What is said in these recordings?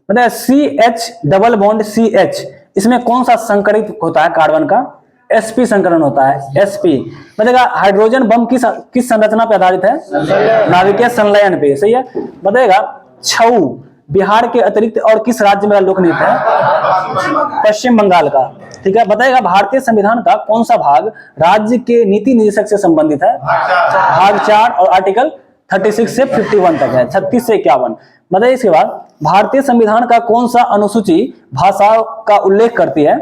बताइए CH double bond CH, इसमें कौन सा संकरित होता है कार्बन का? sp संकरण होता है, sp। बताइएगा हाइड्रोजन बम किस संरचना पे आधारित है? नाभिकीय संलयन पे, सही है। बताइएगा छऊ बिहार के अतिरिक्त और किस राज्य में लोकनृत्य है? पश्चिम बंगाल का, ठीक है। बताइएगा भारतीय संविधान का कौन सा भाग राज्य के नीति निर्देशक से संबंधित है? भाग 4 और आर्टिकल 36 से 51 तक है, 36 से 51। बताइए इसके बाद भारतीय संविधान का कौन सा अनुसूची भाषाओं का उल्लेख करती है?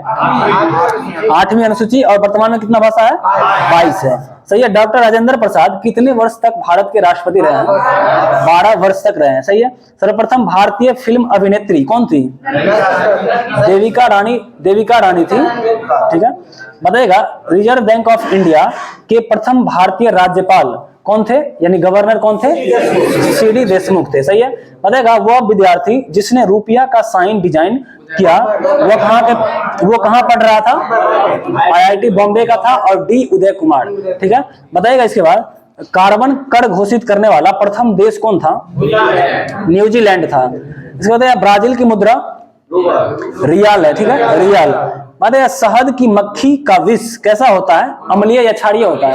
8वीं अनुसूची। और वर्तमान में कितना भाषा है? 22 है, सही है। डॉक्टर राजेंद्र प्रसाद कितने वर्ष तक भारत के राष्ट्रपति रहे हैं? 12 वर्ष तक रहे हैं, सही है। सर्वप्रथम भारतीय फिल्म अभिनेत्री कौन थी? देविका रानी थी, ठीक है। बताइएगा रिजर्व बैंक ऑफ इंडिया के प्रथम भारतीय राज्यपाल कौन थे, यानी गवर्नर कौन थे? CD देशमुख थे, सही है। बताएगा वह विद्यार्थी जिसने रुपया का साइन डिजाइन किया वो कहाँ पढ़ रहा था? IIT बॉम्बे का था, और D उदय कुमार, ठीक है। बताइएगा इसके बाद कार्बन कर घोषित करने वाला प्रथम देश कौन था? न्यूजीलैंड था। इसके बाद ब्राजील की मुद्रा रियाल है, ठीक है, रियाल। बताइए शहद की मक्खी का विष कैसा होता है? अम्लीय या क्षारीय होता है?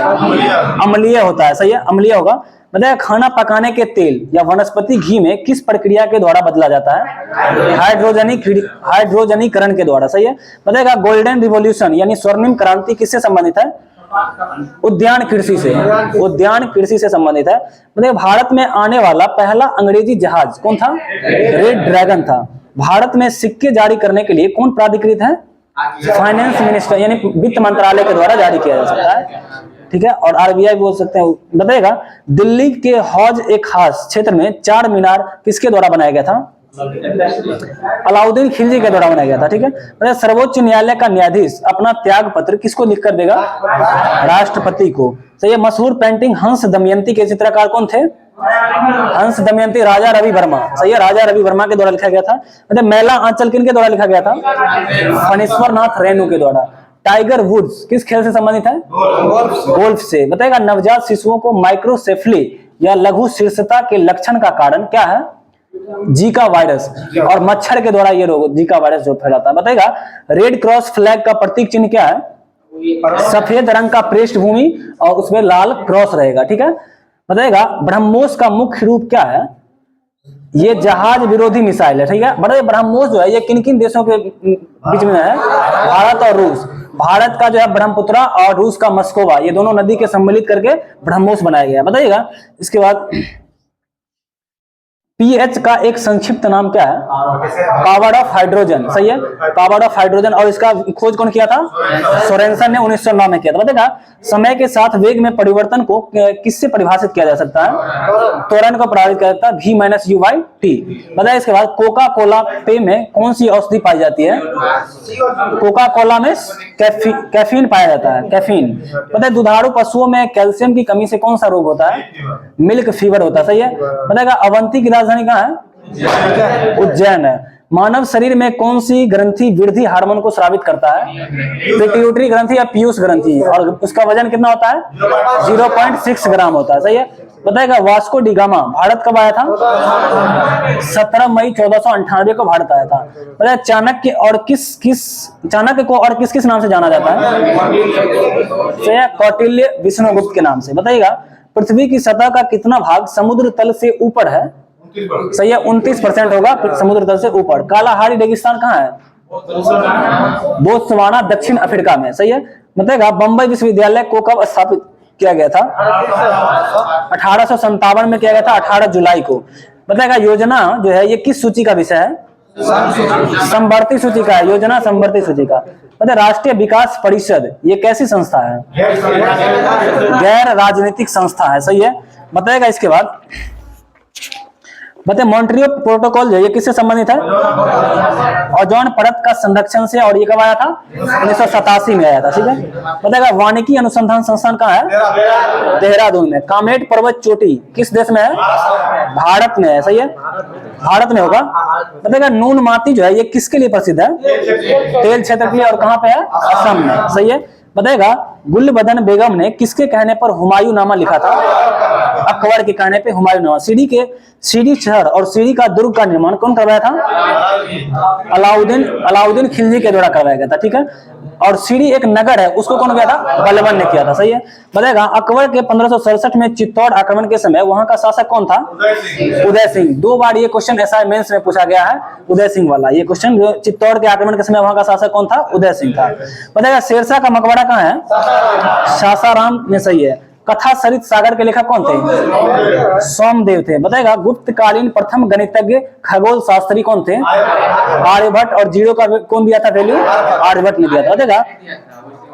अम्लीय होता है, सही है, अम्लीय होगा। बताइए खाना पकाने के तेल या वनस्पति घी में किस प्रक्रिया के द्वारा बदला जाता है? हाइड्रोजनीकरण के द्वारा, सही है। बताइएगा गोल्डन रिवॉल्यूशन यानी स्वर्णिम क्रांति किससे संबंधित है? उद्यान कृषि से, उद्यान कृषि से संबंधित है। बताइए भारत में आने वाला पहला अंग्रेजी जहाज कौन था? रेड ड्रैगन था। भारत में सिक्के जारी करने के लिए कौन प्राधिकृत है? फाइनेंस मिनिस्टर यानी वित्त मंत्रालय के द्वारा जारी किया जा सकता है, ठीक है, और RBI बोल सकते हैं। बताइएगा दिल्ली के हौज ए खास क्षेत्र में 4 मीनार किसके द्वारा बनाया गया था? अलाउद्दीन खिलजी के द्वारा बनाया गया था, ठीक है। सर्वोच्च न्यायालय का न्यायाधीश अपना त्याग पत्र किसको लिख कर देगा? राष्ट्रपति को, सही है। मशहूर पेंटिंग हंस दमयंती के चित्रकार कौन थे? हंस दमयंती राजा रवि वर्मा, सही है, राजा रवि वर्मा के द्वारा लिखा गया था। मतलब मैला आंचल किन के द्वारा लिखा गया था? फणीश्वर नाथ रेणु के द्वारा। टाइगर वुड्स किस खेल से संबंधित है? गोल्फ से। बताएगा नवजात शिशुओं को माइक्रोसेफली या लघु शीर्षता के लक्षण का कारण क्या है? जीका वायरस, और मच्छर के द्वारा ये रोग जीका वायरस जो फैलाता है। बताएगा रेड क्रॉस फ्लैग का प्रतीक चिन्ह क्या है? सफेद रंग का पृष्ठभूमि और उसमें लाल क्रॉस रहेगा, ठीक है। बताएगा ब्रह्मोस का मुख्य रूप क्या है? ये जहाज विरोधी मिसाइल है, ठीक है। बड़े ब्रह्मोस जो है ये किन किन देशों के बीच में है? भारत और रूस। भारत का जो है ब्रह्मपुत्रा और रूस का मस्कोवा, ये दोनों नदी के सम्मिलित करके ब्रह्मोस बनाया गया है। बताइएगा इसके बाद पीएच का एक संक्षिप्त नाम क्या है? पावर ऑफ हाइड्रोजन, सही है, पावर ऑफ हाइड्रोजन। और इसका खोज कौन किया था? सोरेनसन ने 1909 में किया था। बताएगा समय के साथ वेग में परिवर्तन को किससे परिभाषित किया जा सकता है? त्वरण को प्रभावित किया जाता है V-U/T। बताइए इसके बाद कोका कोला पेय में कौन सी औषधि पाई जाती है? कोका कोला में कैफीन पाया जाता है, कैफीन। बताइए दुधारू पशुओं में कैल्शियम की कमी से कौन सा रोग होता है? मिल्क फीवर होता है, सही है। बताएगा अवंती की राजधानी कहाँ है? उज्जैन है। मानव शरीर में कौन सी ग्रंथि वृद्धि हार्मोन को स्रावित करता है? पिट्यूटरी ग्रंथि या पीयूष ग्रंथि, और उसका वजन कितना होता है? 0.6 ग्राम होता है, सही है। बताएगा वास्को डी गामा भारत कब आया था? 17 मई 1498 को भारत आया था। बताया चाणक्य को और किस किस नाम से जाना जाता है? कौटिल्य विष्णुगुप्त के नाम से। बताइएगा पृथ्वी की सतह का कितना भाग समुद्र तल से ऊपर है? सही है, 29% होगा समुद्र तल से ऊपर। कालाहारी रेगिस्तान कहाँ है? बोत्सवाना दक्षिण अफ्रीका में, सही है। बताएगा बंबई विश्वविद्यालय को कब स्थापित किया गया था? 1857 में किया गया था, 18 जुलाई को। बताएगा योजना जो है ये किस सूची का विषय है? संवर्ती सूची का है, योजना संवर्ती सूची का। मतलब राष्ट्रीय विकास परिषद ये कैसी संस्था है? गैर राजनीतिक संस्था है, सही है। बताएगा इसके बाद बताए मॉन्ट्रियल प्रोटोकॉल जो ये किससे संबंधित है? ओजोन परत का संरक्षण से, और ये कब आया था? 1987 में आया था, ठीक है। बताएगा वानिकी अनुसंधान संस्थान कहाँ है? देहरादून में। कामेट पर्वत चोटी किस देश में है? भारत में है, सही है, भारत में होगा। बताएगा नून माती जो है ये किसके लिए प्रसिद्ध है? तेल क्षेत्र के लिए, और कहाँ पे है? असम में, सही है। बताएगा गुलबदन बेगम ने किसके कहने पर हुमायूंनामा लिखा था? अकबर के कहने पे हुमायूंनामा। सीडी शहर और सीडी का दुर्ग का निर्माण कौन करवाया था? अलाउद्दीन खिलजी के द्वारा करवाया गया था, ठीक है। और सीडी एक नगर है, उसको कौन किया था? बलबन ने किया था, सही है। बताएगा अकबर के 1567 में चित्तौड़ आक्रमण के समय वहां का शासक कौन था? उदय सिंह। 2 बार ये क्वेश्चन एसआई मेंस में पूछा गया है, उदय सिंह वाला। ये क्वेश्चन जो चित्तौड़ के आक्रमण के समय वहां का शासक कौन था? उदय सिंह था। बताएगा शेरशाह का मकबरा कहाँ है? सासाराम में, सही है। कथा सरित सागर के लेखक कौन थे? सोमदेव थे। बताएगा गुप्तकालीन प्रथम गणितज्ञ खगोल शास्त्री कौन थे? आर्यभट्ट। और जीरो का कौन दिया था वैल्यू? आर्यभट्ट ने दिया था। बताएगा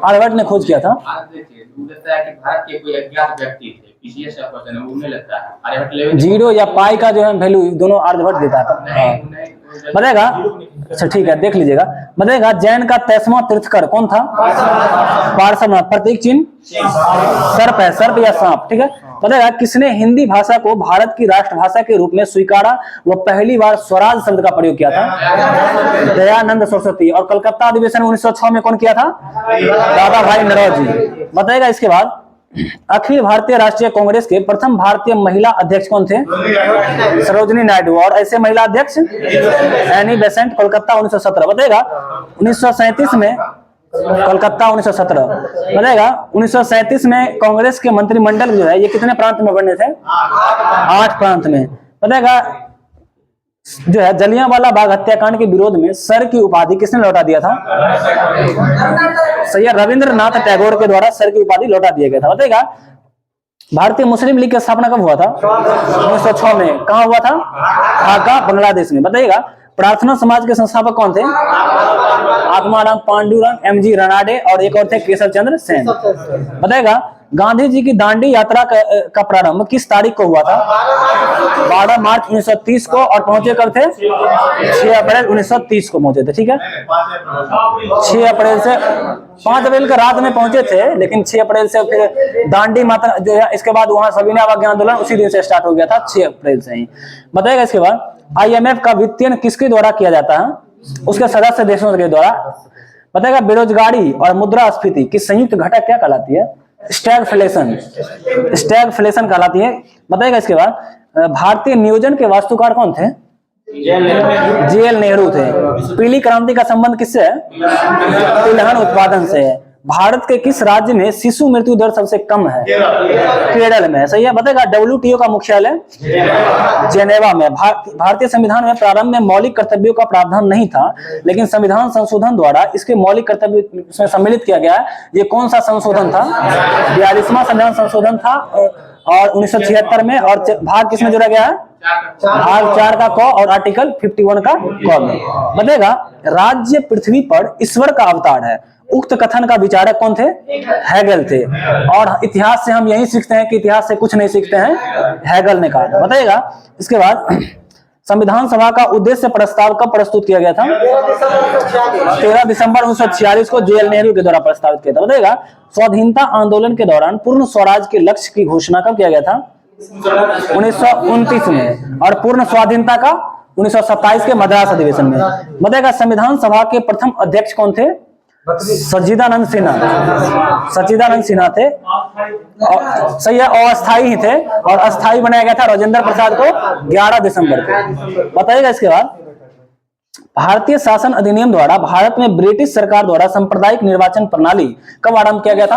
आर्यभट्ट ने खोज किया था। भारत के कोई अज्ञात व्यक्ति थे, पीसीएस का क्वेश्चन है, उन्हें लगता है आर्यभट्ट जीरो या पाई का जो है वैल्यू दोनों आर्यभट्ट देता था। बताएगा अच्छा ठीक है, देख लीजिएगा। बताएगा जैन का 23वां तीर्थकर कौन था? पार्श्वनाथ। प्रतीक चिन्ह सर्प है, सर्प या सांप, ठीक है। बताएगा किसने हिंदी भाषा को भारत की राष्ट्रभाषा के रूप में स्वीकारा व पहली बार स्वराज शब्द का प्रयोग किया था? दयानंद सरस्वती। और कलकत्ता अधिवेशन 1906 में कौन किया था? दादा भाई नौरोजी। बताएगा इसके बाद अखिल भारतीय राष्ट्रीय कांग्रेस के प्रथम भारतीय महिला अध्यक्ष कौन थे? सरोजिनी नायडू। और ऐसे महिला अध्यक्ष एनी बेसेंट, कोलकाता 1917। बताएगा 1937 में कोलकाता 1917। बताएगा 1937 में कांग्रेस के मंत्रिमंडल जो है ये कितने प्रांत में बने थे? 8 प्रांत में। बताएगा जो है जलियांवाला बाग हत्याकांड के विरोध में सर की उपाधि किसने लौटा दिया था? सही है, रविंद्रनाथ टैगोर के द्वारा सर की उपाधि लौटा दिया गया था। बताएगा भारतीय मुस्लिम लीग की स्थापना कब हुआ था? 1906 में। कहां हुआ था? ढाका, बांग्लादेश में। बताइएगा प्रार्थना समाज के संस्थापक कौन थे? आत्माराम पांडुरंग, एमजी रनाडे और एक और थे केशव चंद्र सेन। बताएगा गांधी जी की दांडी यात्रा का प्रारंभ किस तारीख को हुआ था? 12 मार्च 1930 को। और पहुंचे कब थे? 6 अप्रैल 1930 को पहुंचे थे, ठीक है। 6 अप्रैल से 5 अप्रैल का रात में पहुंचे थे, लेकिन 6 अप्रैल से फिर दांडी मात्रा जो है इसके बाद वहां सविनय अवज्ञा आंदोलन उसी दिन से स्टार्ट हो गया था, 6 अप्रैल से ही। बताएगा इसके बाद IMF का वित्तीयन किसके द्वारा किया जाता है? उसके सदस्य देशों के द्वारा। बताएगा बेरोजगारी और मुद्रास्फीति की संयुक्त घटक क्या कहलाती है? स्टैगफ्लेशन। स्टैगफ्लेशन कहलाती है। बताएगा इसके बाद भारतीय नियोजन के वास्तुकार कौन थे? JL नेहरू थे। पीली क्रांति का संबंध किससे है? तिलहन उत्पादन से है। भारत के किस राज्य में शिशु मृत्यु दर सबसे कम है? केरल में, सही है। बताएगा WTO का मुख्यालय जेनेवा में। भारतीय संविधान में प्रारंभ में मौलिक कर्तव्यों का प्रावधान नहीं था, लेकिन संविधान संशोधन द्वारा इसके मौलिक कर्तव्य इसमें सम्मिलित किया गया है। ये कौन सा संशोधन था? 42वां संविधान संशोधन था और 1976 में। और भाग किसमें जोड़ा गया है? भाग 4 का क और आर्टिकल 51 का क में। बताएगा राज्य पृथ्वी पर ईश्वर का अवतार है, उक्त कथन का विचारक कौन थे? हेगल थे। और इतिहास से हम यही सीखते हैं कि इतिहास से कुछ नहीं सीखते हैं, हेगल ने कहा। बताइएगा इसके बाद संविधान सभा का उद्देश्य प्रस्ताव कब प्रस्तुत किया गया था? 13 दिसंबर 1946 को JL नेहरू के द्वारा प्रस्तावित किया था। बताइएगा स्वाधीनता आंदोलन के दौरान पूर्ण स्वराज के लक्ष्य की घोषणा कब किया गया था? 1929 में। और पूर्ण स्वाधीनता का 1927 के मद्रास अधिवेशन में। बताइएगा संविधान सभा के प्रथम अध्यक्ष कौन थे? सच्चिदानंद सिन्हा थे। सही है, अस्थायी ही थे और अस्थायी बनाया गया था राजेंद्र प्रसाद को 11 दिसंबर को। बताइएगा इसके बाद भारतीय शासन अधिनियम द्वारा भारत में ब्रिटिश सरकार द्वारा सांप्रदायिक निर्वाचन प्रणाली कब आरंभ किया गया था?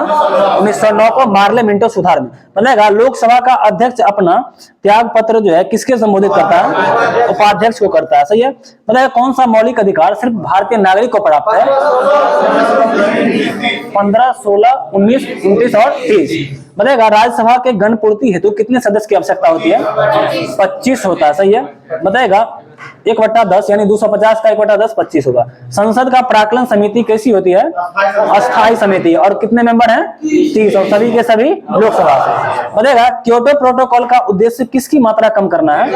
1909 को मार्ले मिंटो सुधार में। बताएगा लोकसभा का अध्यक्ष अपना त्याग पत्र जो है किसके संबोधित करता है? उपाध्यक्ष को करता है, सही है। बताएगा कौन सा मौलिक अधिकार सिर्फ भारतीय नागरिक को प्राप्त है? 15, 16, 19, 29 और 30। बताएगा राज्यसभा के गणपूर्ति हेतु कितने सदस्य की आवश्यकता होती है? 25 होता है, सही है। बताएगा 1/10 यानी 250 का 1/10 25 होगा। संसद का प्राक्कलन समिति कैसी होती है? अस्थायी समिति। और कितने मेंबर हैं? 30 और सभी के सभी लोकसभा से। बताएगा क्योटो प्रोटोकॉल का उद्देश्य किसकी मात्रा कम करना है?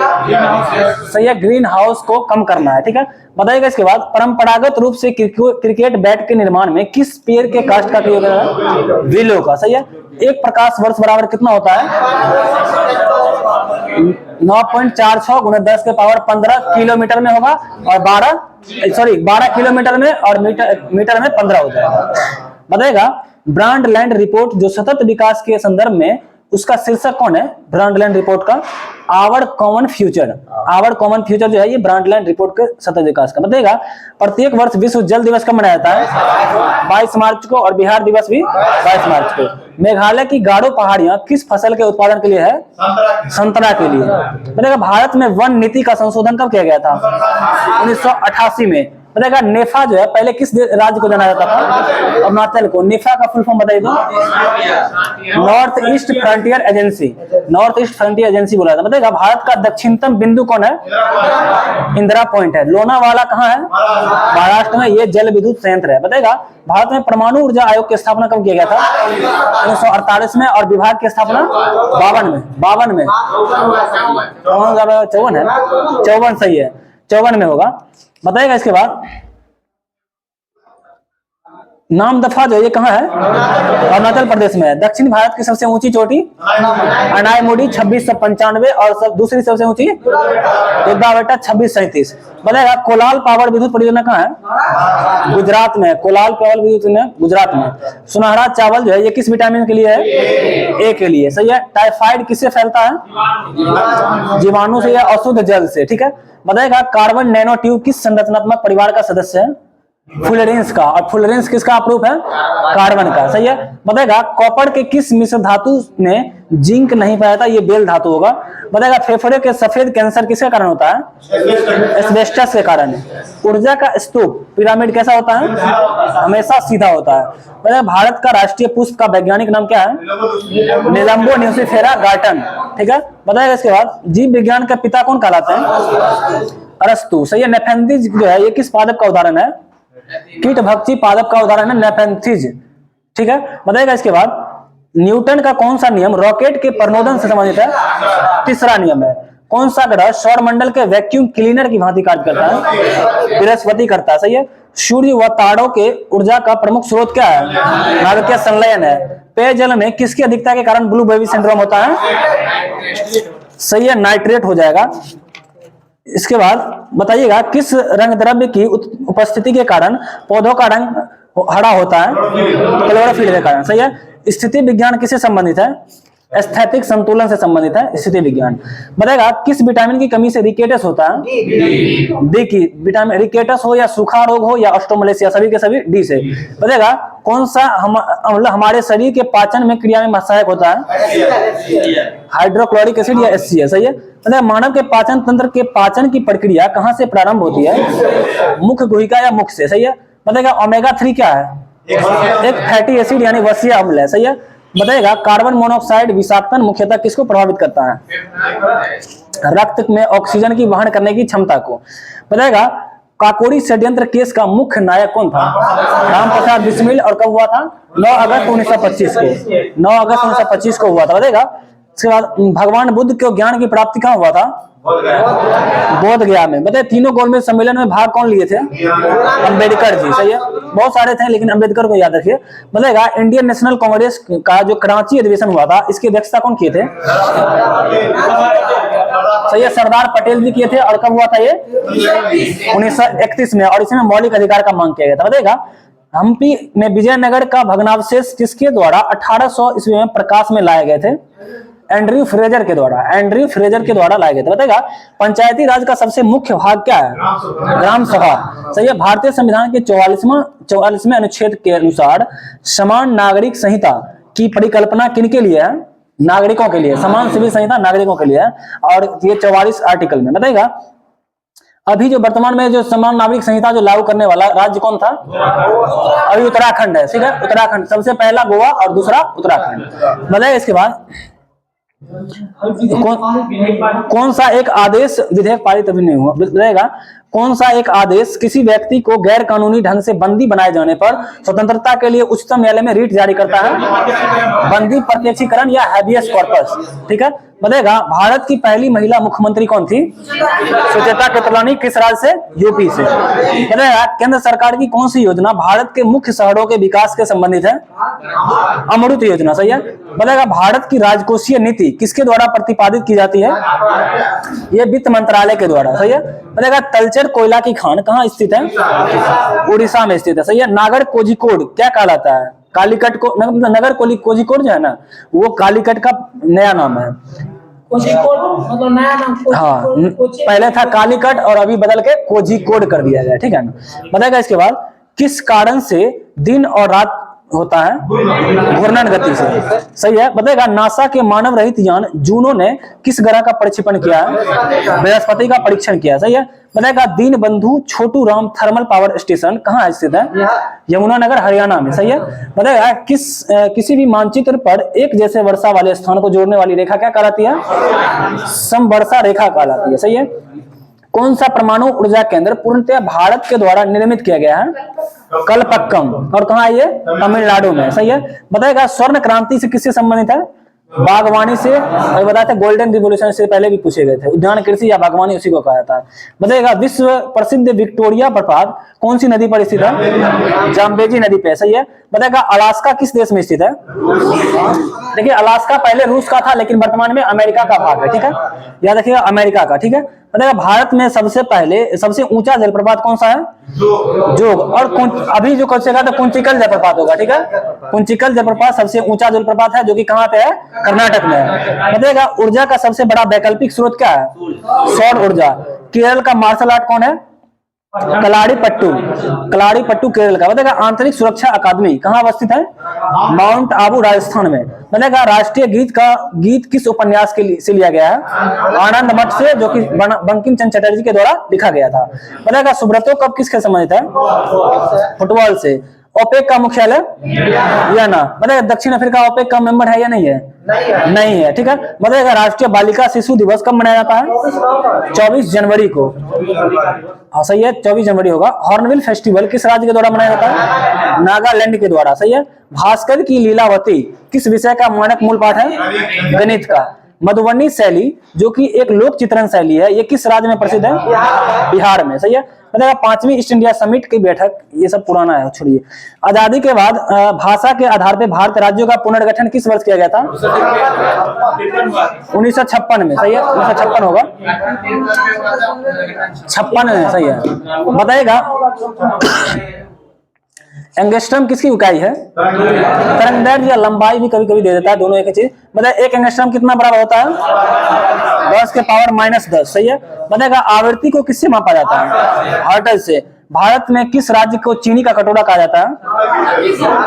सही है, ग्रीन हाउस को कम करना है, ठीक है। बताइएगा इसके बाद परंपरागत रूप से क्रिकेट बैट के निर्माण में किस पेड़ के काष्ठ का प्रयोग है? विलो का, सही है। एक प्रकाश वर्ष बराबर कितना होता है? 9.46 × 10⁻15 किलोमीटर में होगा। और 12 किलोमीटर में और मीटर में 15 हो जाएगा। बताएगा ब्रांडलैंड रिपोर्ट जो सतत विकास के संदर्भ में, उसका शीर्षक कौन है ब्रांडलैंड रिपोर्ट का? Our common future. Our common future जो है ये ब्रांडलैंड रिपोर्ट के सतत विकास का बताएगा। प्रत्येक वर्ष विश्व जल दिवस कब मनाया जाता है? 22 मार्च को, और बिहार दिवस भी 22 मार्च को। मेघालय की गारो पहाड़ियां किस फसल के उत्पादन के लिए है? संतरा के लिए। बताएगा भारत में वन नीति का संशोधन कब किया गया था? 1988 में। बताएगा नेफा जो है पहले किस राज्य को जाना जाता था? अरुणाचल को। नेफा का फुल फॉर्म बताइए तो? North east frontier agency. North east frontier agency बोला था। बताएगा भारत का दक्षिणतम बिंदु कौन है? इंदिरा पॉइंट है। लोनावाला कहाँ है? महाराष्ट्र में। ये जल विद्युत संयंत्र है। बताएगा भारत में परमाणु ऊर्जा आयोग की स्थापना कब किया गया था? 1948 में। और विभाग की स्थापना 52 में। 52 में 54 है, 54 सही है, 54 में होगा। बताएगा इसके बाद नाम दफा जो ये कहाँ है? अरुणाचल प्रदेश में है। दक्षिण भारत की सबसे ऊंची चोटी अनायमुड़ी 2695, और सब दूसरी सबसे ऊंची दुर्गावटा 2637। बताएगा कोलाल पावर विद्युत परियोजना कहाँ है? गुजरात में। कोलाल पावर विद्युत गुजरात में। सुनहरा चावल जो है ये किस विटामिन के लिए है? ए के लिए। सही है। टाइफाइड किससे फैलता है? जीवाणु से या अशुद्ध जल से। ठीक है। बताएगा कार्बन नैनो ट्यूब किस संरचनात्मक परिवार का सदस्य है? फुलरेंस का। और फुलरेंस किसका अप्रूव है? कार्बन का। सही है। बताएगा कॉपर के किस मिश्र धातु में जिंक नहीं पाया था? ये बेल धातु होगा। बताएगा फेफड़े के सफेद कैंसर किसके कारण होता है? एस्बेस्टस के कारण। ऊर्जा का स्तूप पिरामिड कैसा होता है? हमेशा सीधा होता है। बताएगा भारत का राष्ट्रीय पुष्प का वैज्ञानिक नाम क्या है? निलंबो न्यूसिफेरा गार्टन। ठीक है। बताएगा इसके बाद जीव विज्ञान का पिता कौन कहलाते हैं? अरस्तु। सही है। नेफेंथिज जो है ये किस पादप का उदाहरण है? कीट भक्षी पादप का उदाहरण है नेफेंथिज। ठीक है। बताएगा इसके बाद न्यूटन का कौन सा नियम रॉकेट के प्रणोदन से संबंधित है? तीसरा नियम है। कौन सा ग्रह सौर मंडल के वैक्यूम क्लीनर की भांति कार्य करता है? बृहस्पति करता है। सही है। सूर्य व तारों के ऊर्जा का प्रमुख स्रोत क्या है? नाभिकीय संलयन है। पेयजल में किसकी अधिकता के कारण ब्लू बेबी सिंड्रोम होता है? सही है, नाइट्रेट हो जाएगा। इसके बाद बताइएगा किस रंग द्रव्य की उपस्थिति के कारण पौधों का रंग हरा होता है? क्लोरोफिल के कारण। सही है। स्थिति विज्ञान किससे संबंधित है? एस्थेटिक संतुलन से संबंधित है स्थिति विज्ञान। बताएगा किस विटामिन की कमी से रिकेटस होता है? डी की। विटामिन रिकेटस हो या सूखा रोग हो या ऑस्टोमलेशिया, सभी के सभी डी से। बताएगा कौन सा हमारे शरीर के पाचन में क्रिया में सहायक होता है? हाइड्रोक्लोरिक एसिड या HCl। सही है। मतलब मानव के पाचन तंत्र के पाचन की प्रक्रिया कहाँ से प्रारंभ होती है? मुख गुहिका या मुख से। सही है। बताएगा ओमेगा 3 क्या है? एक फैटी एसिड यानी वसीय अम्ल है। सही है। बताएगा कार्बन मोनोऑक्साइड विषाक्तन मुख्यतः किसको प्रभावित करता है? रक्त में ऑक्सीजन की वहन करने की क्षमता को। बताएगा काकोरी षड्यंत्र केस का मुख्य नायक कौन था? राम प्रसाद बिस्मिल। और कब हुआ था? 9 अगस्त 1925 को। 9 अगस्त 1925 को हुआ था। बताएगा इसके बाद भगवान बुद्ध को ज्ञान की प्राप्ति कहाँ हुआ था? बोध गया में। बताइए तीनों गोलमेज सम्मेलन में भाग कौन लिए थे? अंबेडकर जी। सही है। बहुत सारे थे लेकिन अंबेडकर को याद रखिए। बताएगा इंडियन नेशनल कांग्रेस का जो कराची अधिवेशन हुआ था इसकी अध्यक्षता कौन किए थे? सही है, सरदार पटेल जी किए थे। और कब हुआ था ये? 1931 में। और इसमें मौलिक अधिकार का मांग किया गया था। बताएगा हम्पी में विजयनगर का भग्नावशेष किसके द्वारा 1800 ईस्वी में प्रकाश में लाए गए थे? एंड्रयू फ्रेजर के द्वारा। एंड्रयू फ्रेजर के द्वारा लाए गए थे। बताएगा पंचायती राज का सबसे मुख्य भाग क्या है? ग्राम सभा। सही है। भारतीय संविधान के 44वें अनुच्छेद के अनुसार समान नागरिक संहिता की परिकल्पना किनके लिए है? नागरिकों के लिए। समान सिविल संहिता नागरिकों के लिए है। और ये 44 आर्टिकल में। बताएगा अभी जो वर्तमान में जो समान नागरिक संहिता जो लागू करने वाला राज्य कौन था? अभी उत्तराखंड है। ठीक है। उत्तराखंड सबसे पहला गोवा और दूसरा उत्तराखंड। बताइए इसके बाद कौन सा एक आदेश विधेयक पारित अभी नहीं हुआ? बताएगा कौन सा एक आदेश किसी व्यक्ति को गैर कानूनी ढंग से बंदी बनाए जाने पर स्वतंत्रता के लिए उच्चतम न्यायालय में रिट जारी करता है? बंदी प्रत्यक्षीकरण या हैबियस कॉर्पस। ठीक है। बताएगा भारत की पहली महिला मुख्यमंत्री कौन थी? सुचेता कृपलानी। किस राज्य से? यूपी से। बताएगा केंद्र सरकार की कौन सी योजना भारत के मुख्य शहरों के विकास के संबंधित है? अमृत योजना। सही है। बताएगा भारत की राजकोषीय नीति किसके द्वारा प्रतिपादित की जाती है? यह वित्त मंत्रालय के द्वारा। सही है। बताएगा तलचर कोयला की खान कहाँ स्थित है? उड़ीसा में स्थित है। सही है। नागर कोझिकोड क्या कहलाता है? कालीकट को नगर कोझिकोड जो है ना, वो कालीकट का नया नाम है। कोझिकोड मतलब नया नाम हाँ, पहले था कालीकट और अभी बदल के कोझिकोड कर दिया गया, ठीक है ना। बताएगा इसके बाद, किस कारण से दिन और रात होता है? घूर्णन गति से, सही है। बताएगा नासा के मानव रहित यान जूनो ने किस ग्रह का प्रक्षेपण किया है? बृहस्पति का परीक्षण किया, सही है। बताएगा Deenbandhu Chhotu Ram thermal power station कहाँ स्थित है? यमुनानगर हरियाणा में, सही है। बताएगा किसी भी मानचित्र पर एक जैसे वर्षा वाले स्थान को जोड़ने वाली रेखा क्या कहलाती है? समवर्षा रेखा कहलाती है, सही है। कौन सा परमाणु ऊर्जा केंद्र पूर्णतः भारत के द्वारा निर्मित किया गया है? कलपक्कम, और कहाँ है ये? तमिलनाडु में, सही है। बताएगा स्वर्ण क्रांति से किससे संबंधित है? बागवानी से, और बताया था गोल्डन रिवोल्यूशन से पहले भी पूछे गए थे। उद्यान कृषि या बागवानी उसी को कहा जाता है। बताएगा विश्व प्रसिद्ध विक्टोरिया प्रपात कौन सी नदी पर स्थित है? जाम्बेजी नदी पे, सही है। बताएगा अलास्का किस देश में स्थित है? देखिए अलास्का पहले रूस का था लेकिन वर्तमान में अमेरिका का भाग है, ठीक है, याद रखिएगा अमेरिका का, ठीक है। बताएगा भारत में सबसे ऊंचा जलप्रपात कौन सा है? जोग। और अभी जो कचेगा तो कुंचिकल जलप्रपात होगा, ठीक है। कुंचिकल जलप्रपात सबसे ऊंचा जलप्रपात है जो कि कहाँ पे है? कर्नाटक में है। बताएगा ऊर्जा का सबसे बड़ा वैकल्पिक स्रोत क्या है? सौर ऊर्जा। केरल का मार्शल आर्ट कौन है? कलारीपट्टू केरल का। बताएगा आंतरिक सुरक्षा अकादमी कहाँ अवस्थित है? माउंट आबू राजस्थान में। बताएगा राष्ट्रीय गीत किस उपन्यास से लिया गया है? आनंद मठ से, जो कि बंकिम चंद्र चटर्जी के द्वारा लिखा गया था। बताएगा सुब्रतो कप किसके संबंधित है? फुटबॉल से। ओपेक का मुख्यालय वियना। बताएगा दक्षिण अफ्रीका ओपेक का मेंबर है या नहीं है? नहीं है, ठीक है। बताएगा राष्ट्रीय बालिका शिशु दिवस कब मनाया जाता है? 24 जनवरी को। हाँ सही है, 24 जनवरी होगा। हॉर्नबिल फेस्टिवल किस राज्य के द्वारा मनाया जाता है? नागालैंड के द्वारा, सही है। भास्कर की लीलावती किस विषय का मानक मूल पाठ है? गणित का। मधुबनी शैली जो कि एक लोक चित्रण शैली है, ये किस राज्य में प्रसिद्ध है? बिहार में, सही है। बताएगा 5वीं ईस्ट इंडिया समिट की बैठक, ये सब पुराना है, छोड़िए। आजादी के बाद भाषा के आधार पर भारत राज्यों का पुनर्गठन किस वर्ष किया गया था? 1956 में, सही है। 1956 होगा, 56 में, सही है। बताएगा एंगस्ट्रम किसकी इकाई है? तरंगदैर्घ्य या लंबाई भी कभी कभी दे देता है, दोनों एक ही चीज। बताए एक एंगस्ट्रम कितना बराबर होता है? 10 के पावर -10, सही है। बताएगा आवृत्ति को किससे मापा जाता है? हर्ट्ज से। भारत में किस राज्य को चीनी का कटोरा कहा जाता है?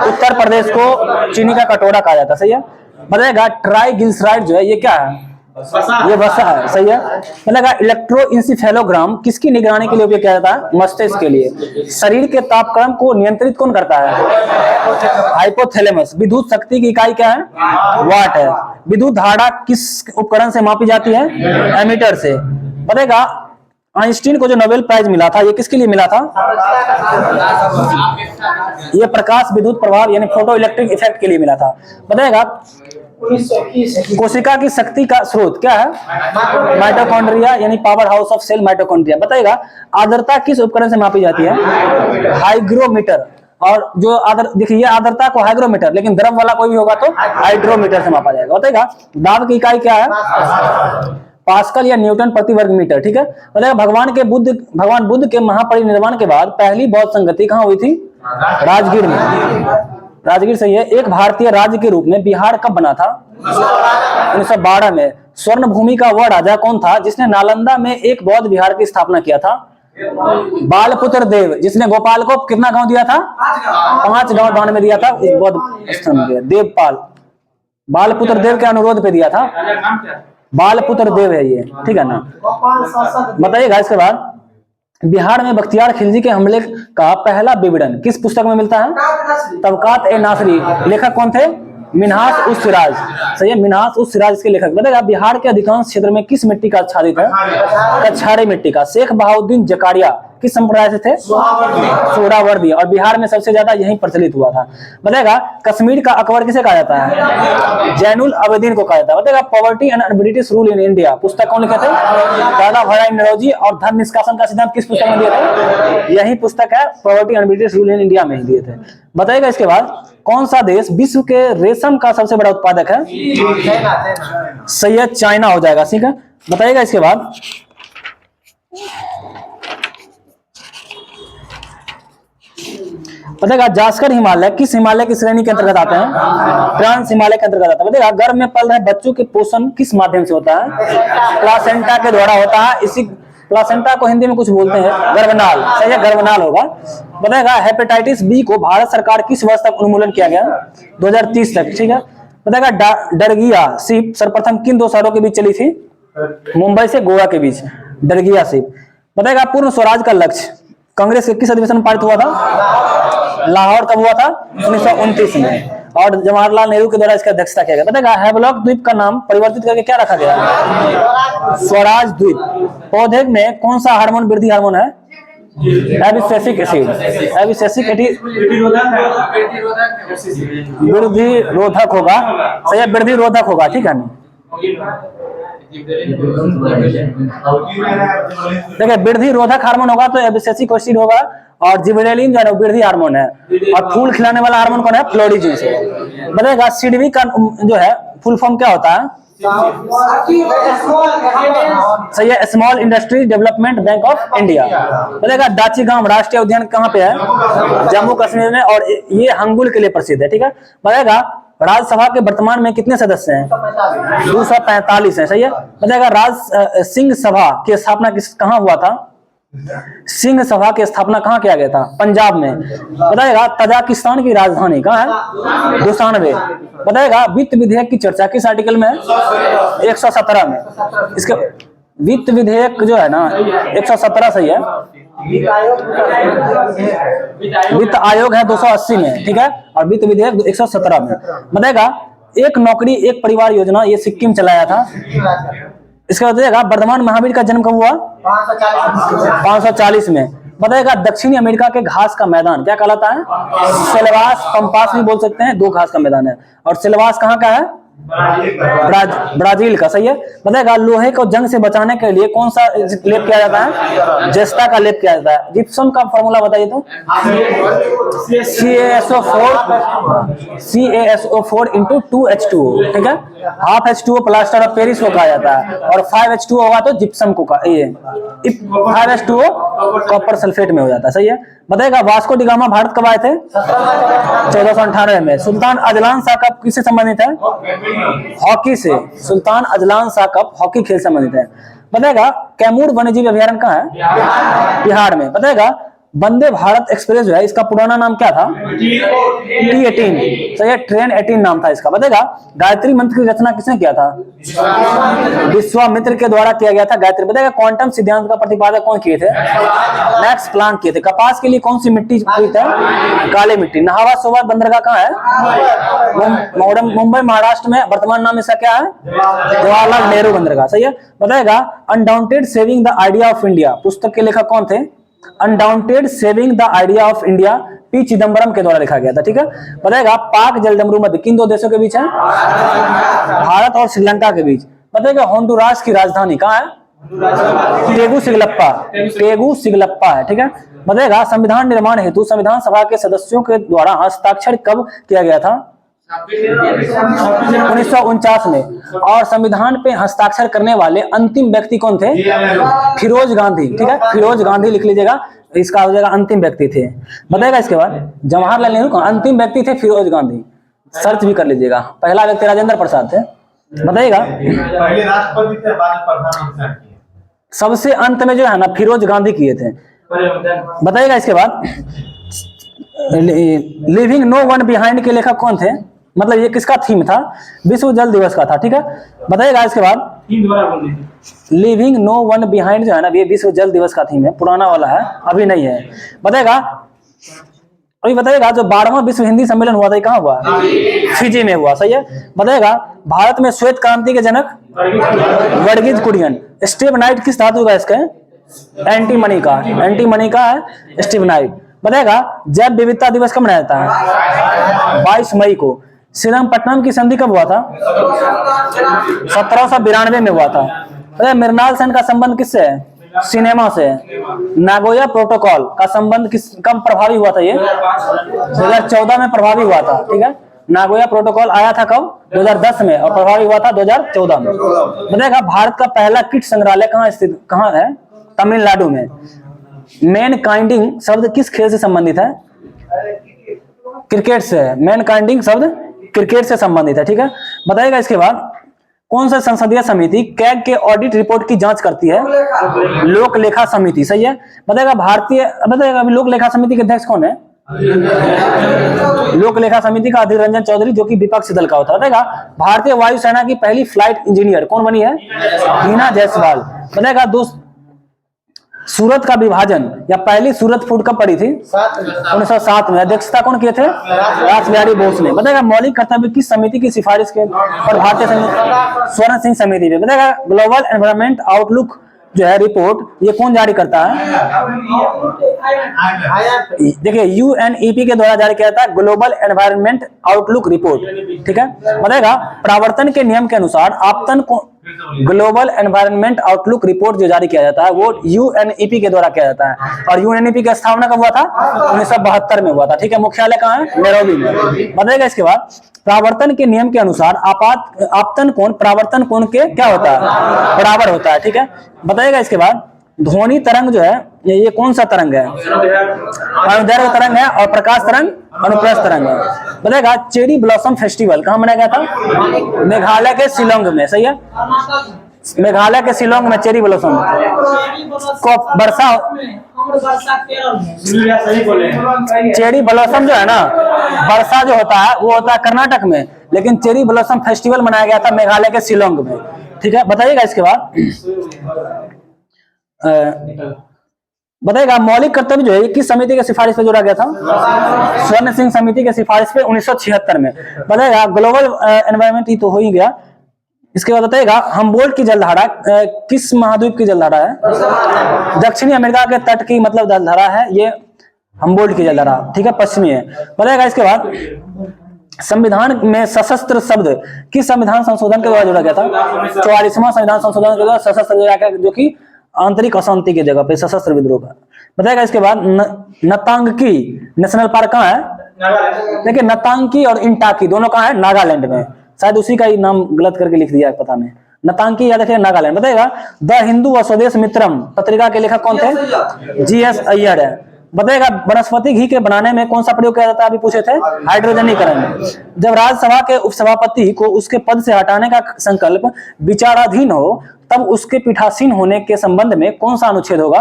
उत्तर प्रदेश को चीनी का कटोरा कहा जाता है, सही है। बताएगा ट्राइग्लिसराइड जो है ये क्या है? ये वसा है, सही है। मतलब इलेक्ट्रोइंसिफेलोग्राम किसकी निगरानी के लिए उपयोग किया जाता है? मस्तिष्क के लिए। शरीर के तापक्रम को नियंत्रित कौन करता है? हाइपोथैलेमस। विद्युत शक्ति की इकाई क्या है? वाट है। विद्युत धारा किस उपकरण से मापी जाती है? एमीटर से। बताएगा आइंस्टीन को जो नोबेल प्राइज मिला था ये किसके लिए मिला था? ये प्रकाश विद्युत प्रभाव यानी फोटो इलेक्ट्रिक इफेक्ट के लिए मिला था। बताएगा कोशिका की शक्ति का स्रोत क्या है? माइटोकॉन्ड्रिया यानी power house of cell mitochondria. बताएगा आर्द्रता किस उपकरण से मापी जाती है? हाइग्रोमीटर। और जो देखिए आर्द्रता को हाइग्रोमीटर, लेकिन द्रव वाला कोई भी होगा तो हाइड्रोमीटर से मापा जाएगा। बताएगा दाब की इकाई क्या है? पास्कल या न्यूटन प्रति वर्ग मीटर, ठीक है। बताएगा भगवान बुद्ध के महापरिनिर्वाण के बाद पहली बौद्ध संगति कहाँ हुई थी? राजगीर में। राजगीर सही है। एक भारतीय राज्य के रूप में बिहार कब बना था? 1912 में। स्वर्ण भूमि का वह राजा कौन था जिसने नालंदा में एक बौद्ध विहार की स्थापना किया था? बालपुत्र देव, जिसने गोपाल को कितना गांव दिया था? 5 गांव दान में दिया था उस बौद्ध स्थान के। देवपाल बालपुत्र देव के अनुरोध पे दिया था। बालपुत्र देव है ये, ठीक है ना। बताइएगा इसके बाद बिहार में बख्तियार खिलजी के हमले का पहला विवरण किस पुस्तक में मिलता है? तबकात ए नासरी। लेखक कौन थे? मिन्हास उस सिराज, सही है। मिन्हास उस सिराज इसके लेखक। बताएगा बिहार के अधिकांश क्षेत्र में किस मिट्टी का आच्छादित है? कछारी मिट्टी का। शेख बहाउद्दीन जकारिया किस संप्रदाय से थे? सोहरावर्दी। और बिहार में सबसे ज्यादा यही प्रचलित हुआ था। बताएगा कश्मीर का अकबर किसे कहा जाता है? जैनुल आबदीन को कहा जाता है। बताएगा poverty and British rule in India पुस्तक कौन लिखे थे? दादा भाई नौरोजी। और धन निष्कासन का सिद्धांत किस पुस्तक में दिए थे? यही पुस्तक है, poverty and British rule in India में ही दिए थे। बताएगा इसके बाद कौन सा देश विश्व के रेशम का सबसे बड़ा उत्पादक है? सही है, चाइना हो जाएगा, ठीक है। बताइएगा इसके बाद बताएगा जास्कर हिमालय किस हिमालय की श्रेणी के अंतर्गत आते हैं? ट्रांस हिमालय के अंतर्गत आता है। बताएगा गर्भ में पल रहे बच्चों के पोषण किस माध्यम से होता है? प्लासेंटा के द्वारा होता है। इसी प्लासेंटा को हिंदी में कुछ बोलते हैं गर्भनाल, सही है, गर्भनाल होगा। बताएगा हेपेटाइटिस बी को भारत सरकार किस वर्ष तक उन्मूलन किया गया? 2030 तक, ठीक है। बताएगा डरगिया सीप सर्वप्रथम किन दो शहरों के बीच चली थी? मुंबई से गोवा के बीच, डरगिया सीप। बताएगा पूर्ण स्वराज का लक्ष्य कांग्रेस के किस अधिवेशन में पारित हुआ था? लाहौर कब हुआ था? 1929 में। और जवाहरलाल नेहरू के द्वारा इसका अध्यक्षता किया गया। बताएगा हैवलॉक द्वीप का नाम परिवर्तित करके क्या रखा गया? स्वराज द्वीप। पौधे में कौन सा हार्मोन वृद्धि हार्मोन है? एबिस्सेसिक एसिड। एबिस्सेसिक वृद्धि रोधक होगा, सही है, वृद्धि रोधक होगा, ठीक है। देखिए वृद्धि रोधक हार्मोन होगा तो एबिस्सेसिक एसिड होगा, और जिबरेलिन जो है वृद्धि हार्मोन है, और फूल खिलाने वाला हार्मोन कौन है? फ्लोरिजिन से। बताएगा सिडबी का जो है फुल फॉर्म क्या होता है? सही है, small industry development bank of India. बताएगा दाचीगाम राष्ट्रीय उद्यान कहाँ पे है? जम्मू कश्मीर में, और ये हंगुल के लिए प्रसिद्ध है, ठीक है। बताएगा राज्यसभा के वर्तमान में कितने सदस्य हैं? 245 है, सही है। बताएगा राज सिंह सभा की स्थापना कहाँ हुआ था? सिंह सभा की स्थापना कहाँ किया गया था? पंजाब में। बताएगा तजाकिस्तान की राजधानी कहाँ है? दुशानबे। बताएगा वित्त विधेयक की चर्चा किस आर्टिकल में है? 117 में। इसके वित्त विधेयक जो है ना 117 सही है। वित्त आयोग है 280 में, ठीक है, और वित्त विधेयक 117 में। बताएगा एक नौकरी एक परिवार योजना ये सिक्किम चलाया था। इसका बताइएगा वर्धमान महावीर का जन्म कब हुआ? 540 में। बताइएगा दक्षिणी अमेरिका के घास का मैदान क्या कहलाता है? सेल्वास पंपास भी बोल सकते हैं, दो घास का मैदान है। और सेल्वास कहाँ का है? ब्राजील का, सही है। बताएगा लोहे को जंग से बचाने के लिए कौन सा लेप किया जाता है? जेस्टा का लेप किया जाता है। जिप्सम का फॉर्मूला बताइए तो? CaSO4 into 2H2O, ठीक है। Half H2O plaster of Paris को कहा जाता है, और 5H2O होगा तो जिप्सम को 5H2O कॉपर सल्फेट में हो जाता है, सही है। बताएगा वास्को डी गामा भारत कब आए थे? 1498 में। सुल्तान अजलान शाह कप किससे संबंधित है? हॉकी से। Sultan Azlan Shah cup hockey खेल संबंधित है। बताएगा कैमूर वन्यजीव अभयारण्य कहाँ है? बिहार में। बताएगा वंदे भारत एक्सप्रेस जो है इसका पुराना नाम क्या था? T18, सही है, ट्रेन 18 नाम था इसका। बताएगा गायत्री मंत्र की रचना किसने किया था? विश्वामित्र के द्वारा किया गया था गायत्री। बताएगा क्वांटम सिद्धांत का प्रतिपादक कौन किए थे? मैक्स प्लांक किए थे। कपास के लिए कौन सी मिट्टी उपयुक्त है? काली मिट्टी। नाहवा सोबा बंदरगाह कहाँ है? मुंबई महाराष्ट्र में। वर्तमान नाम इसका क्या है? जवाहरलाल नेहरू बंदरगाह, सही है। बताएगा undaunted saving the idea of India पुस्तक के लेखक कौन थे? Undaunted saving the idea of India P Chidambaram के द्वारा लिखा गया था, ठीक है। बताएगा पाक जलडमरू मध्य किन दो देशों के बीच है? भारत और श्रीलंका के बीच। बताएगा होंडुरास की राजधानी कहाँ है? टेगुसिगलप्पा है, ठीक है। बताएगा संविधान निर्माण हेतु संविधान सभा के सदस्यों के द्वारा हस्ताक्षर कब किया गया था? 1949 में। और संविधान पे हस्ताक्षर करने वाले अंतिम व्यक्ति कौन थे? फिरोज गांधी, ठीक है, फिरोज गांधी लिख लीजिएगा, इसका हो जाएगा अंतिम व्यक्ति थे। बताएगा इसके बाद जवाहरलाल नेहरू अंतिम व्यक्ति थे फिरोज गांधी, सर्च भी कर लीजिएगा। पहला व्यक्ति राजेंद्र प्रसाद थे। बताइएगा पहले राष्ट्रपति थे, बाद में प्रधानमंत्री। सबसे अंत में जो है ना फिरोज गांधी किए थे। बताइएगा इसके बाद लिविंग नो वन बिहाइंड के लेखक कौन थे? मतलब ये किसका थीम था? विश्व जल दिवस का था, ठीक है। बताइएगा इसके बाद लिविंग नो वन बिहाइंड जो है ना ये विश्व जल दिवस का थीम है, पुराना वाला है, अभी नहीं है। बताइएगा अभी बताइएगा जो 12वां विश्व हिंदी सम्मेलन हुआ था कहाँ हुआ? फिजी में हुआ, सही है। बताइएगा भारत में श्वेत क्रांति के जनक वर्गीज कुरियन। स्टेबनाइट किस धातु का इसका? एंटीमनी का, एंटीमनी का है स्टेबनाइट। बताएगा जैव विविधता दिवस कब मनाया जाता है? 22 मई को। श्रीरंगपट्टनम की संधि कब हुआ था? 1792 में हुआ था। मृणाल सेन का संबंध किससे है? सिनेमा से। नागोया प्रोटोकॉल का संबंध कब प्रभावी हुआ था? ये 2014 में प्रभावी हुआ था, ठीक है। नागोया प्रोटोकॉल आया था कब? 2010 में, और प्रभावी हुआ था 2014 में। बताएगा भारत का पहला किट संग्रहालय कहाँ स्थित, कहाँ है? तमिलनाडु में। मैन काइंडिंग शब्द किस खेल से संबंधित है? क्रिकेट से है, मैनकाइंडिंग शब्द क्रिकेट से संबंधित है, ठीक है। बताइएगा इसके बाद कौन सा संसदीय समिति कैग के ऑडिट रिपोर्ट की जांच करती है? लोक लेखा समिति, सही है। बताइएगा बताइएगा अभी लोक लेखा समिति के अध्यक्ष कौन है? लोक लेखा समिति का अधीर रंजन चौधरी, जो कि विपक्ष दल का होता है। बताएगा भारतीय वायुसेना की पहली फ्लाइट इंजीनियर कौन बनी है? हीना जायसवाल। बताएगा सूरत का विभाजन या पहली सूरत फूट कब पड़ी थी? 1907 में। अध्यक्षता कौन किए थे? रास बिहारी बोस ने। बताएगा मौलिक कर्तव्य किस समिति की सिफारिश के पर भारतीय स्वर्ण सिंह समिति पे? बताएगा ग्लोबल एनवायरमेंट आउटलुक जो है रिपोर्ट, ये कौन जारी करता है? देखिए यूएनईपी के द्वारा जारी किया जाता है ग्लोबल एनवायरमेंट आउटलुक रिपोर्ट, ठीक है। बताएगा परावर्तन के नियम के अनुसार आपतन को ग्लोबल एनवायरनमेंट आउटलुक रिपोर्ट जो जारी किया जाता है वो यूएनईपी के द्वारा किया जाता है। और यूएनईपी की स्थापना कब हुआ था? 1972 में हुआ था, ठीक है। मुख्यालय कहाँ है? नैरोबी में। बताएगा इसके बाद परावर्तन के नियम के अनुसार आपतन कोण परावर्तन कोण के क्या होता है? बराबर होता है, ठीक है। बताएगा इसके बाद ध्वनि तरंग जो है ये कौन सा तरंग है? अनुदैर्घ्य तरंग है। और प्रकाश तरंग अनुप्रस्थ तरंग है। बताएगा चेरी ब्लॉसम फेस्टिवल कहाँ मनाया गया था? मेघालय के शिलोंग में, सही है। मेघालय के शिलोंग में चेरी ब्लॉसम को वर्षा चेरी ब्लॉसम जो है ना, वर्षा जो होता है वो होता है कर्नाटक में, लेकिन चेरी ब्लॉसम फेस्टिवल मनाया गया था मेघालय के शिलोंग में, ठीक है। बताइएगा इसके बाद बताएगा मौलिक कर्तव्य जो है किस समिति के सिफारिश पे जोड़ा गया था? स्वर्ण सिंह समिति के सिफारिश पे 1976 में। बताएगा ग्लोबल एनवायरनमेंट ही तो हो ही गया। इसके बाद बताएगा हम्बोल्ट की जलधारा किस महाद्वीप की जलधारा है? दक्षिणी अमेरिका के तट की मतलब जलधारा है ये हम्बोल्ट की जलधारा, ठीक है, पश्चिमी है। बताएगा इसके बाद संविधान में सशस्त्र शब्द किस संविधान संशोधन के द्वारा जोड़ा गया था? 44वां संविधान संशोधन के द्वारा सशस्त्र जोड़ा गया, जो कि आंतरिक अशांति की जगह पे सशस्त्र विद्रोह का। बताएगा इसके बाद नतांगी नेशनल पार्क कहाँ है? देखिए नतांगी और इंटाकी दोनों कहाँ है? नागालैंड में। शायद उसी का ही नाम गलत करके लिख दिया, पता नहीं। नतांगी याद रखिए नागालैंड। बताएगा द हिंदू व स्वदेश मित्रम पत्रिका के लेखक कौन थे? जीएस अय्यर है। बताएगा वनस्पति घी के बनाने में कौन सा प्रयोग किया जाता है? अभी पूछे थे, हाइड्रोजनीकरण। जब राज्यसभा के उपसभापति को उसके पद से हटाने का संकल्प विचाराधीन हो तब उसके पीठासीन होने के संबंध में कौन सा अनुच्छेद होगा?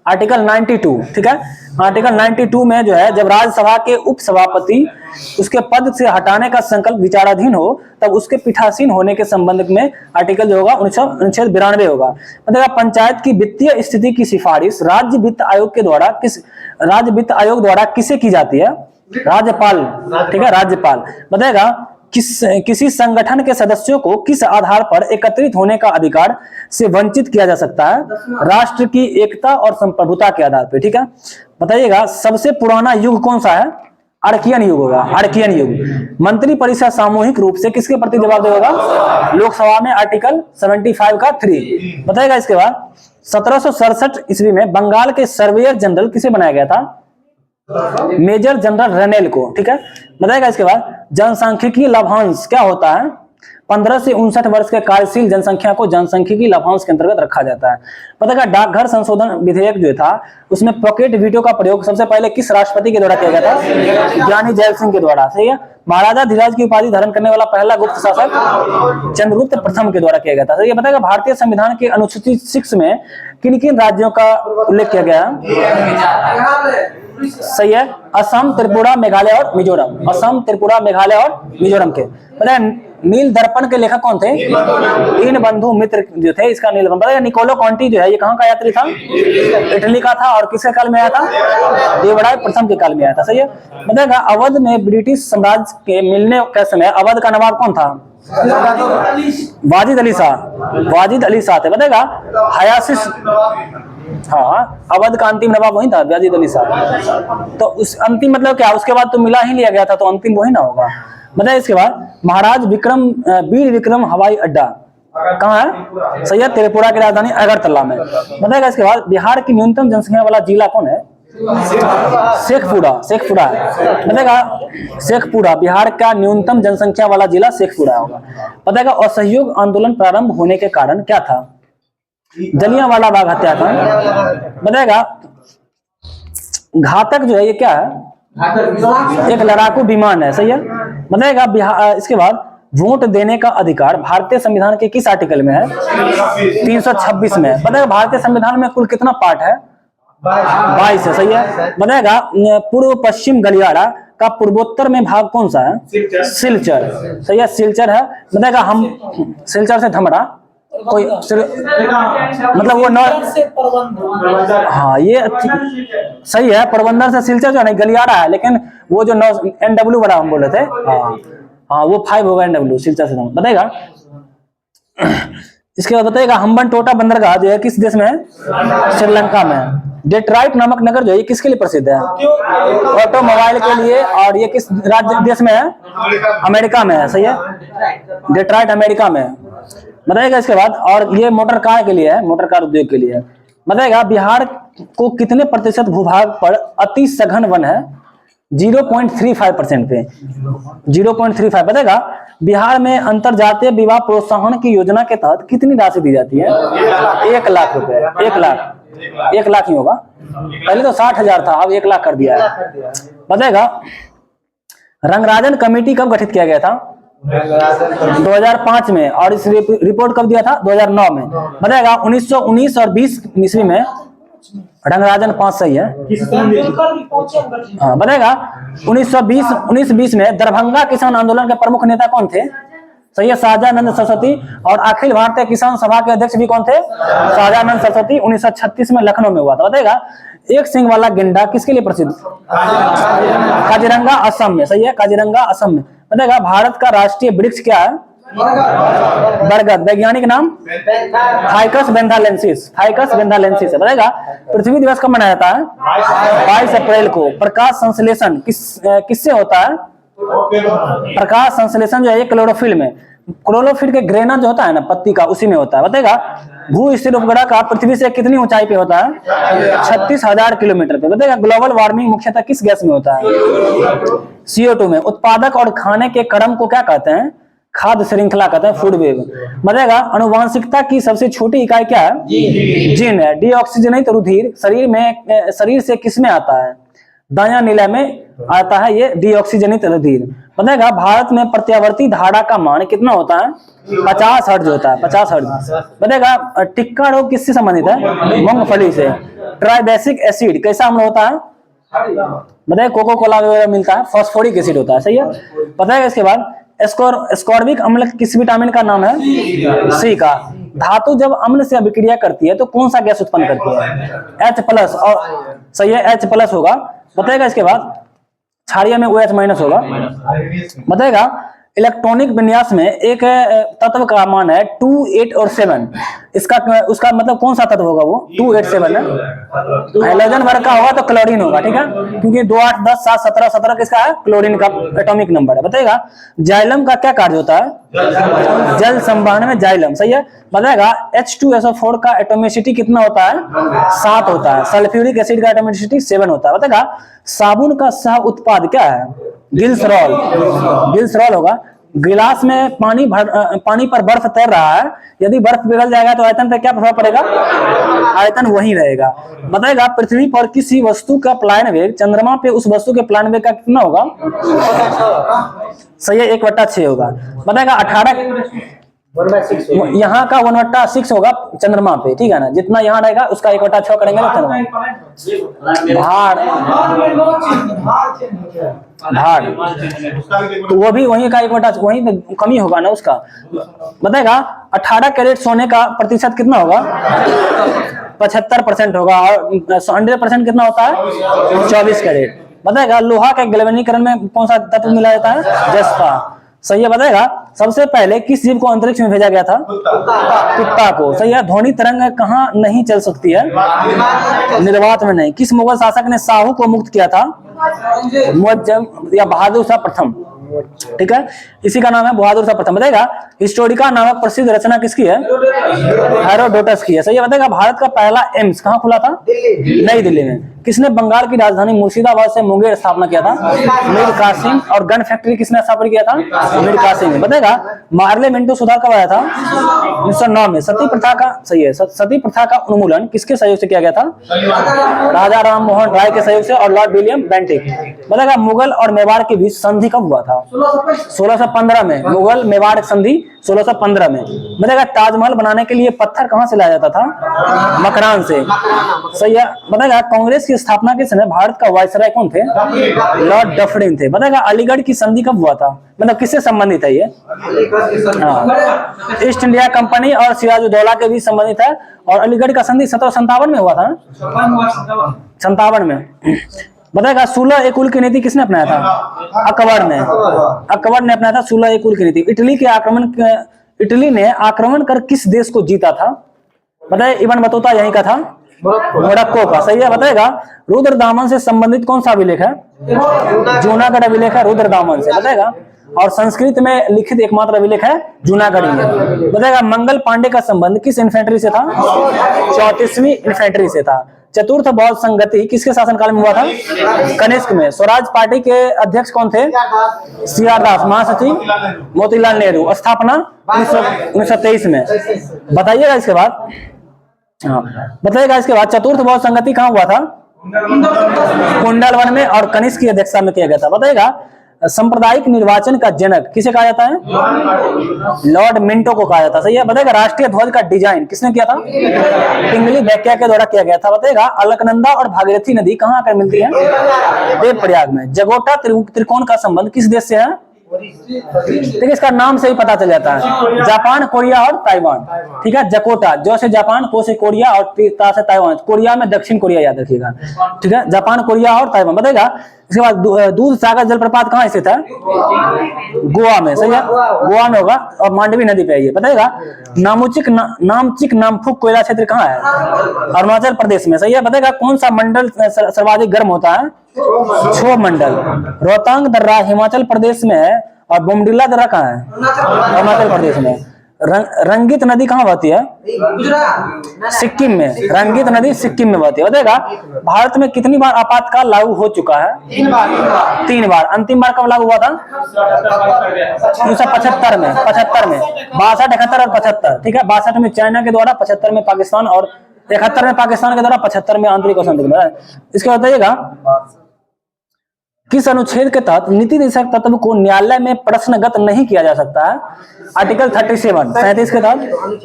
आर्टिकल 92, ठीक है। आर्टिकल 92 में जो है जब राज्यसभा के उपसभापति उसके पद से हटाने का संकल्प विचाराधीन हो तब उसके पीठासीन होने के संबंध में आर्टिकल जो होगा अनुच्छेद 92 होगा। मतलब पंचायत की वित्तीय स्थिति की सिफारिश राज्य वित्त आयोग द्वारा किसे की जाती है? राज्यपाल, ठीक है, राज्यपाल। बताएगा किसी संगठन के सदस्यों को किस आधार पर एकत्रित होने का अधिकार से वंचित किया जा सकता है? राष्ट्र की एकता और संप्रभुता के आधार पर, ठीक है। बताइएगा सबसे पुराना युग कौन सा है? आर्कियन युग होगा, आर्कियन युग। मंत्री परिषद सामूहिक रूप से किसके प्रति जवाबदेह होगा? लोकसभा में आर्टिकल 75 का 3। बताएगा इसके बाद 1767 ईस्वी में बंगाल के सर्वेयर जनरल किसे बनाया गया था? मेजर जनरल रनेल को, ठीक है। बताएगा इसके बाद जनसांख्यिकी लाभांश क्या होता है? 15 से 59 वर्ष के कार्यशील जनसंख्या को जनसांख्यिकी लाभांश के अंतर्गत रखा जाता है। बताएगा डाकघर संशोधन विधेयक जो था उसमें पॉकेट वीटो का प्रयोग सबसे पहले किस राष्ट्रपति के द्वारा किया गया था? ज्ञानी जैल सिंह के द्वारा, सही है। महाराजा धीराज की उपाधि धारण करने वाला पहला गुप्त शासक चंद्रगुप्त प्रथम के द्वारा किया गया था, सही है। बताएगा भारतीय संविधान के अनुसूची 6 में किन किन राज्यों का उल्लेख किया गया है? सही है, असम, त्रिपुरा, मेघालय और मिजोरम। असम, त्रिपुरा, मेघालय और मिजोरम के। नील दर्पण के लेखक कौन थे? दीन बंधु मित्र जो थे इसका नील दर्पण। निकोलो कॉन्टी जो है ये कहाँ का यात्री था? इटली का था। और किसके काल में आया था? देवराय प्रथम के काल में आया था, सही है। बताएगा अवध में ब्रिटिश साम्राज्य के मिलने के समय अवध का नवाब कौन था? वाजिद अली शाह, वाजिद अली शाह थे। बताएगा हयासिस, हाँ, अवध का अंतिम नवाब वही था, वाजिद अली शाह। तो उस अंतिम मतलब क्या? उसके बाद तो मिला ही लिया गया था, तो अंतिम वही ना होगा। बताइए इसके बाद महाराज वीर विक्रम हवाई अड्डा कहाँ है? सही है, त्रिपुरा की राजधानी अगरतला में। बताएगा इसके बाद बिहार की न्यूनतम जनसंख्या वाला जिला कौन है? शेखपुरा, शेखपुरा। बताएगा शेखपुरा बिहार का न्यूनतम जनसंख्या वाला जिला शेखपुरा होगा। बताएगा असहयोग आंदोलन प्रारंभ होने के कारण क्या था? जलियांवाला बाग हत्याकांड। बताएगा घातक जो है ये क्या है? एक लड़ाकू विमान है, सही है। बताएगा बिहार, इसके बाद वोट देने का अधिकार भारतीय संविधान के किस आर्टिकल में है? 326 में। बताएगा भारतीय संविधान में कुल कितना पार्ट है? 22 है, सही है। बताएगा पूर्व पश्चिम गलियारा का पूर्वोत्तर में भाग कौन सा है? सिलचर, सही है, सिलचर है। बताएगा हम सिलचर से धमरा कोई मतलब वो नौ, हाँ ये सही है, पोरबंदर से सिलचर जो नहीं गलियारा है, लेकिन वो जो NW बड़ा हम बोले थे, हाँ वो 5 होगा NW सिलचर से। बताएगा इसके बाद बताएगा हम्बनटोटा बंदरगाह जो है किस देश में है? श्रीलंका में। डेट्रॉइट नामक नगर जो है किसके लिए प्रसिद्ध है? ऑटोमोबाइल के लिए। और ये किस राज्य देश में है? अमेरिका में है, सही है, डेट्रॉइट अमेरिका में है। बताएगा इसके बाद, और ये मोटर कार के लिए है, मोटर कार उद्योग के लिए है। बताएगा बिहार को कितने प्रतिशत भूभाग पर अति सघन वन है? 0.35% पे, 0.35। बताएगा बिहार में अंतरजातीय विवाह प्रोत्साहन की योजना के तहत कितनी राशि दी जाती है? 1 लाख रुपए। 1 लाख ही होगा, पहले तो 60,000 था, अब 1 लाख कर दिया है। बताएगा रंगराजन कमेटी कब गठित किया गया था? 2005 में। और इस रिपोर्ट कब दिया था? 2009 में। बताएगा 1919 और 20 ईस्वी में रंगराजन 5 सही है। हाँ, बताएगा 1920 में दरभंगा किसान आंदोलन के प्रमुख नेता कौन थे? सही है, शाहजानंद सरस्वती। और अखिल भारतीय किसान सभा के अध्यक्ष भी कौन थे? शाहजानंद सरस्वती। 1936 में लखनऊ में हुआ था। बताएगा एक सिंग वाला गेंडा किसके लिए प्रसिद्ध? काजीरंगा, असम में, सही है, काजीरंगा असम में। बताएगा भारत का राष्ट्रीय वृक्ष क्या है? बरगद। वैज्ञानिक नाम? फाइकस बेंथालेंसिस, फाइकस बेंथालेंसिस है। बताएगा पृथ्वी दिवस कब मनाया जाता है? 22 अप्रैल को। प्रकाश संश्लेषण किससे होता है? प्रकाश संश्लेषण जो है क्लोरोफिल में, क्लोरोफिल के ग्रेनर जो होता है ना पत्ती का, उसी में होता है। बताएगा भू स्थिर उपग्रह का पृथ्वी से कितनी ऊंचाई पे होता है? 36,000 किलोमीटर पे। बताएगा ग्लोबल वार्मिंग मुख्यतः किस गैस में होता है? CO2 में। उत्पादक और खाने के क्रम को क्या कहते हैं? खाद्य श्रृंखला कहते हैं, फूड वेव। बताएगा अनुवांशिकता की सबसे छोटी इकाई क्या है? जीन है। डीऑक्सीजनित रुधिर शरीर से किस में आता है? दायां नीला में आता है ये डीऑक्सीजनित रुधिर। बताएगा भारत में प्रत्यावर्ती धारा का मान कितना होता है? 50 हर्ट्ज होता है, 50 हर्ट्ज। बताएगा टिक्का रोग किससे संबंधित है? मूंगफली से। ट्राइबैसिक एसिड कैसा अम्ल होता है? बताइए कोको कोला वगैरह मिलता है, फॉस्फोरिक एसिड होता है, सही है। बताएगा इसके बाद एस्कॉर्बिक अम्ल किस विटामिन का नाम है? सी का। धातु जब अम्ल से अभिक्रिया करती है तो कौन सा गैस उत्पन्न करती है? H+, और सही है H+ होगा। बताएगा इसके बाद क्षारीय में OH- होगा। बताएगा इलेक्ट्रॉनिक विन्यास में एक तत्व का मान है 2, 8 और 7। उसका मतलब कौन सा तत्व होगा? वो 2, 8, 7 है। हाइड्रोजन वर्ग का होगा तो क्लोरीन होगा, ठीक है, क्योंकि 2, 8, 10, 7, 17, 17 किसका है? क्लोरीन का एटॉमिक नंबर है। बताएगा जाइलम का क्या कार्य होता है? जल संवहन में जाइलम, सही है। बताएगा H2SO4 का एटोमिसिटी कितना होता है? 7 होता है। सल्फ्यूरिक एसिड का एटोमिसिटी 7 होता है। बताएगा साबुन का सह उत्पाद क्या है? ग्लिसरॉल, ग्लिसरॉल होगा। गिलास में पानी पर बर्फ तैर रहा है, यदि बर्फ पिघल जाएगा तो आयतन पर क्या प्रभाव पड़ेगा? आयतन वही रहेगा। बताएगा पृथ्वी पर किसी वस्तु का प्लायन वेग चंद्रमा पे उस वस्तु के प्लायन वेग का कितना होगा? सही है, 1/6 होगा। बताएगा 18 यहाँ का 1/6 होगा चंद्रमा पे, ठीक है ना, जितना यहाँ रहेगा उसका 1/6 करेंगे ना चंद्रमा। भार तो वो भी वहीं का 1/6, वहीं पे कमी होगा ना उसका। बताएगा 18 कैरेट सोने का प्रतिशत कितना होगा? 75% होगा। और 100% कितना होता है? 24 कैरेट। बताएगा लोहा के गैल्वेनीकरण में कौन सा तत्व मिला जाता है? जस्ता, सही है। बताएगा सबसे पहले किस जीव को अंतरिक्ष में भेजा गया था? कुत्ता को, सही है। ध्वनि तरंग कहाँ नहीं चल सकती है? निर्वात में नहीं। किस मुगल शासक ने साहू को मुक्त किया था? मुअज्जम या बहादुर शाह प्रथम, ठीक है, इसी का नाम है बहादुर शाह प्रथम। बताएगा हिस्टोरिका नामक प्रसिद्ध रचना किसकी है? हेरोडोटस की है, सही है। बताएगा भारत का पहला एम्स कहाँ खुला था? नई दिल्ली में। किसने बंगाल की राजधानी मुर्शिदाबाद से मुंगेर स्थापना किया था? मीर कासिम। और गन फैक्ट्री किसने स्थापित किया था? मीर कासिम ने। बताएगा पार्लियामेंटो सुधार कब आया था? 1909 में। सती प्रथा का, सही है, सती प्रथा का उन्मूलन किसके सहयोग से किया गया था? राजा राम मोहन राय के सहयोग से और लॉर्ड विलियम बेंटिक। बताएगा मुगल और मेवाड़ के बीच संधि कब हुआ था? 1615 में। मुगल मेवाड़ संधि 1615 में। बताएगा ताजमहल बनाने के लिए पत्थर कहां से लाया जाता था? मकरान से। सही है। बताएगा कांग्रेस की स्थापना के समय भारत का वायसराय कौन थे? लॉर्ड डफरिन थे। बताएगा अलीगढ़ की संधि कब हुआ था? मतलब किससे संबंधित है ये? हाँ, ईस्ट इंडिया कंपनी और सिराजुद्दौला के बीच संबंधित है। और अलीगढ़ का संधि 1757 में हुआ था। 57 में। बताएगा 16 कुल की नीति किसने अपनाया था? अकबर ने। अकबर ने अपनाया था 16 कुल की नीति। इटली ने आक्रमण कर किस देश को जीता था? बताइए। इब्न बतूता यहीं का था, मोरक्को का। सही है। बताएगा रुद्रदामन से संबंधित कौन सा अभिलेख है? जूनागढ़ अभिलेख है रुद्रदामन से। बताएगा और संस्कृत में लिखित एकमात्र अभिलेख है जूनागढ़ी में। बताएगा मंगल पांडे का संबंध किस इन्फेंट्री से था? 34वीं इन्फेंट्री से था। चतुर्थ बौद्ध संगति किसके शासनकाल में हुआ था? कनिष्क में। स्वराज पार्टी के अध्यक्ष कौन थे? सीआर दास। महासचिव मोतीलाल नेहरू। स्थापना 1923 में। बताइएगा इसके बाद। हाँ, बताइएगा इसके बाद चतुर्थ बौद्ध संगति कहाँ हुआ था? कुंडलवन में। और कनिष्क की अध्यक्षता में किया गया था। बताइएगा सांप्रदायिक निर्वाचन का जनक किसे कहा जाता है? लॉर्ड मिंटो को कहा जाता है। सही है। बताएगा राष्ट्रीय ध्वज का डिजाइन किसने किया था? पिंगली बैकिया के द्वारा किया गया था। बताएगा अलकनंदा और भागीरथी नदी कहाँ आकर मिलती है? देवप्रयाग में। जगोटा त्रिकोण का संबंध किस देश से है? देखिए इसका नाम से ही पता चल जाता है। जापान, कोरिया और ताइवान। ठीक है। जकोटा जो से जापान, को से कोरिया और ता से ताइवान। कोरिया में दक्षिण कोरिया याद रखिएगा। ठीक है। जापान, कोरिया और ताइवान। बताएगा इसके बाद दूध सागर जलप्रपात कहाँ स्थित है? गोवा में। सही है। गोवा में होगा और मांडवी नदी पे है ये। बताएगा नामचिक नामफुक कोयला क्षेत्र कहाँ है? अरुणाचल प्रदेश में। सही है। बताएगा कौन सा मंडल सर्वाधिक गर्म होता है? क्षोभ मंडल। रोहतांग दर्रा हिमाचल प्रदेश में है और बोमडिला दर्रा कहाँ है? अरुणाचल प्रदेश में। रंगित नदी कहाँ बहती है? सिक्किम में। रंगित नदी सिक्किम में बहती है। बताएगा भारत में कितनी बार आपातकाल लागू हो चुका है? 3 बार। अंतिम बार कब लागू हुआ था? 1975 में। 62, 71 और 75। ठीक है। 62 में चाइना के द्वारा, 75 में पाकिस्तान और 71 में पाकिस्तान के द्वारा, 75 में आंतरिक और संदिग्ध। इसके बताइएगा किस अनुच्छेद के तहत नीति निर्देशक तत्व को न्यायालय में प्रश्नगत नहीं किया जा सकता है? आर्टिकल 37 के तहत।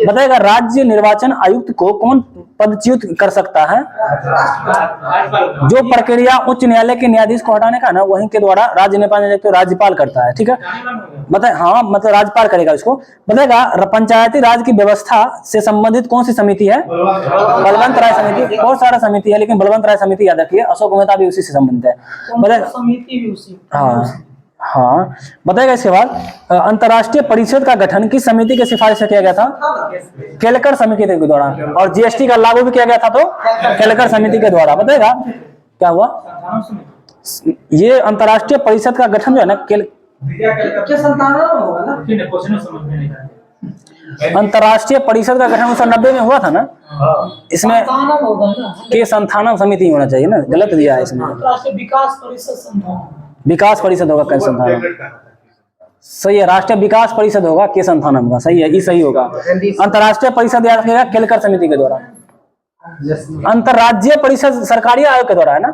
बताएगा राज्य निर्वाचन आयुक्त को कौन पदच्युत कर सकता है? जो प्रक्रिया उच्च न्यायालय के न्यायाधीश को हटाने का ना, वहीं के द्वारा राज्य निर्वाचन तो राज्यपाल करता है। ठीक है। बताए हाँ, मतलब राज्यपाल करेगा इसको। बताएगा पंचायती राज की व्यवस्था से संबंधित कौन सी समिति है? बलवंत राय समिति। बहुत सारा समिति है लेकिन बलवंत राय समिति याद रखिए। अशोक मेहता भी उसी से संबंधित है। बताएगा हाँ। बताएगा इसके बाद अंतर्राष्ट्रीय परिषद का गठन किस समिति के सिफारिश से किया गया था? केलकर समिति के द्वारा। और जीएसटी का लागू भी किया गया था तो केलकर समिति के द्वारा। बताएगा क्या हुआ? ये अंतर्राष्ट्रीय परिषद का गठन जो है ना, अंतर्राष्ट्रीय परिषद का गठन 1990 में हुआ था ना। इसमें के संस्थानम समिति होना चाहिए ना, गलत दिया है इसमें। विकास परिषद होगा के संस्थानम। सही है। राष्ट्रीय विकास परिषद होगा के संस्थानम का। सही है, ये सही होगा। अंतर्राष्ट्रीय परिषद याद रखिएगा केलकर समिति के द्वारा। अंतर्राज्यीय परिषद सरकारी आयोग के द्वारा है ना।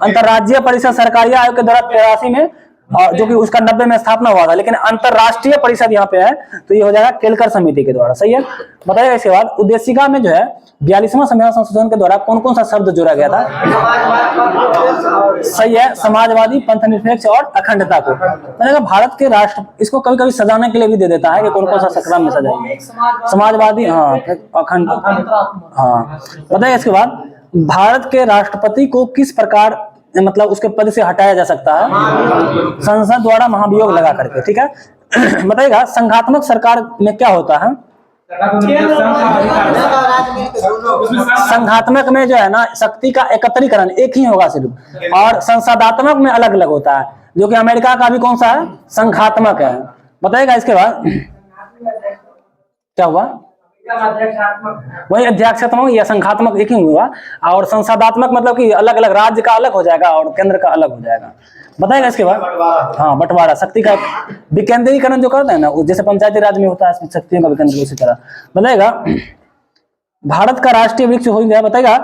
अंतर्राज्यीय परिषद सरकारी आयोग के द्वारा 83 में, और जो कि उसका 90 में स्थापना हुआ था। लेकिन अंतर्राष्ट्रीय परिषद यहाँ पे है तो ये हो जाएगा केलकर समिति के द्वारा। सही है। बताइए इसके बाद उद्देशिका में जो है 42वां संविधान संशोधन के द्वारा कौन कौन सा शब्द जोड़ा गया था? सही है। समाजवादी, पंथनिरपेक्ष और अखंडता को। मतलब भारत के राष्ट्र इसको कभी कभी सजाने के लिए भी दे देता है कि कौन कौन सा संक्राम में सजाएंगे। समाजवादी, हाँ, अखंड, हाँ। बताइए इसके बाद भारत के राष्ट्रपति को किस प्रकार मतलब उसके पद से हटाया जा सकता है? संसद द्वारा महाभियोग लगा करके। ठीक है। बताइएगा संघात्मक सरकार में क्या होता है? संघात्मक में जो है ना शक्ति का एकत्रीकरण एक ही होगा सिर्फ, और संसदात्मक में अलग अलग होता है, जो कि अमेरिका का भी कौन सा है? संघात्मक है। बताइएगा इसके बाद क्या हुआ? वही अध्यक्षात्मक या संघात्मक एक ही हुआ, और संसदात्मक मतलब कि अलग अलग राज्य का अलग हो जाएगा और केंद्र का अलग हो जाएगा। बताएगा इसके बाद, हाँ बंटवारा, शक्ति का विकेंद्रीकरण जो करते हैं ना, जैसे पंचायती राज में होता है शक्तियों का विकेंद्रीकरण, उसी तरह। बताएगा भारत का राष्ट्रीय वृक्ष हो गया। बताएगा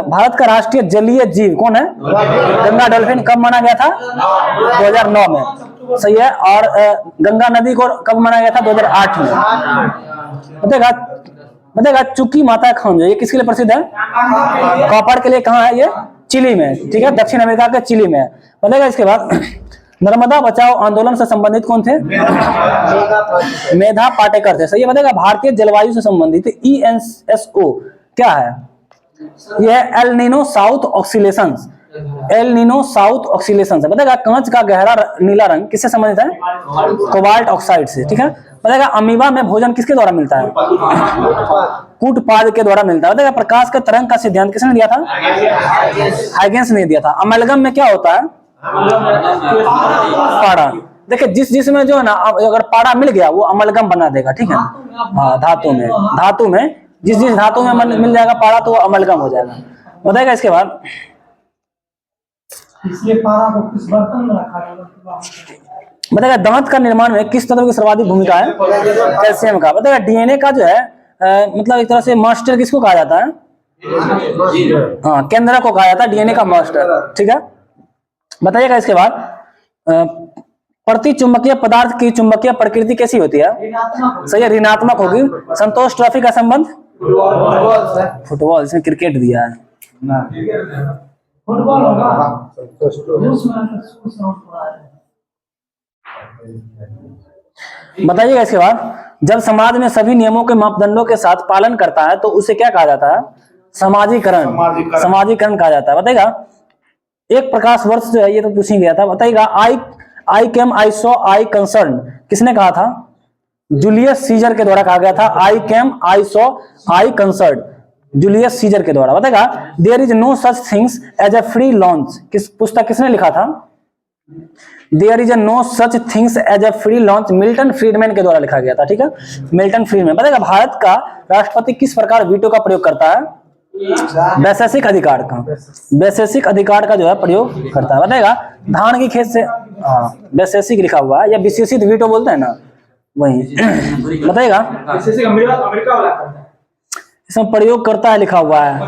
भारत का राष्ट्रीय जलीय जीव कौन है? गंगा डॉल्फिन। कब माना गया था? 2009 में, सही है। और गंगा नदी को कब माना गया था? 2008 में। बताएगा चुकी माता खंड ये किसके लिए प्रसिद्ध है? कॉपर के लिए। कहाँ है ये? चिली में, ठीक है, दक्षिण अमेरिका के चिली में। बताएगा इसके बाद नर्मदा बचाओ आंदोलन से संबंधित कौन थे? मेधा पाटेकर थे, सही है। बताएगा भारतीय जलवायु से संबंधित ENSO क्या है? यह El Nino south oscillations, El Nino south oscillations है। बताएगा कांच का गहरा नीला रंग किससे संबंधित है? कोबाल्ट ऑक्साइड से, ठीक है। बताएगा अमीबा में भोजन किसके द्वारा मिलता है? कूटपाद के द्वारा मिलता है। बताएगा प्रकाश के तरंग का सिद्धांत किसने दिया था? हाइगेंस ने दिया था। अमेलगम में क्या होता है? पाड़ा। देखिए जिसमें जो है ना, अगर पाड़ा मिल गया वो अमलगम बना देगा, ठीक है। हाँ धातु में जिस धातु में मिल जाएगा पाड़ा तो वो अमलगम हो जाएगा। बताएगा इसके बाद इसलिए पारा को किस बर्तन में रखा गया? बताएगा दांत का निर्माण में किस तत्व की सर्वाधिक भूमिका है? कैल्शियम का। बताएगा डीएनए का जो है मतलब एक तरह से मास्टर किसको कहा जाता है? हाँ केंद्र को कहा जाता है डीएनए का मास्टर, ठीक है। बताइएगा इसके बाद प्रति चुंबकीय पदार्थ की चुंबकीय प्रकृति कैसी होती है? सही है, ऋणात्मक होगी। संतोष ट्रॉफी का संबंध फुटबॉल, इसमें क्रिकेट दिया है। फुटबॉल होगा। बताइएगा इसके बाद जब समाज में सभी नियमों के मापदंडों के साथ पालन करता है तो उसे क्या कहा जाता है? समाजीकरण, समाजीकरण कहा जाता है। बताइएगा एक प्रकाश वर्ष जो है ये तो पूछ ही गया था। बताइएगा आई came I saw I concern किसने कहा था? जूलियस सीजर के द्वारा कहा गया था। I came I saw I concern, Julius Caesar के द्वारा। बताएगा there is no such things as a free lunch किस पुस्तक किसने लिखा था? There is no such things as a free lunch Milton Friedman के द्वारा लिखा गया था, ठीक है, मिल्टन फ्रीडमैन। बताएगा भारत का राष्ट्रपति किस प्रकार वीटो का प्रयोग करता है? वैशेषिक अधिकार का, वैशेषिक अधिकार का जो है प्रयोग करता है। बताएगा धान की खेत से, वैशेषिक लिखा हुआ है या विशेषित वीटो बोलते हैं ना, वही। बताएगा इसमें प्रयोग करता है लिखा हुआ है।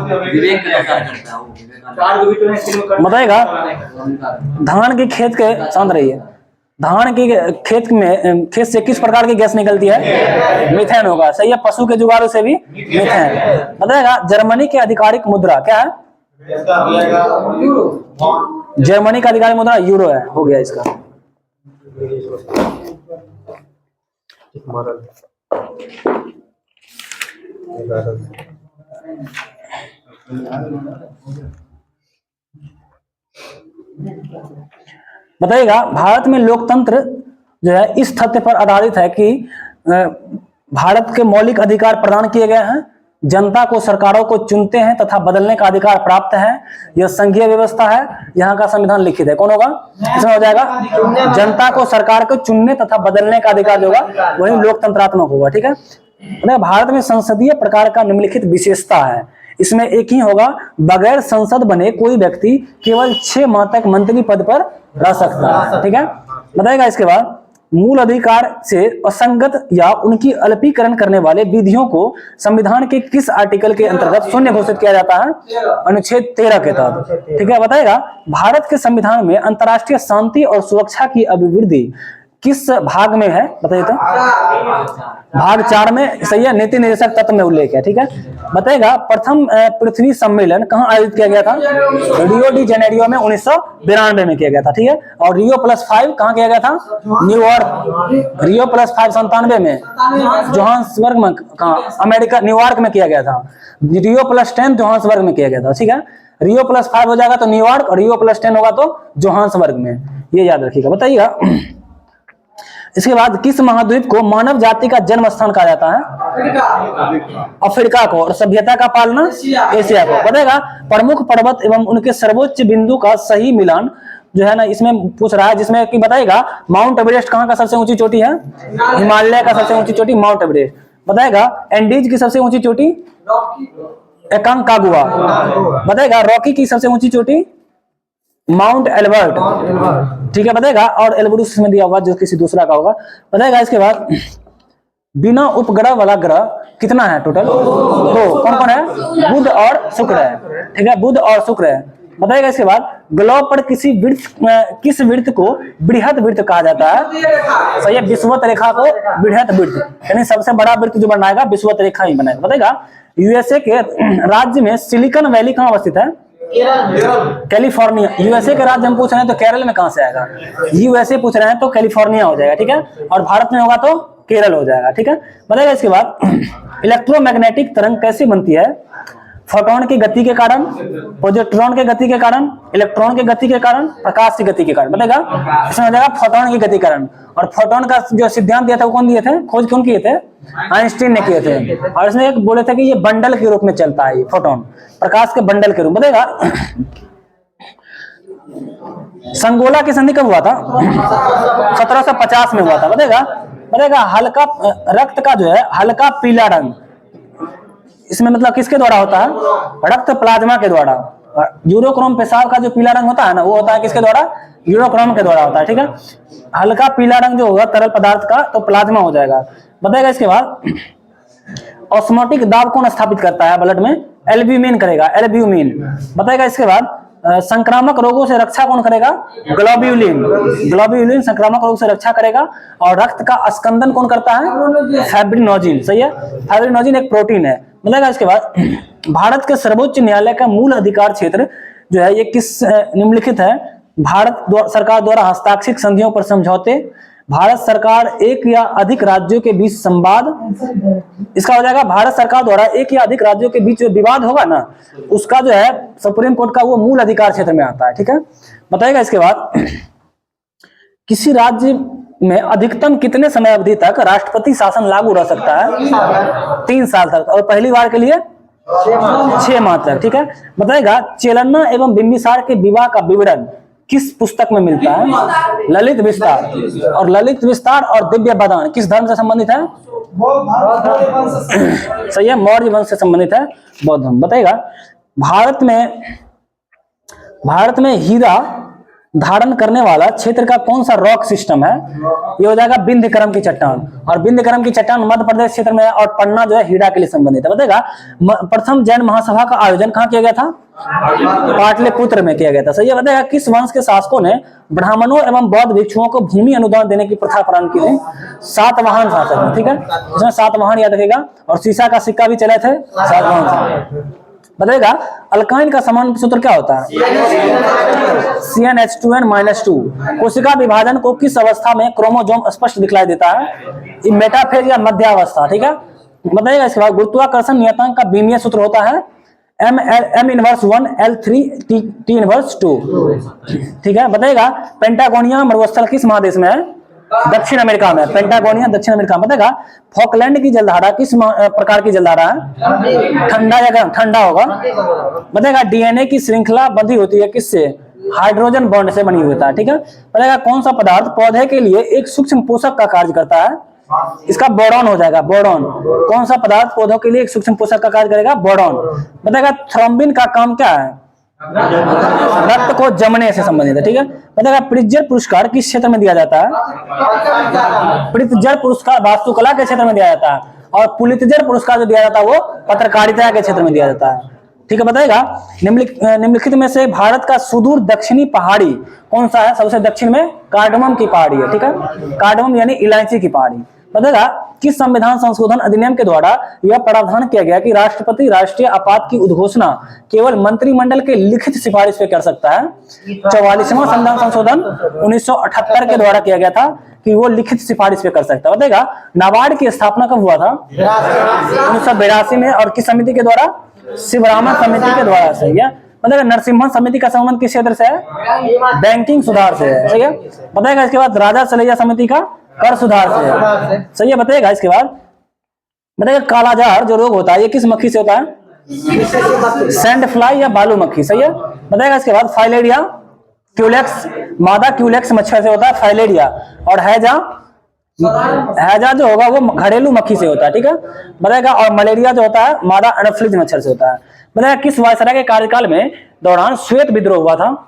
बताएगा धान की खेत के शांत रहिए, धान की खेत से किस प्रकार की गैस निकलती है? मीथेन होगा, सही है। पशु के जुगाड़ू से भी मीथेन। बताएगा जर्मनी की आधिकारिक मुद्रा क्या है? जर्मनी का आधिकारिक मुद्रा यूरो है, हो गया इसका। बताइएगा भारत में लोकतंत्र जो है इस तथ्य पर आधारित है कि भारत के मौलिक अधिकार प्रदान किए गए हैं, जनता को सरकारों को चुनते हैं तथा बदलने का अधिकार प्राप्त है। यह संघीय व्यवस्था है, यहाँ का संविधान लिखित है। कौन होगा? इसमें हो जाएगा जनता को सरकार को चुनने तथा बदलने का अधिकार होगा, वही लोकतंत्रात्मक होगा, ठीक है। भारत में संसदीय प्रकार का निम्नलिखित विशेषता है, इसमें एक ही होगा बगैर संसद बने कोई व्यक्ति केवल 6 माह तक मंत्री पद पर रह सकता है, ठीक है। बताएगा इसके बाद मूल अधिकार से असंगत या उनकी अल्पीकरण करने वाले विधियों को संविधान के किस आर्टिकल के अंतर्गत शून्य घोषित किया जाता है? अनुच्छेद 13 के तहत, ठीक है। बताएगा भारत के संविधान में अंतर्राष्ट्रीय शांति और सुरक्षा की अभिवृद्धि किस भाग में है? बताइए तो। भाग 4 में, सही है, नीति निर्देशक तत्व में उल्लेख है, ठीक है। बताएगा प्रथम पृथ्वी सम्मेलन कहाँ आयोजित किया गया था? रियो डी जेनेरियो में 1992 में किया गया था, ठीक है। और Rio+5 कहाँ किया गया था? न्यूयॉर्क। Rio+5 97 में जोहान्सबर्ग में, कहाँ? अमेरिका, न्यूयॉर्क में किया गया था। Rio+10 जोहान्सबर्ग में किया गया था, ठीक है। Rio+5 हो जाएगा तो न्यूयॉर्क और Rio+10 होगा तो जोहान्सबर्ग में, ये याद रखिएगा। बताइएगा इसके बाद किस महाद्वीप को मानव जाति का जन्म स्थान कहा जाता है? अफ्रीका को। और सभ्यता का पालना? एशिया को। बताएगा प्रमुख पर्वत एवं उनके सर्वोच्च बिंदु का सही मिलान जो है ना, इसमें पूछ रहा है, जिसमें कि बताएगा माउंट एवरेस्ट कहाँ का सबसे ऊंची चोटी है? हिमालय का सबसे ऊंची चोटी माउंट एवरेस्ट। बताएगा एंडीज की सबसे ऊंची चोटी एकांकागुआ। बताएगा रॉकी की सबसे ऊंची चोटी माउंट एल्बर्ट। ठीक है बताएगा, और एल्ब्रूस में दिया हुआ जो किसी दूसरा का होगा। बताएगा इसके बाद बिना उपग्रह वाला ग्रह कितना है टोटल? दो। कौन कौन है? बुध और शुक्र है। ठीक है, बुध और शुक्र है। बताएगा इसके बाद ग्लोब पर किस वृत्त को बृहत वृत्त कहा जाता है? सही है, विषुवत रेखा को बृहत वृत्त, यानी सबसे बड़ा वृत्त जो बनाएगा विषुवत रेखा ही बनाएगा। बताएगा यूएसए के राज्य में सिलिकॉन वैली कहाँ अवस्थित है? कैलिफोर्निया। यूएसए के राज्य हम पूछ रहे हैं तो केरल में कहां से आएगा? यूएसए पूछ रहे हैं तो कैलिफोर्निया हो जाएगा। ठीक है, और भारत में होगा तो केरल हो जाएगा। ठीक है, बताएगा इसके बाद इलेक्ट्रोमैग्नेटिक तरंग कैसे बनती है? फोटोन की गति के कारण, पॉजिट्रॉन की गति के कारण, इलेक्ट्रॉन की गति के कारण, प्रकाश की गति के कारण। बताएगा इसमें हो जाएगा फोटोन की गति के कारण। और फोटोन का जो सिद्धांत दिया था वो कौन दिए थे? खोज कौन किए थे? आइंस्टीन ने किए थे। और इसने एक बोले थे कि ये बंडल के रूप में चलता है, ये फोटोन प्रकाश के बंडल के रूप। बताएगा संगोला की संधि कब हुआ था? 1750 में हुआ था। बताएगा हल्का रक्त का जो है हल्का पीला रंग, इसमें मतलब किसके द्वारा होता है? रक्त प्लाज्मा के द्वारा। यूरोक्रोम पेशाब का जो पीला रंग होता है ना, वो होता है किसके द्वारा? यूरोक्रोम के द्वारा होता है। ठीक है, हल्का पीला रंग जो होगा तरल पदार्थ का तो प्लाज्मा हो जाएगा। बताएगा इसके बाद ऑस्मोटिक दाब कौन स्थापित करता है ब्लड में? एल्ब्यूमिन करेगा, एल्ब्यूमिन। बताएगा इसके बाद संक्रामक रोगों से रक्षा कौन करेगा? ग्लोब्यूलिन। ग्लोब्यूलिन संक्रामक रोग से रक्षा करेगा। और रक्त का स्कंदन कौन करता है? फाइब्रिनोजिन। सही है, फाइब्रिनोजिन एक प्रोटीन है। बताएगा इसके बाद भारत के सर्वोच्च न्यायालय का मूल अधिकार क्षेत्र जो है ये किस निम्नलिखित है? भारत सरकार द्वारा हस्ताक्षरित संधियों पर समझौते, भारत सरकार एक या अधिक राज्यों के बीच संवाद, इसका हो जाएगा भारत सरकार द्वारा एक या अधिक राज्यों के बीच जो विवाद होगा ना, उसका जो है सुप्रीम कोर्ट का वो मूल अधिकार क्षेत्र में आता है। ठीक है, बताएगा इसके बाद किसी राज्य में अधिकतम कितने समय अवधि तक राष्ट्रपति शासन लागू रह सकता है? 3 साल तक, और पहली बार के लिए 6 माह तक। ठीक है, बताएगा चेलन्ना एवं बिंबिसार के विवाह का विवरण किस पुस्तक में मिलता है? ललित विस्तार। और ललित विस्तार और दिव्य बदान किस धर्म से संबंधित है? सही है, मौर्य वंश से संबंधित है, बौद्ध धर्म। बताएगा भारत में हीरा धारण करने वाला क्षेत्र का कौन सा रॉक सिस्टम है? ये हो जाएगा विंध्यकर्म की चट्टान। और विंध्यकर्म की चट्टान मध्य प्रदेश क्षेत्र में है, और पन्ना जो है हीरा के लिए संबंधित है। बताएगा प्रथम जैन महासभा का आयोजन कहाँ किया गया था? पाटलिपुत्र में किया गया था। सही है, बताएगा किस वंश के शासकों ने ब्राह्मणों एवं बौद्ध भिक्षुओं को भूमि अनुदान देने की प्रथा प्रारंभ की थी? सातवाहन शासक। ठीक है, इसमें सातवाहन याद रखेगा। और शीशा का सिक्का भी चले थे सातवाहन शासक। बताएगा अल्काइन का समान सूत्र क्या होता है? CnH2n-2। कोशिका विभाजन को किस अवस्था में क्रोमोसोम स्पष्ट दिखलाई देता है? मेटाफेज या मध्यावस्था। ठीक है, बताएगा इसके बाद गुरुत्वाकर्षण नियतांक का बीमीय सूत्र होता है M−1 L3 T−2। ठीक है, बताएगा पेंटागोनिया मरुस्थल किस महादेश में है? दक्षिण अमेरिका में। पेंटागोनिया दक्षिण अमेरिका में। बताएगा फॉकलैंड की जलधारा किस प्रकार की जलधारा है? ठंडा या गर्म? ठंडा होगा। बताएगा डीएनए की श्रृंखला बंधी होती है किससे? हाइड्रोजन बॉन्ड से बनी होता है। ठीक है, बताएगा कौन सा पदार्थ पौधे के लिए एक सूक्ष्म पोषक का कार्य करता है? इसका बोरॉन हो जाएगा, बोरॉन। कौन सा पदार्थ पौधों के लिए एक सूक्ष्म पोषक का कार्य करेगा? बोरॉन। बताएगा थ्रोम्बिन का काम क्या है? रक्त को जमने से संबंधित है। ठीक है, बताएगा प्रिट्जर पुरस्कार किस क्षेत्र में दिया जाता है? प्रिट्जर पुरस्कार वास्तुकला के क्षेत्र में दिया जाता है। और पुलित्जर पुरस्कार जो दिया जाता है वो पत्रकारिता के क्षेत्र में दिया जाता है। ठीक है, बताएगा निम्नलिखित में से भारत का सुदूर दक्षिणी पहाड़ी कौन सा है? सबसे दक्षिण में कार्डमम की पहाड़ी है। ठीक है, कार्डमम यानी इलायची की पहाड़ी। बताएगा किस संविधान संशोधन अधिनियम के द्वारा यह प्रावधान किया गया कि राष्ट्रपति राष्ट्रीय आपात की उद्घोषणा केवल मंत्रिमंडल के लिखित सिफारिश पे कर सकता है? 44वां संविधान संशोधन 1978 के द्वारा किया गया था कि वो लिखित सिफारिश पे कर सकता है। बताएगा नाबार्ड की स्थापना कब हुआ था? 1982 में। और किस समिति के द्वारा? शिवरामन समिति के द्वारा। सही है, बताएगा नरसिम्हन समिति का संबंध किस क्षेत्र से है? बैंकिंग सुधार से है। सही है, बताएगा इसके बाद राजा सलैया समिति का कर सुधार से है। सही है, बताएगा इसके बाद बताएगा कालाजार जो रोग होता है ये किस मक्खी से होता है? सैंड फ्लाई या बालू मक्खी। सही है, बताएगा इसके बाद फाइलेरिया क्यूलेक्स, मादा क्यूलेक्स मच्छर से होता है फाइलेरिया। और हैजा हैजा जो होगा वो घरेलू मक्खी से होता है, ठीक है, बताएगा। और मलेरिया जो होता है मादा एनोफिलीज मच्छर से होता है, बताएगा। किस वायसराय के कार्यकाल में दौरान श्वेत विद्रोह हुआ था?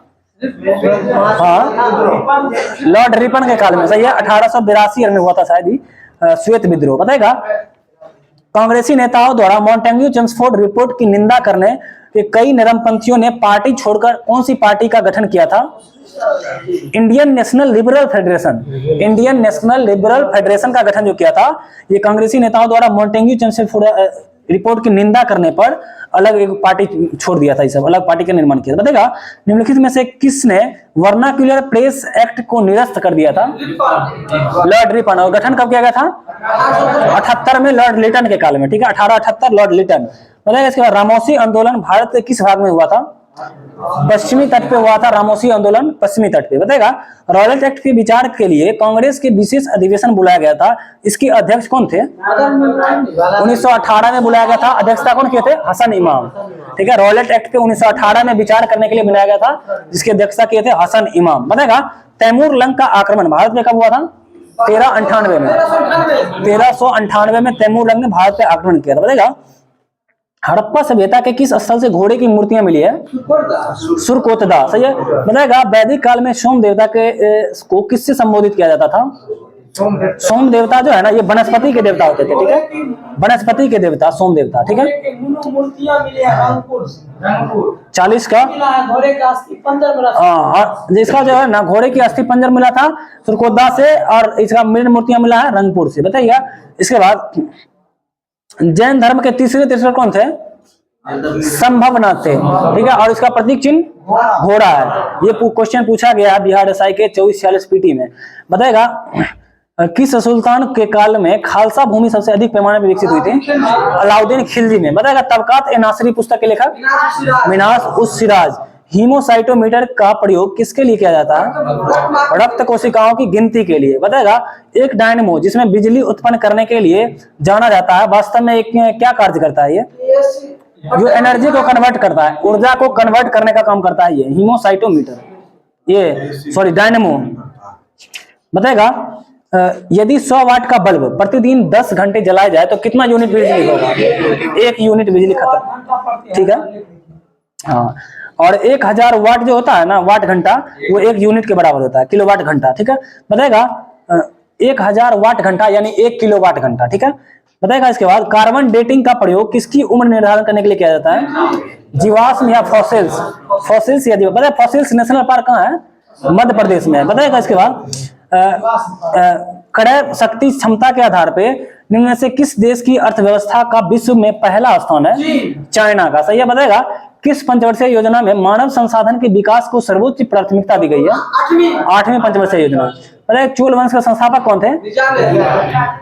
हाँ, लॉर्ड रिपन के काल में, सही है, 1882 में हुआ था शायद ही श्वेत विद्रोह, बताएगा। कांग्रेसी नेताओं द्वारा मॉन्टेग्यू चेम्सफोर्ड रिपोर्ट की निंदा करने के कई नरमपंथियों ने पार्टी छोड़कर कौन सी पार्टी का गठन किया था? Indian national liberal federation, Indian national liberal federation का गठन जो किया था, ये कांग्रेसी नेताओं द्वारा मॉन्टेग्यू चेम्सफोर्ड रिपोर्ट की निंदा करने पर अलग एक पार्टी छोड़ दिया था, ये सब अलग पार्टी का निर्माण किया था, बताएगा। निम्नलिखित में से किसने वर्नाक्युलर प्रेस एक्ट को निरस्त कर दिया था? Lord Ripon. और गठन कब किया गया था? 78 में, लॉर्ड लिटन के काल में, ठीक है, 1878 लॉर्ड लिटन, बताएगा। इसके बाद रामोसी आंदोलन भारत के किस भाग में हुआ था? पश्चिमी तट पे हुआ था रामोसी आंदोलन, पश्चिमी तट पे, बताएगा। रॉयलेट एक्ट के विचार के लिए कांग्रेस के विशेष अधिवेशन बुलाया गया था, इसके अध्यक्ष कौन थे? 1918 में बुलाया गया था, अध्यक्षता कौन किए थे? हसन इमाम, ठीक है। रॉयलेट एक्ट पे 1918 में विचार करने के लिए बुलाया गया था, जिसकी अध्यक्षता किए थे हसन इमाम, बताएगा। तैमूर लंग का आक्रमण भारत में कब हुआ था? 1398 में, 1398 में तैमूर लंग ने भारत पे आक्रमण किया था, बताएगा। हड़प्पा सभ्यता के किस स्थल से घोड़े की मूर्तियां मिली है? सुरकोतदा, सही है, बताएगा। वैदिक काल में सोम देवता के को किससे संबोधित किया जाता था? सोम देवता जो है ना, ये वनस्पति के देवता होते थे, ठीक है, वनस्पति के देवता सोम देवता, ठीक है। मूर्तियां मिली है रंगपुर से, 40 का घोड़े का अस्थि पंजर मिला, हाँ, जिसका जो है ना घोड़े की अस्थि पंजर मिला था सुरकोतदा से, और इसका मेन मूर्तियां मिला है रंगपुर से, बताइएगा। इसके बाद जैन धर्म के तीसरे तीसरे कौन थे? संभवनाथ थे, ठीक है, और इसका प्रतीक चिन्ह घोड़ा है। ये क्वेश्चन पूछा गया बिहार एसआई के 2446 पीटी में, बताएगा। किस सुल्तान के काल में खालसा भूमि सबसे अधिक पैमाने पर विकसित हुई थी? अलाउद्दीन खिलजी में, बताएगा। तबकात ए नासिरी पुस्तक के लेखक? मिनास उस सिराज। हीमोसाइटोमीटर का प्रयोग किसके लिए किया जाता है? रक्त कोशिकाओं की गिनती के लिए, बताएगा। एक डायनेमो जिसमें बिजली उत्पन्न करने के लिए जाना जाता है, वास्तव में एक क्या कार्य करता है? ये जो एनर्जी को कन्वर्ट करता है, ऊर्जा को कन्वर्ट करने का काम करता है ये हीमोसाइटोमीटर, ये सॉरी डायनेमो, बताएगा। यदि 100 वाट का बल्ब प्रतिदिन 10 घंटे जलाया जाए तो कितना यूनिट बिजली होगा? 1 यूनिट बिजली खत्म, ठीक है, हाँ। और 1000 वाट जो होता है ना, वाट घंटा, वो 1 यूनिट के बराबर होता है, किलोवाट घंटा, ठीक है, बताएगा। 1000 वाट घंटा यानी 1 किलोवाट घंटा, ठीक है, बताएगा। इसके बाद कार्बन डेटिंग का प्रयोग किसकी उम्र निर्धारण करने के लिए किया जाता है? जीवाश्म या फॉसिल्स, फॉसिल्स या जीवाश्म, बताए। फॉसिल्स नेशनल पार्क कहाँ है? मध्य प्रदेश में है, बताएगा। इसके बाद क्रय शक्ति क्षमता के आधार पे निम्न में से किस देश की अर्थव्यवस्था का विश्व में पहला स्थान है? चाइना का, सही है, बताएगा। किस पंचवर्षीय योजना में मानव संसाधन के विकास को सर्वोच्च प्राथमिकता दी गई है? 8वीं पंचवर्षीय योजना, बताइए। चोल वंश का संस्थापक कौन थे?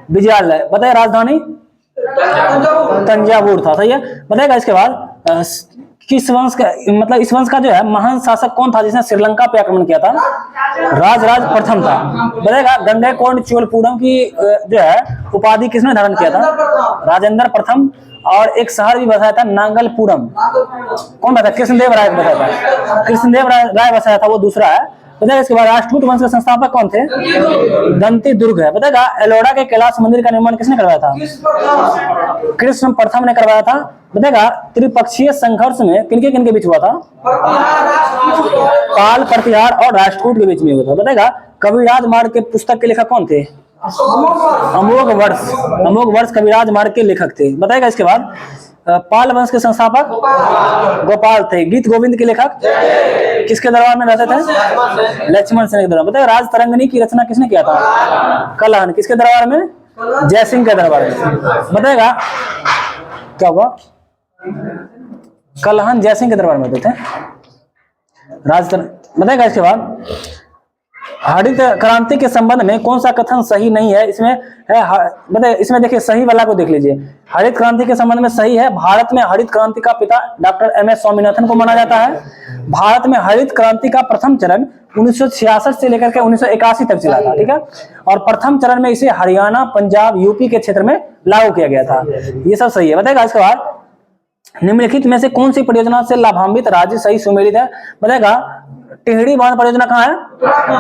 विजयालय, बताइए। राजधानी तंजावुर था, सही है, बताएगा। इसके बाद किस वंश का, मतलब इस वंश का जो है महान शासक कौन था जिसने श्रीलंका पे आक्रमण किया था? राजराज प्रथम था, बताएगा। गंगैकोंड चोलपुरम की जो है उपाधि किसने धारण किया था? राजेंद्र प्रथम। और एक शहर भी बसाया था नांगलपुरम, कौन बसाया? कृष्णदेव राय बसाया था, कृष्णदेव राय बसाया था, वो दूसरा है, बताएगा। इसके बाद राष्ट्रकूट वंश के संस्थापक कौन थे? दंती दुर्ग है, बताएगा। एलोरा के कैलाश मंदिर का निर्माण किसने करवाया था? कृष्ण प्रथम ने करवाया था, बताएगा। त्रिपक्षीय संघर्ष में किनके किनके बीच हुआ था? पाल, प्रतिहार और राष्ट्रकूट के बीच में हुआ था, बताएगा। कविराज मार्ग के पुस्तक के लेखक कौन थे? अमोघ वर्ष कविराज मार्ग के लेखक थे, बताएगा। इसके बाद पाल वंश के संस्थापक गोपाल थे। गीत गोविंद के लेखक किसके दरबार में रहते थे? लक्ष्मण सेन के दरबार, बताएगा। राज तरंगिणी की रचना किसने किया था? कलहन, किसके दरबार में? जयसिंह के दरबार में, बताएगा। क्या हुआ? कलहन जयसिंह के दरबार में होते थे, बताएगा। इसके बाद हरित क्रांति के संबंध में कौन सा कथन सही नहीं है? इसमें है, बताइए। इसमें देखिए सही वाला को देख लीजिए। हरित क्रांति के संबंध में सही है, भारत में हरित क्रांति का पिता डॉक्टर एम एस स्वामीनाथन को माना जाता है। भारत में हरित क्रांति का प्रथम चरण 1966 से लेकर के 1981 तक चला था, ठीक है। और प्रथम चरण में इसे हरियाणा, पंजाब, यूपी के क्षेत्र में लागू किया गया था, ये सब सही है, बताएगा। इसके बाद निम्नलिखित में से कौन सी परियोजना से लाभान्वित राज्य सही सुमेलित है? बताएगा। टिहरी बांध परियोजना कहाँ है?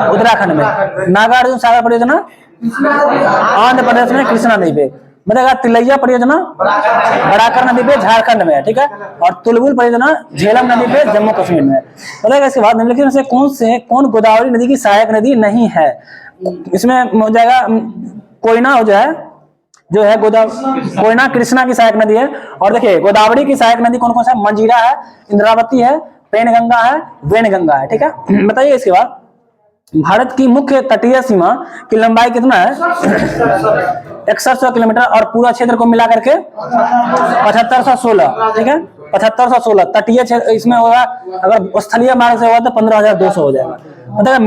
उत्तराखंड में। नागार्जुन सागर परियोजना आंध्र प्रदेश में कृष्णा नदी पे। बताएगा तिलैया परियोजना बराकर नदी पे झारखंड में है, ठीक है। और तुलबुल परियोजना झेलम नदी पे जम्मू कश्मीर में है। बताएगा इसके बाद निम्नलिखित में से कौन गोदावरी नदी की सहायक नदी नहीं है। इसमें हो जाएगा कोयना हो जाए जो है कोयना कृष्णा की सहायक नदी है। और देखिए गोदावरी की सहायक नदी कौन कौन सा है, मंजीरा है, इंद्रावती है, पेनगंगा है, वेनगंगा है, ठीक है। बताइए इसके बाद भारत की मुख्य तटीय सीमा की लंबाई कितना है 6100 किलोमीटर और पूरा क्षेत्र को मिलाकर के 7516, ठीक है 7516। तटीय क्षेत्र इसमें होगा, अगर स्थलीय मार्ग से होगा तो 15200 हो जाएगा। मतलब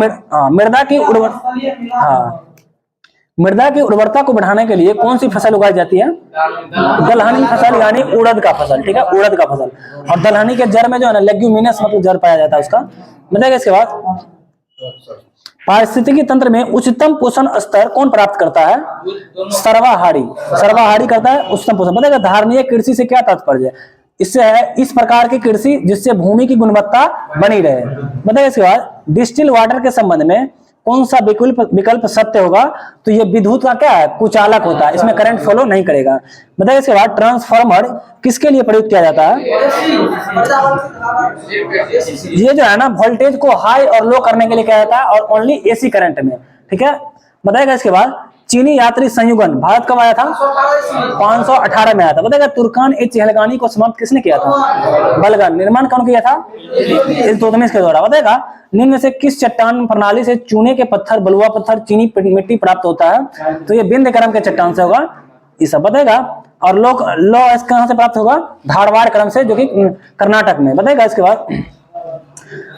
मृदा की उर्वरता को बढ़ाने के लिए कौन सी फसल उगाई जाती है, दलहनी फसल यानी उड़द का फसल, ठीक है उड़द का फसल। और दलहनी के जड़ में जो है ना लेग्यूमिनस मतलब जड़ पाया जाता है उसका। मतलब इसके बाद पारिस्थितिकी तंत्र में उच्चतम पोषण स्तर कौन प्राप्त करता है, सर्वाहारी करता है उच्चतम पोषण। बताएगा धारणीय कृषि से क्या तात्पर्य है, इससे है इस प्रकार की कृषि जिससे भूमि की गुणवत्ता बनी रहे। बताइए इसके बाद डिस्टिल वाटर के संबंध में कौन सा विकल्प सत्य होगा, तो ये विद्युत का क्या है कुचालक होता है, इसमें करंट फ्लो नहीं करेगा। बताइए इसके बाद ट्रांसफार्मर किसके लिए प्रयुक्त किया जाता है, ये जो है ना वोल्टेज को हाई और लो करने के लिए किया जाता है और ओनली एसी करंट में, ठीक है। बताएगा इसके बाद चीनी यात्री संयुगन भारत कब आया था 518 में आया था। बताएगा तुर्कान ए चहलगानी को समाप्त किसने किया था, बलगन। निर्माण कौन किया था, इल्तुतमिश के द्वारा। बताएगा निम्न में से किस चट्टान प्रणाली से चूने के पत्थर, बलुआ पत्थर, चीनी मिट्टी प्राप्त होता है, तो ये विंध्य क्रम के चट्टान से होगा ये सब। बताएगा और लॉ कहां से प्राप्त होगा, धारवाड़ क्रम से जो कि कर्नाटक में। बताएगा इसके बाद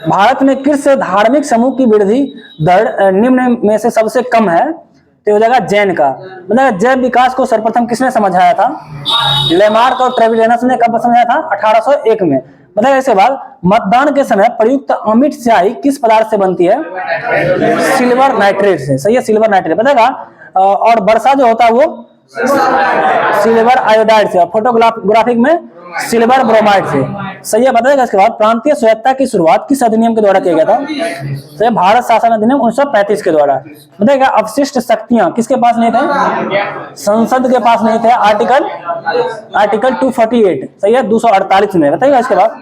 भारत में किस धार्मिक समूह की वृद्धि दर निम्न में से सबसे कम है, तो हो जाएगा जैन का। मतलब जैव विकास को सर्वप्रथम किसने समझाया था, लेमार्क और ट्रेविडेनस ने कब समझाया था 1801 में। बताइए इसके बाद मतदान के समय प्रयुक्त अमिट स्याही किस पदार्थ से बनती है, सिल्वर नाइट्रेट से, सही है सिल्वर नाइट्रेट। बताएगा और वर्षा जो होता है वो सिल्वर आयोडाइड से और फोटोग्राफिक में सिल्वर ब्रोमाइड से, सही है। बताएगा इसके बाद प्रांतीय स्वायत्तता की शुरुआत किस अधिनियम के द्वारा किया गया था, तो भारत शासन अधिनियम 1935 के द्वारा। बताएगा अवशिष्ट शक्तियां किसके पास नहीं थे, संसद के पास नहीं थे, आर्टिकल 248, सही है 248 में। बताइएगा इसके बाद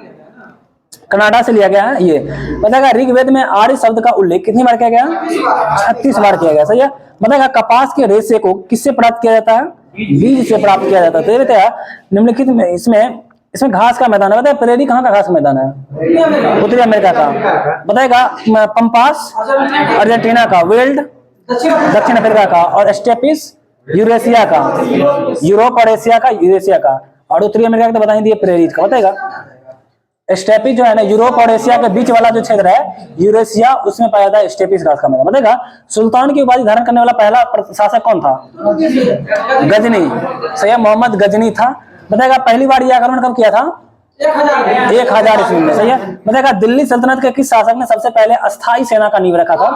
कनाडा से लिया गया है ये। बताएगा ऋग्वेद में आर्य शब्द का उल्लेख कितनी बार किया गया, 36 बार किया गया, सही है। बताएगा कपास के रेशे को किससे प्राप्त किया जाता है, बीज से प्राप्त किया जाता है। तो ये बताया निम्नलिखित में इसमें घास का मैदान है। बताया प्रेरी कहाँ का घास मैदान है, उत्तरी अमेरिका का। बताएगा पंपास अर्जेंटीना का, वेल्ड दक्षिण अफ्रीका का, और स्टेपिस यूरेशिया का, यूरोप और एशिया का, यूरेशिया का। और उत्तरी अमेरिका का तो बता ही दिए प्रेरी का। बताएगा स्टेपिस जो है ना यूरोप और एशिया के बीच वाला जो क्षेत्र है यूरेशिया, उसमें पाया जाता है स्टेपिस घास का मैदान। बताएगा सुल्तान की उपाधि धारण करने वाला पहला शासक कौन था, गजनी, सही है मोहम्मद गजनी था। बताएगा पहली बार यह आक्रमण कब किया था, 1000 ईस्वी में, सही है। बताएगा दिल्ली सल्तनत के किस शासक ने सबसे पहले अस्थायी सेना का नींव रखा था,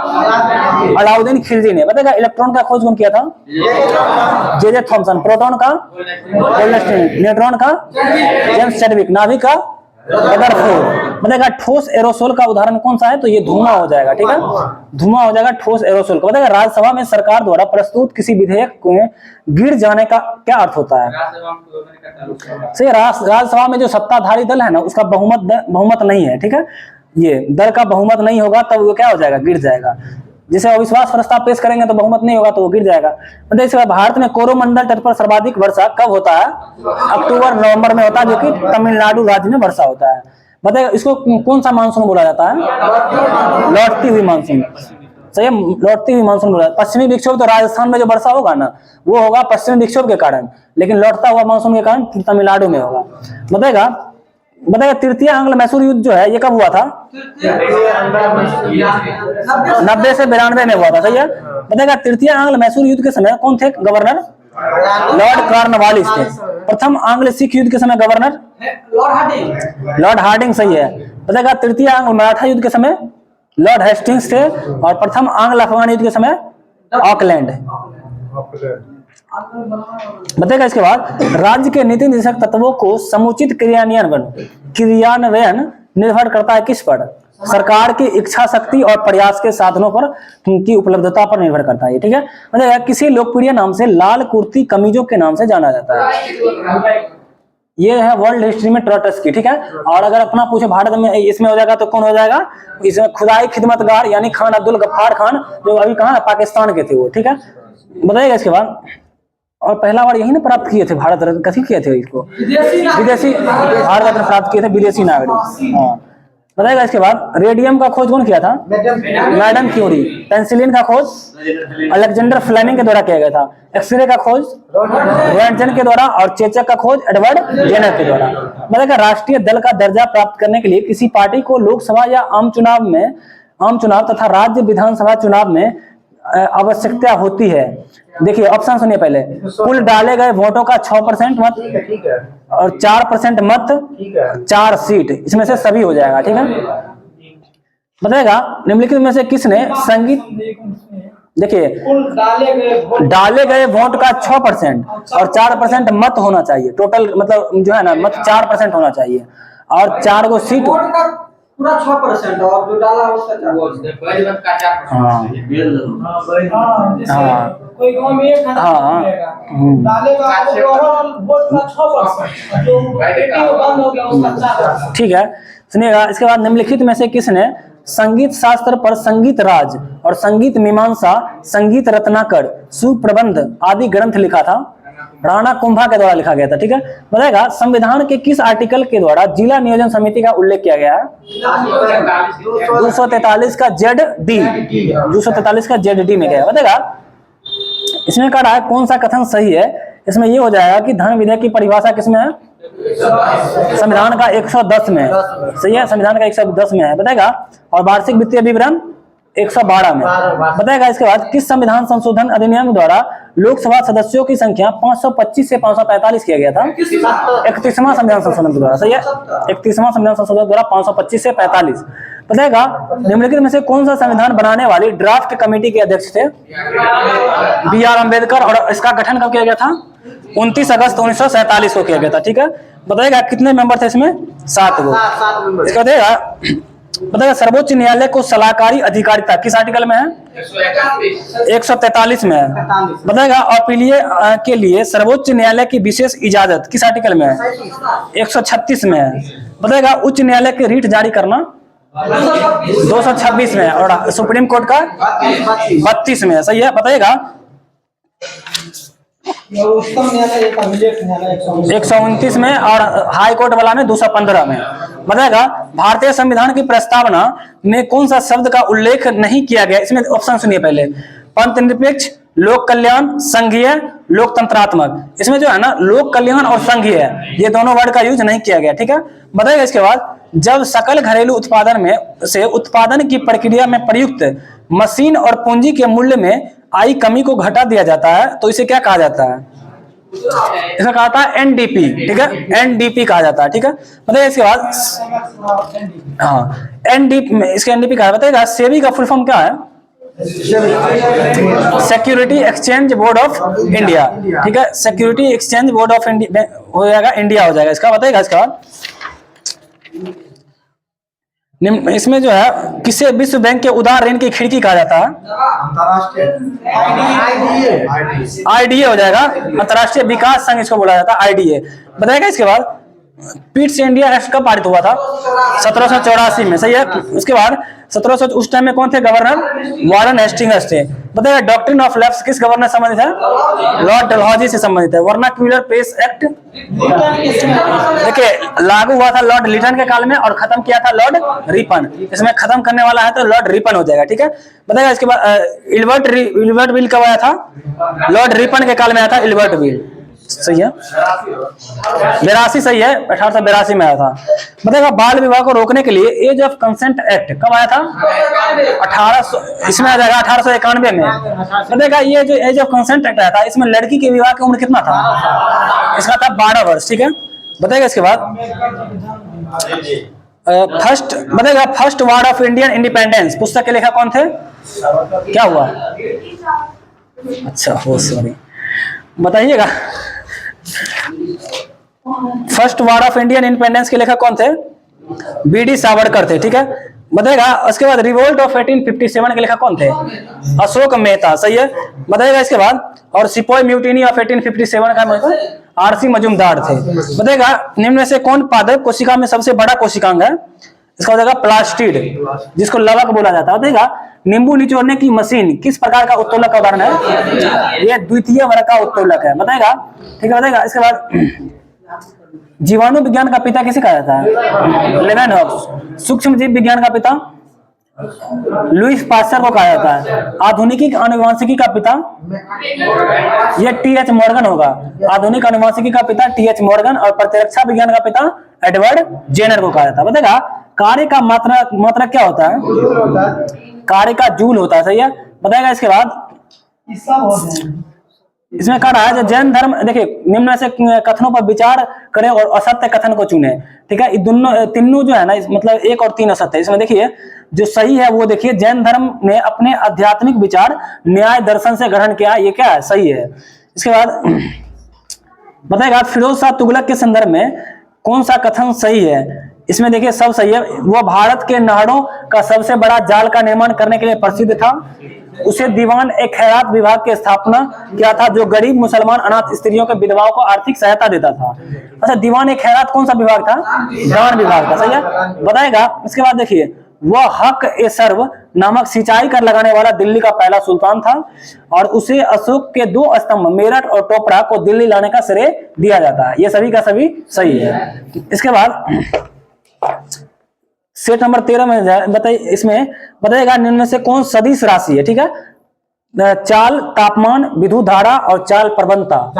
अलाउद्दीन खिलजी ने। बताएगा इलेक्ट्रॉन का खोज कौन किया था, जे थॉमसन। प्रोटॉन का गोल्डस्टीन, न्यूट्रॉन का जेम्स चैडविक, नाभिक का रदरफोर्ड। बताएगा ठोस एरोसोल का उदाहरण कौन सा है, तो ये धुआं हो जाएगा, ठीक है धुआं हो जाएगा ठोस एरोसोल का। बताएगा राज्यसभा में सरकार द्वारा प्रस्तुत किसी विधेयक को गिर जाने का क्या अर्थ होता है, सही। राज्यसभा में जो सत्ताधारी दल है ना उसका बहुमत नहीं है, ठीक है ये दल का बहुमत नहीं होगा तब वो क्या हो जाएगा, गिर जाएगा। जैसे अविश्वास प्रस्ताव पेश करेंगे तो बहुमत नहीं होगा तो वो गिर जाएगा। मतलब इसके बाद भारत में कोरोमंडल तट पर सर्वाधिक वर्षा कब होता है, अक्टूबर नवंबर में होता है, जो कि तमिलनाडु राज्य में वर्षा होता है। बताइए इसको कौन सा मानसून बोला जाता है, लौटती हुई मानसून, सही है लौटती हुई मानसून बोला। पश्चिमी विक्षोभ तो राजस्थान में जो वर्षा होगा ना वो होगा पश्चिमी विक्षोभ के कारण, लेकिन लौटता हुआ मानसून के कारण तमिलनाडु में होगा। बताएगा तृतीय आंग्ल मैसूर युद्ध जो है ये कब हुआ था, 90 से 92 में हुआ था, सही है। बताएगा तृतीय आंग्ल मैसूर युद्ध के समय कौन थे गवर्नर, लॉर्ड कॉर्नवालिस थे। प्रथम आंग्ल सिख युद्ध के समय गवर्नर लॉर्ड हार्डिंग, सही है। बताएगा तृतीय आंग्ल मराठा युद्ध के समय लॉर्ड हेस्टिंग्स थे, और प्रथम आंग्ल अफगान युद्ध के समय ऑकलैंड। बताएगा इसके बाद राज्य के नीति निर्देशक तत्वों को समुचित क्रियान्वयन निर्भर करता है किस पर, सरकार की इच्छा शक्ति और प्रयास के साधनों पर की उपलब्धता पर निर्भर करता है, ठीक है। मतलब किसी लोकप्रिय नाम से लाल कुर्ती कमीजों के नाम से जाना जाता है। ये है वर्ल्ड हिस्ट्री में ट्रॉट्स्की, ठीक है। और अगर अपना पूछे भारत में इसमें हो जाएगा तो कौन हो जाएगा, इसमें खुदाई खिदमतगार यानी खान अब्दुल गफ्फार खान, जो अभी कहाँ है, पाकिस्तान के थे वो, ठीक है। बताइएगा इसके बाद। और पहला बार यही ना प्राप्त किए थे भारत रत्न, कथी किए थे इसको, विदेशी भारत रत्न प्राप्त किए थे विदेशी नागरिक। हाँ बताएगा इसके बाद। रेडियम का खोज कौन किया था, मैडम क्यूरी। पेंसिलिन का खोज अलेक्जेंडर फ्लेमिंग के द्वारा किया गया था। एक्सरे का खोज रोएंटजन के द्वारा, और चेचक का खोज एडवर्ड जेनर के द्वारा। मतलब राष्ट्रीय दल का दर्जा प्राप्त करने के लिए किसी पार्टी को लोकसभा या आम चुनाव तथा राज्य विधानसभा चुनाव में आवश्यकता होती है। देखिए ऑप्शन सुनिए पहले। कुल डाले गए वोटों का 6% मत, ठीक है, और 4% मत, ठीक है, 4 सीट, इसमें से सभी हो जाएगा, ठीक है। बताएगा निम्नलिखित में से किसने संगीत, देखिए डाले गए वोट का 6% और 4% मत होना चाहिए, टोटल मतलब जो है ना मत 4% होना चाहिए, और 4 गो सीट पूरा 6% और जो डाला उसका 4%। कोई गांव में 1,000 मिलेगा, डालेगा ओवरऑल वोट का 6%, जो एटीओ बंद हो गया उसका 4%। ठीक है, सुनिएगा इसके बाद। निम्नलिखित में से किसने संगीत शास्त्र पर संगीत राज और संगीत मीमांसा, संगीत रत्नाकर, सुप्रबंध आदि ग्रंथ लिखा था। राणा कुंभा के द्वारा लिखा गया था, ठीक है। बताएगा संविधान के किस आर्टिकल के द्वारा जिला नियोजन समिति का उल्लेख किया गया है, 243 का ZD, 243 का ZD में गया। बताएगा इसमें कह रहा है कौन सा कथन सही है। इसमें ये हो जाएगा कि धन विधेयक की परिभाषा किसमें है, संविधान का 110 में, सही है, संविधान का 110 में है। बताएगा और वार्षिक वित्तीय विवरण 112 में। बताएगा इसके बाद किस संविधान संशोधन अधिनियम द्वारा लोकसभा सदस्यों की संख्या 525 से 545 किया गया था, 31वां संविधान संशोधन के द्वारा, सही है, 31वां संविधान संशोधन द्वारा 525 से 45। बताएगा निम्नलिखित में से कौन सा संविधान बनाने वाली ड्राफ्ट कमेटी के अध्यक्ष थे, BR अम्बेडकर, और इसका गठन कब किया गया था, 29 अगस्त 1947 को किया गया था, ठीक है। बताएगा कितने मेंबर थे इसमें, 7 गो। इसका बताएगा सर्वोच्च न्यायालय को सलाहकारी अधिकारिता किस आर्टिकल में है, 143 में है। बताएगा अपीलीय के लिए सर्वोच्च न्यायालय की विशेष इजाजत किस आर्टिकल में है, 136 में है। बताएगा उच्च न्यायालय के रीट जारी करना 226 में है, और सुप्रीम कोर्ट का 32 में है, सही है। बताइएगा 129 में, और हाई कोर्ट वाला में 215 में। बताएगा भारतीय संविधान की प्रस्तावना में कौन सा शब्द का उल्लेख नहीं किया गया। इसमें ऑप्शन सुनिए पहले। पंथ निरपेक्ष, लोक कल्याण, संघीय, लोकतंत्रात्मक। इसमें जो है ना लोक कल्याण और संघीय, ये दोनों वर्ड का यूज नहीं किया गया, ठीक है। बताएगा इसके बाद जब सकल घरेलू उत्पादन में से उत्पादन की प्रक्रिया में प्रयुक्त मशीन और पूंजी के मूल्य में आई कमी को घटा दिया जाता है तो इसे क्या कहा जाता है, इसका कहा था NDP, ठीक है, NDP कहा जाता है, ठीक है। बताइए इसके बाद हाँ NDP में इसके NDP कहा है। बताइएगा सेबी का फुल फॉर्म क्या है, security exchange board of India, ठीक है, security exchange board of India हो जाएगा, इंडिया हो जाएगा इसका। बताइएगा इसके बाद इसमें जो है किसे विश्व बैंक के उदार ऋण की खिड़की कहा जाता है, IDA हो जाएगा, अंतर्राष्ट्रीय विकास संघ इसको बोला जाता है, IDA। बताएगा इसके बाद पीट्स इंडिया एक्ट कब पारित हुआ था, 1784 में, सही है। उसके बाद 1700 उस टाइम में कौन थे गवर्नर, वारन हेस्टिंग्स थे। बताइए डॉक्ट्रिन ऑफ लैप्स किस गवर्नर से संबंधित है, लॉर्ड डलहौजी से संबंधित है। वर्नाक्यूलर पेस एक्ट देखिए लागू हुआ था लॉर्ड लिटन के काल में और खत्म किया था लॉर्ड रिपन। इसमें खत्म करने वाला है तो लॉर्ड रिपन हो जाएगा, ठीक है। बताइएगा इसके बाद इल्बर्ट बिल कब आया था, लॉर्ड रिपन के काल में आया था इल्बर्ट बिल, सही है, 82 सही है, 1882 में आया था। बताएगा बाल विवाह को रोकने के लिए एज ऑफ कंसेंट एक्ट कब आया था, 1800, इसमें आ जाएगा 1891 में। बताएगा ये जो एज ऑफ कंसेंट एक्ट आया था इसमें लड़की के विवाह की उम्र कितना था, इसका था 12 वर्ष, ठीक है। बताएगा इसके बाद बताएगा first war of Indian independence पुस्तक के लेखक कौन थे, क्या हुआ, अच्छा हो सॉरी बताइएगा। First war of Indian independence के लेखक कौन थे, BD सावरकर थे, ठीक है। बताएगा। उसके बाद रिवोल्ट ऑफ 1857 के लेखक कौन थे? अशोक मेहता, सही है। बताएगा इसके बाद, और सिपोई म्यूटिनी ऑफ 1857 का मतलब आरसी मजूमदार थे। बताएगा निम्न में से कौन पादप कोशिका में सबसे बड़ा कोशिकांग है? इसका हो जाएगा प्लास्टिड, जिसको लवक बोला जाता है। बताएगा नींबू निचोड़ने की मशीन किस प्रकार का उत्तोलक का उदाहरण है? यह द्वितीय वर्ग का उत्तोलक है। बताएगा, ठीक है। बताएगा इसके बाद जीवाणु विज्ञान का पिता किसे कहा जाता है? लेवेनहॉक्स। सूक्ष्म जीव विज्ञान का पिता लुईस पास्चर को कहा जाता है। आधुनिक आनुवंशिकी का पिता यह टीएच मॉर्गन होगा। आधुनिक आनुवंशिकी का पिता टीएच मॉर्गन, और प्रतिरक्षा विज्ञान का पिता एडवर्ड जेनर को कहा जाता है। बताएगा कार्य का मात्रा क्या होता है? कार्य का जूल होता है, सही है। बताएगा इसके बाद इसमें कह रहा है जो जैन धर्म, देखिए निम्न से कथनों पर विचार करें और असत्य कथन को चुने, ठीक है। दोनों तीनों जो है ना, मतलब 1 और 3 असत्य। इसमें देखिए जो सही है वो देखिए, जैन धर्म ने अपने आध्यात्मिक विचार न्याय दर्शन से ग्रहण किया, ये क्या है? सही है। इसके बाद बताएगा फिरोज शाह तुगलक के संदर्भ में कौन सा कथन सही है? इसमें देखिए सब सही है। वो भारत के नहरों का सबसे बड़ा जाल का निर्माण करने के लिए प्रसिद्ध था। उसे दीवान ए खैरात विभाग की स्थापना किया था, जो गरीब मुसलमान अनाथ स्त्रियों के विधवाओं को आर्थिक सहायता देता था। अच्छा, दीवान ए खैरात कौन सा विभाग था? दान विभाग था, सही है। बताएगा इसके बाद देखिए वह हक ए सर्व नामक सिंचाई कर लगाने वाला दिल्ली का पहला सुल्तान था, और उसे अशोक के 2 स्तंभ मेरठ और टोपरा को दिल्ली लाने का श्रेय दिया जाता है। ये सभी का सभी सही है। इसके बाद सेट नंबर 13 में बताइए, इसमें बताएगा निम्न में से कौन सदिश राशि है? ठीक है, चाल, तापमान, विद्युत धारा और चाल प्रवणता।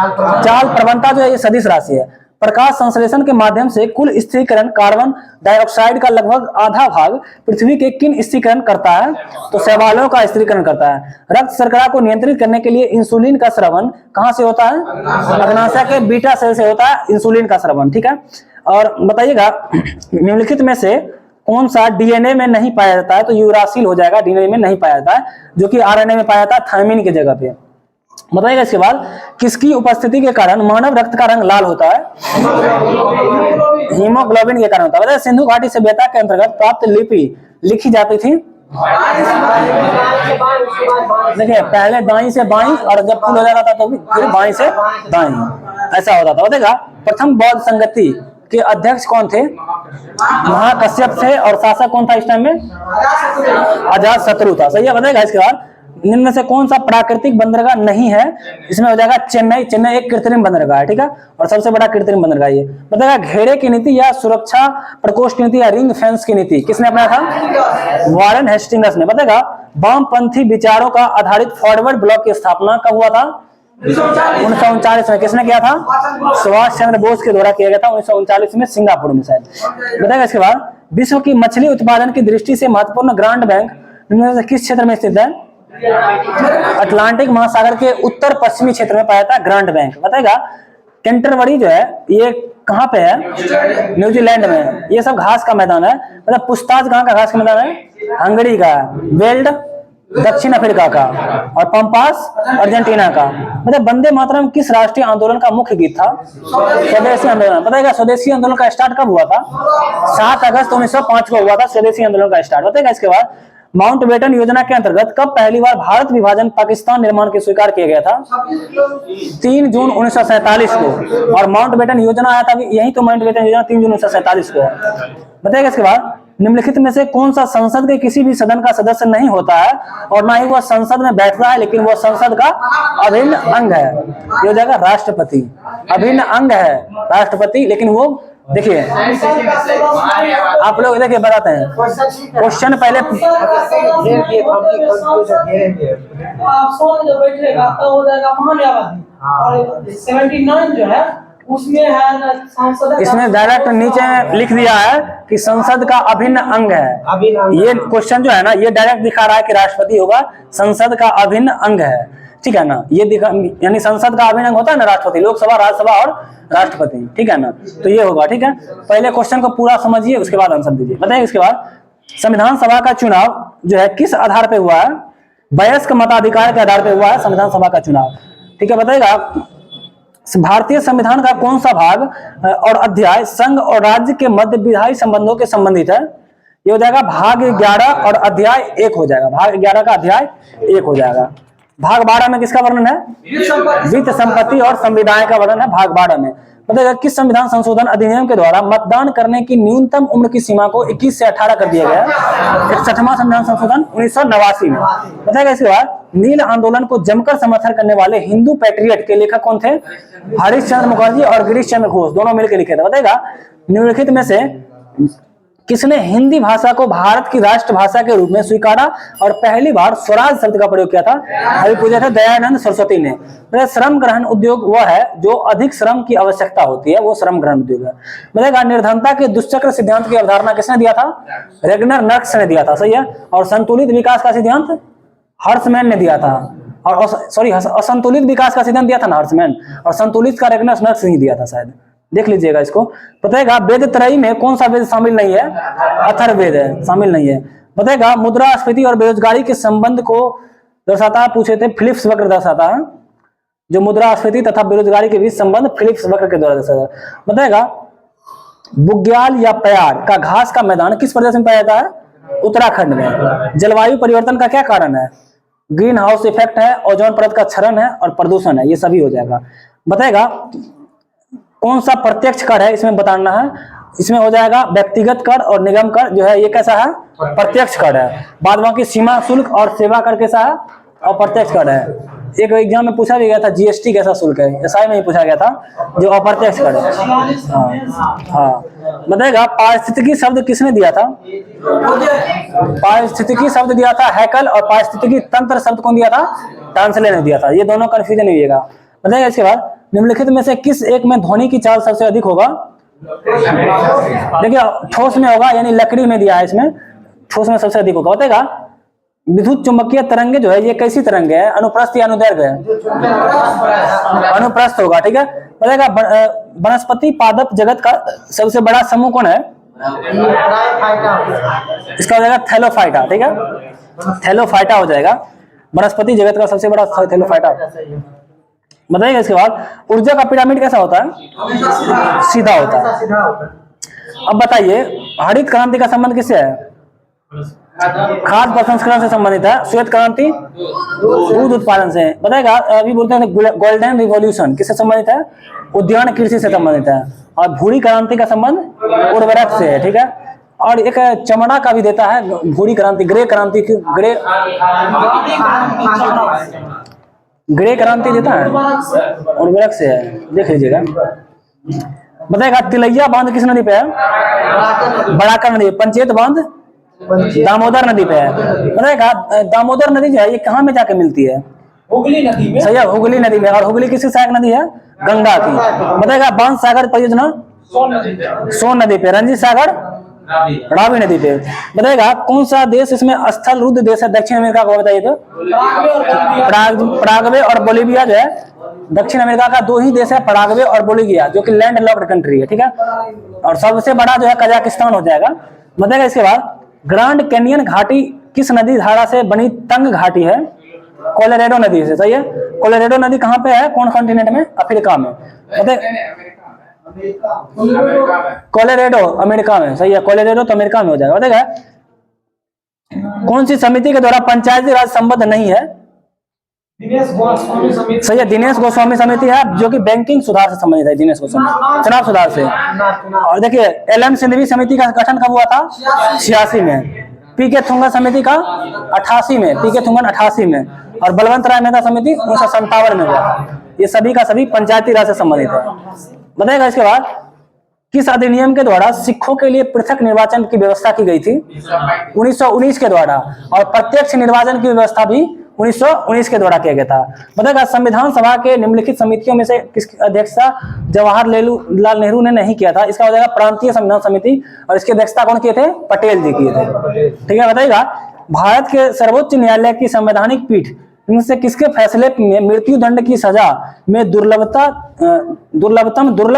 चाल प्रवणता जो है ये सदिश राशि है। प्रकाश संश्लेषण के माध्यम से कुल स्थिरीकरण कार्बन डाइऑक्साइड का लगभग आधा भाग पृथ्वी के किन स्थिरीकरण करता है? तो शैवालों का स्थिरीकरण करता है। रक्त शर्करा को नियंत्रित करने के लिए इंसुलिन का स्रवण कहां से होता है? अग्नाशय के बीटा सेल से होता है इंसुलिन का स्रवण, ठीक है। और बताइएगा निम्नलिखित में से कौन सा डीएनए में नहीं पाया जाता है? तो यूरासिल हो जाएगा, डीएनए में नहीं पाया जाता है, जो कि आरएनए में पाया जाता है थायमिन की जगह पे। बताइएगा इसके बाद किसकी उपस्थिति के कारण मानव रक्त का रंग लाल होता है? हीमोग्लोबिन के कारण होता है। बताइए सिंधु घाटी सभ्यता के अंतर्गत प्राप्त लिपि लिखी जाती थी? देखिए पहले दाई से बाई, और जब फुल हो जाता था तो फिर बाई से दाई, ऐसा होता था। बताइएगा प्रथम बौद्ध संगति के अध्यक्ष कौन थे? महाकश्यप थे, और शासक कौन था इस टाइम में? अजात शत्रु था, सही है। बताएगा इसके बाद निम्न में से कौन सा प्राकृतिक बंदरगाह नहीं है? इसमें हो जाएगा चेन्नई। चेन्नई एक कृत्रिम बंदरगाह है, ठीक है, और सबसे बड़ा कृत्रिम बंदरगाह ये। बताएगा घेरे की नीति या सुरक्षा प्रकोष्ठ की नीति या रिंग फेंस की नीति किसने अपनाया था? वॉरेन हेस्टिंग्स ने। बताएगा वामपंथी विचारों का आधारित फॉरवर्ड ब्लॉक की स्थापना कब हुआ था? 1939 में। किसने किया था? सुभाष चंद्र बोस के द्वारा किया गया था 1939 में, सिंगापुर में शायद। बताएगा इसके बाद विश्व की मछली उत्पादन की दृष्टि से महत्वपूर्ण ग्रांड बैंक किस क्षेत्र में स्थित है? अटलांटिक महासागर के उत्तर पश्चिमी क्षेत्र में पाया जाता है ग्रांड बैंक। बताएगा कैंटरबरी जो है ये कहाँ पे है? न्यूजीलैंड में। ये सब घास का मैदान है। मतलब पुछताछ कहाँ का घास का मैदान है? हंगरी का। वेल्ड दक्षिण अफ्रीका का, और पंपास अर्जेंटीना का। मतलब वंदे मातरम किस राष्ट्रीय आंदोलन का मुख्य गीत था? स्वदेशी आंदोलन। बताएगा स्वदेशी आंदोलन का स्टार्ट कब हुआ था? 7 अगस्त 1905 को हुआ था स्वदेशी आंदोलन का स्टार्ट। बताएगा इसके बाद माउंटबेटन योजना के अंतर्गत कब पहली बार भारत विभाजन पाकिस्तान निर्माण के स्वीकार किया गया था? 3 जून 1947 को। और माउंटबेटन योजना आया था, यही तो माउंटबेटन योजना 3 जून 1947 को। बताएगा इसके बाद निम्नलिखित में से कौन सा संसद के किसी भी सदन का सदस्य नहीं होता है, और ना ही वह संसद में बैठता है, लेकिन वह संसद का अभिन्न अंग है? ये हो जाएगा राष्ट्रपति। अभिन्न अंग है राष्ट्रपति, लेकिन वो देखिए आप लोग देखिए बताते हैं क्वेश्चन पहले आप सोच जो बैठेगा तो हो जाएगा महान्यायवादी, और 79 जो है उसमें है ना संसद। इसमें डायरेक्ट नीचे लिख दिया है कि संसद का अभिन्न अंग है। ये क्वेश्चन जो है ना ये डायरेक्ट दिखा रहा है कि राष्ट्रपति होगा, संसद का अभिन्न अंग है, ठीक है ना। ये दिखा यानी संसद का अभिन्न अंग होता है ना राष्ट्रपति, लोकसभा, राज्यसभा और राष्ट्रपति, ठीक है ना। तो ये होगा, ठीक है। पहले क्वेश्चन को पूरा समझिए, उसके बाद आंसर दीजिए। बताइए इसके बाद संविधान सभा का चुनाव जो है किस आधार पे हुआ है? वयस्क मताधिकार के आधार पे हुआ है संविधान सभा का चुनाव, ठीक है। बताइएगा भारतीय संविधान का कौन सा भाग और अध्याय संघ और राज्य के मध्य विधायी संबंधों के संबंधित है? ये हो जाएगा भाग 11 और अध्याय 1 हो जाएगा, भाग 11 का अध्याय 1 हो जाएगा। भाग 12 में किसका वर्णन है? वित्त संपत्ति और संविधान का वर्णन है भाग 12 में। मतलब किस संविधान संशोधन अधिनियम के द्वारा मतदान करने की न्यूनतम उम्र की सीमा को 21 से 18 कर दिया गया? 61वां संविधान संशोधन 1989 में। बताएगा इसके बाद नील आंदोलन को जमकर समर्थन करने वाले हिंदू पैट्रियट के लेखक कौन थे? हरीश चंद्र मुखर्जी और गिरीश चंद्र घोष, दोनों मिलकर लिखे थे। बताएगा निम्नलिखित में से किसने हिंदी भाषा को भारत की राष्ट्रभाषा के रूप में स्वीकारा और पहली बार स्वराज शब्द का प्रयोग किया था? अभी पूछा था दयानंद सरस्वती ने। श्रम ग्रहण उद्योग वह है जो अधिक श्रम की आवश्यकता होती है, वो श्रम ग्रहण उद्योग है। मतलब निर्धनता के दुष्चक्र सिद्धांत की अवधारणा किसने दिया था? रेगनर नर्क्स ने दिया था, सही है। और संतुलित विकास का सिद्धांत हर्षमैन ने दिया था, और सॉरी असंतुलित विकास का सिद्धांत दिया था ना हर्षमैन, और संतुलित का रेगनर नर्क्स ने दिया था शायद, देख लीजिएगा इसको। बताएगा वेद त्रयी में कौन सा वेद शामिल नहीं है? अथर्ववेद है, शामिल नहीं है। बताएगा मुद्रास्फीति और बेरोजगारी के संबंध को दर्शाता है, पूछे थे, फिलिप्स वक्र दर्शाता है। जो मुद्रास्फीति तथा बेरोजगारी के बीच संबंध फिलिप्स वक्र के द्वारा दर्शाता है। बताएगा बुग्याल या प्यार का घास का मैदान किस प्रदेश में पाया जाता है? उत्तराखंड में। जलवायु परिवर्तन का क्या कारण है? ग्रीन हाउस इफेक्ट है, ओजोन परत का क्षरण है और प्रदूषण है, ये सभी हो जाएगा। बताएगा कौन सा प्रत्यक्ष कर है, इसमें बताना है। इसमें हो जाएगा व्यक्तिगत कर और निगम कर जो है ये कैसा है? प्रत्यक्ष कर है। बाद बाकी सीमा शुल्क और सेवा कर कैसा है? अप्रत्यक्ष कर है। एक एग्जाम में पूछा भी गया था जीएसटी कैसा शुल्क है, एसआई में ही पूछा गया था, जो अप्रत्यक्ष कर है। हाँ। बताएगा पारिस्थितिकी शब्द किसने दिया था? पारिस्थितिकी शब्द दिया था हैकल, और पारिस्थितिकी तंत्र शब्द कौन दिया था? टांसले ने दिया था। ये दोनों कंफ्यूजन नहीं होगा। बताएगा इसके बाद निम्नलिखित में से किस एक में ध्वनि की चाल सबसे अधिक होगा? देखिए ठोस में होगा, यानी लकड़ी में दिया है, इसमें ठोस में सबसे अधिक होगा। बताएगा विद्युत चुंबकीय तरंगे जो है ये कैसी तरंगे है? अनुप्रस्थ या अनुदैर्घ्य है? अनुप्रस्थ होगा, ठीक है। बताएगा वनस्पति पादप जगत का सबसे बड़ा समूह कौन है? इसका हो जाएगा थैलोफाइटा, ठीक है, थैलोफाइटा हो जाएगा। वनस्पति जगत का सबसे बड़ा थैलोफाइटा। बताइएगा इसके बाद ऊर्जा का पिरामिड कैसा होता है? सीधा होता है। अब बताइए हरित क्रांति का संबंध किससे है? खाद्य प्रसंस्करण से संबंधित है। श्वेत क्रांति दूध उत्पादन से। बताएगा अभी बोलते हैं गोल्डन रिवॉल्यूशन किससे संबंधित है? उद्यान कृषि से संबंधित है। और भूरी क्रांति का संबंध उर्वरक से है, ठीक है। और एक चमड़ा का भी देता है भूरी क्रांति, ग्रे क्रांति, ग्रे क्रांति देता है उर्वरक से है, देख लीजिएगा। बताएगा तिलैया बांध किस नदी पे है? बड़ाकर नदी। पंचेत बांध दामोदर नदी पे है। बताएगा दामोदर नदी जो है ये कहाँ में जाके मिलती है? हुगली नदी में। सही है, हुगली नदी में। और हुगली किसकी सहायक नदी है? गंगा की। बताएगा बांध सागर परियोजना सोन नदी पे। रंजीत सागर रावी नदी पे। बताएगा कौन सा देश इसमें स्थल रुद्ध देश है दक्षिण अमेरिका का? बताइए तो। पराग्वे और बोलिविया जो है दक्षिण अमेरिका का दो ही देश है, पराग्वे और बोलिविया, जो कि लैंड लॉक्ड कंट्री है, ठीक है। और सबसे बड़ा जो है कजाकिस्तान हो जाएगा। बताएगा इसके बाद ग्रांड कैनियन घाटी किस नदी धारा से बनी तंग घाटी है? कोलोराडो नदी से, सही है। कोलोराडो नदी कहाँ पे है? कौन कॉन्टिनेंट में? अफ्रीका में। कोलोराडो अमेरिका में, सही है। कोलोराडो तो अमेरिका में हो जाएगा। बताएगा कौन सी समिति के द्वारा पंचायती राज संबद्ध नहीं है? दिनेश गोस्वामी समिति। सही है, दिनेश गोस्वामी समिति है, जो कि बैंकिंग सुधार से संबंधित है। दिनेश गोस्वामी चुनाव सुधार से। और देखिए एलएम सिंधवी समिति का गठन कब हुआ था? 86 में। पीके थुंगन समिति का 88 में, पीके थुंगन 88 में। और बलवंत राय मेहता समिति 1957 में हुआ। ये सभी का सभी पंचायती राज से संबंधित है। बताएगा इसके बाद किस अधिनियम के द्वारा सिखों के लिए पृथक निर्वाचन की व्यवस्था की गई थी? 1919 के द्वारा। और प्रत्यक्ष निर्वाचन की व्यवस्था भी 1919 के द्वारा किया गया था। बताएगा संविधान सभा के निम्नलिखित समितियों में से किसकी अध्यक्षता जवाहरलाल नेहरू ने नहीं किया था? इसका हो जाएगा प्रांतीय संविधान समिति। और इसकी अध्यक्षता कौन किए थे? पटेल जी किए थे, ठीक है। बताइएगा भारत के सर्वोच्च न्यायालय की संवैधानिक पीठ इनसे किसके फैसले में मृत्यु दंड की सजा में दुर्लभ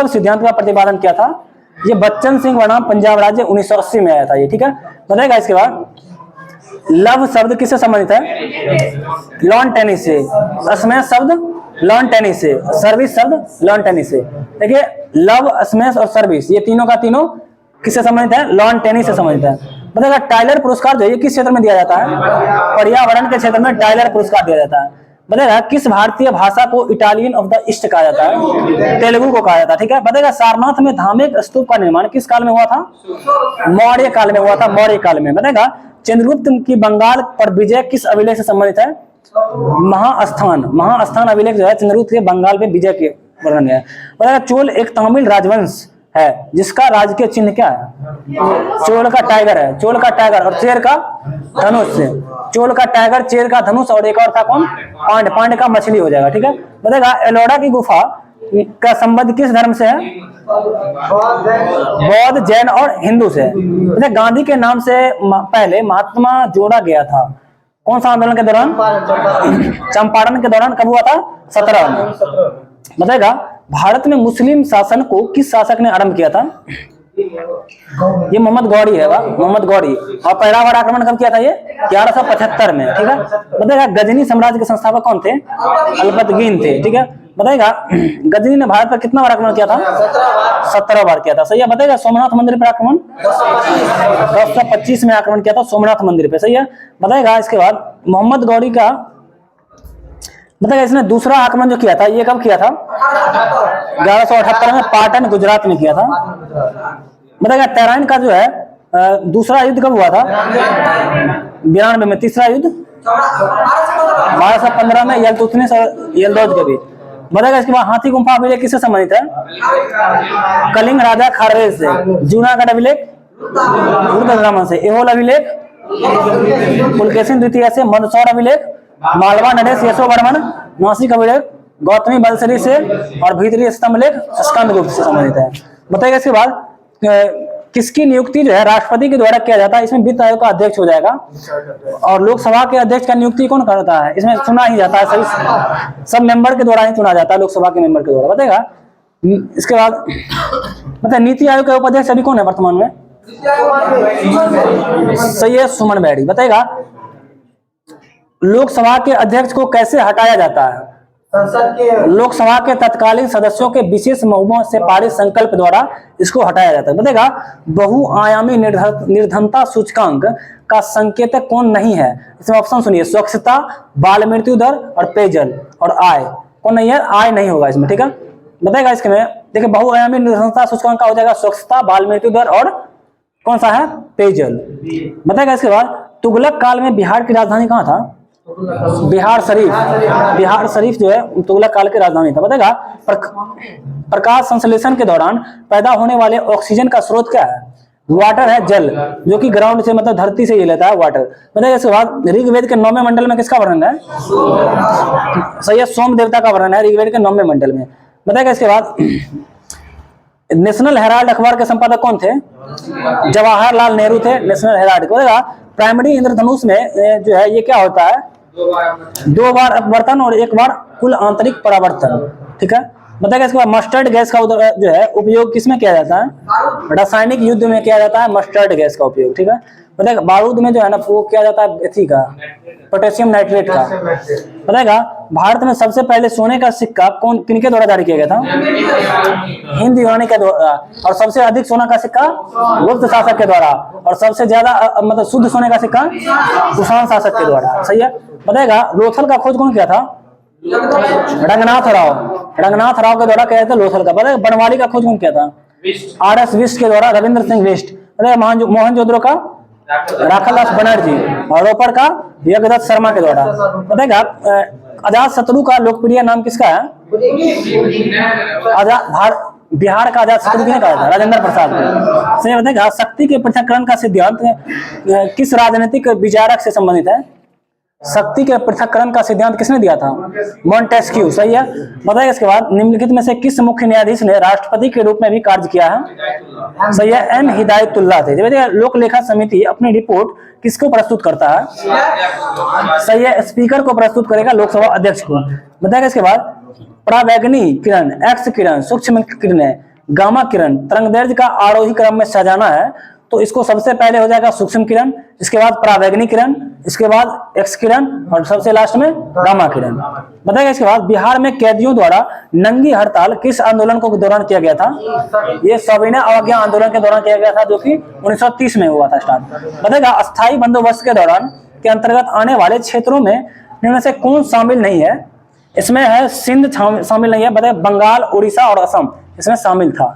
सिद्धांत का प्रतिपादन किया था? ये बच्चन सिंह बनाम पंजाब राज्य 1980 में आया था ये, ठीक है। बताएगा इसके बाद लव शब्द किससे संबंधित है? लॉन टेनिस से। स्मैश शब्द लॉन टेनिस से। सर्विस शब्द लॉन टेनिस से। देखिए लव, स्मैश और सर्विस ये तीनों का तीनों किससे संबंधित है? लॉन टेनिस से संबंधित है। बताएगा टाइलर पुरस्कार जो है ये किस क्षेत्र में दिया जाता है? पर्यावरण के क्षेत्र में टाइलर पुरस्कार दिया जाता है। बताएगा किस भारतीय भाषा को इटालियन ऑफ द ईस्ट कहा जाता है? तेलुगु को कहा जाता है। ठीक है, बताएगा सारनाथ में धार्मिक स्तूप का निर्माण किस काल में हुआ था? मौर्य काल में हुआ था, मौर्य काल में। बताएगा चंद्रगुप्त की बंगाल पर विजय किस अभिलेख से संबंधित है? महास्थान अभिलेख जो है चंद्रगुप्त के बंगाल पे विजय के वर्णन है। बताएगा चोल एक तमिल राजवंश है जिसका राजकीय चिन्ह क्या है? चोल का टाइगर है, चोल का टाइगर और चेर का धनुष से। चोल का टाइगर, चेर का धनुष और एक और था कौन? पांड, पांड का मछली हो जाएगा। ठीक है, बताएगा एलोरा की गुफा का संबंध किस धर्म से है? बौद्ध, जैन और हिंदू से। गांधी के नाम से पहले महात्मा जोड़ा गया था कौन सा आंदोलन के दौरान? चंपारण के दौरान। कब हुआ था? 17 में। बताएगा भारत में मुस्लिम शासन को किस शासक ने आरंभ किया था? ये मोहम्मद गौरी है, मोहम्मद गौरी। और पहला बार आक्रमण कब किया था? ये 1175 में। ठीक है, बताएगा गजनी साम्राज्य के संस्थापक कौन थे? अल्बतगीन थे। ठीक है, बताएगा गजनी ने भारत पर कितना बार आक्रमण किया था? 17 बार किया था। सही है, बताएगा सोमनाथ मंदिर पर आक्रमण 1025 में आक्रमण किया था सोमनाथ मंदिर पे। सही है, बताएगा इसके बाद मोहम्मद गौरी का बताएगा इसने दूसरा आक्रमण जो किया था ये कब किया था? 1178 में पाटन गुजरात में किया था। बताएगा तराइन का जो है दूसरा युद्ध कब हुआ था? 92 में। तीसरा युद्ध 1215 में यलतुतमिश और यलदौज के बीच। बताएगा इसके बाद हाथी गुम्फा अभिलेख किससे संबंधित है? कलिंग राजा खारवेल से। जूनागढ़ अभिलेख रुद्रदामन से। एहोल अभिलेख पुलकेशिन द्वितीय से। मंदसौर अभिलेख मालवा नरेश यशोवर्मन। नासिक अभिलेख गौतमी बलसरी से। और भीतरी स्तंभलेख स्कंदगुप्त से संबंधित है। बताएगा इसके बाद किसकी नियुक्ति जो है राष्ट्रपति के द्वारा किया जाता है? इसमें वित्त आयोग का अध्यक्ष हो जाएगा। और लोकसभा के अध्यक्ष का नियुक्ति कौन करता है? इसमें चुना ही जाता है, सभी सब मेंबर के द्वारा ही चुना जाता है, लोकसभा के मेंबर के द्वारा। बताएगा इसके बाद मतलब नीति आयोग के उपाध्यक्ष अभी कौन है वर्तमान में? सही है, सुमन बैरी। बताएगा लोकसभा के अध्यक्ष को कैसे हटाया जाता है? संसद के लोकसभा के तत्कालीन सदस्यों के विशेष बहुमत से पारित संकल्प द्वारा इसको हटाया जाता है। बताएगा बहुआयामी निर्धनता सूचकांक का संकेतक कौन नहीं है? इसमें ऑप्शन सुनिए, स्वच्छता, बाल मृत्यु दर और पेयजल और आय। कौन नहीं है? आय नहीं होगा इसमें। ठीक है, बताएगा इसके में देखिए बहुआयामी निर्धनता सूचकांक का हो जाएगा स्वच्छता, बाल मृत्यु दर और कौन सा है? पेयजल। बताएगा इसके बाद तुगलक काल में बिहार की राजधानी कहाँ था? बिहार शरीफ। बिहार शरीफ जो है तुगलक काल की राजधानी था। बताएगा प्रकाश संश्लेषण के दौरान पैदा होने वाले ऑक्सीजन का स्रोत क्या है? वाटर है, जल, जो कि ग्राउंड से मतलब धरती से ये लेता है वाटर। बताएगा इसके बाद ऋग्वेद के 9वें मंडल में किसका वर्णन है? सही है, सोम देवता का वर्णन है ऋग्वेद के 9वें मंडल में। बताएगा इसके बाद नेशनल हेराल्ड अखबार के संपादक कौन थे? जवाहरलाल नेहरू थे नेशनल हेराल्ड। बताएगा प्राइमरी इंद्रधनुष में जो है ये क्या होता है? 2 बार अपवर्तन और 1 बार कुल आंतरिक परावर्तन। ठीक है, बताएगा इसके बाद मस्टर्ड गैस का जो है उपयोग किसमें किया जाता है? रासायनिक युद्ध में किया जाता है मस्टर्ड गैस का उपयोग। ठीक है, बताएगा बारूद में जो है ना वो किया जाता है एथी का, पोटेशियम नाइट्रेट का। बताएगा भारत में सबसे पहले सोने का सिक्का किनके द्वारा जारी किया गया था? हिंद यूनानी के द्वारा। और सबसे अधिक सोना का सिक्का गुप्त शासक के द्वारा। और सबसे ज्यादा मतलब शुद्ध सोने का सिक्का कुषाण शासक के द्वारा। सही है, बताएगा लोथल का खोज कौन किया था? रंगनाथ राव के द्वारा किया था लोथल का। बताएगा बनवाली का खोज कौन किया था? RS विष्ट के द्वारा रविंद्र सिंह विष्ट। मोहनजोदड़ो का राखालदास बनर्जी। और रोपड़ का यज्ञदत्त शर्मा के द्वारा। बताएगा अजात शत्रु का लोकप्रिय नाम किसका है? बिहार का अजात शत्रु किसने कहा था? राजेंद्र प्रसाद ने। सही बताएगा शक्ति के पृथक्करण का सिद्धांत किस राजनीतिक विचारक से संबंधित है? शक्ति के पृथक्करण का सिद्धांत किसने दिया था? मॉन्टेस्क्यू। सही है, बताइए इसके बाद निम्नलिखित में से किस मुख्य न्यायाधीश ने राष्ट्रपति के रूप में भी कार्य किया है? सही है, एम हिदायतुल्लाह थे। लोक लेखा समिति अपनी रिपोर्ट किसको प्रस्तुत करता है? सही है, स्पीकर को प्रस्तुत करेगा, लोकसभा अध्यक्ष को। बताएगा इसके बाद परावैगनी किरण, एक्स किरण, सूक्ष्म किरणें, गामा किरण तरंगदैर्घ्य का आरोही क्रम में सजाना है तो इसको सबसे पहले हो जाएगा सूक्ष्म किरण, इसके बाद परावैंगनी किरण, इसके बाद एक्स किरण और सबसे लास्ट में गामा किरण। बताएगा इसके बाद बिहार में कैदियों द्वारा नंगी हड़ताल किस आंदोलन को दौरान किया गया था? ये सविनय अवज्ञा आंदोलन के दौरान किया गया था, जो कि 1930 में हुआ था स्टार्ट। बताएगा अस्थायी बंदोबस्त के दौरान के अंतर्गत आने वाले क्षेत्रों में इनमें से कौन शामिल नहीं है? इसमें है सिंध शामिल नहीं है, बताइए बंगाल, उड़ीसा और असम इसमें शामिल था।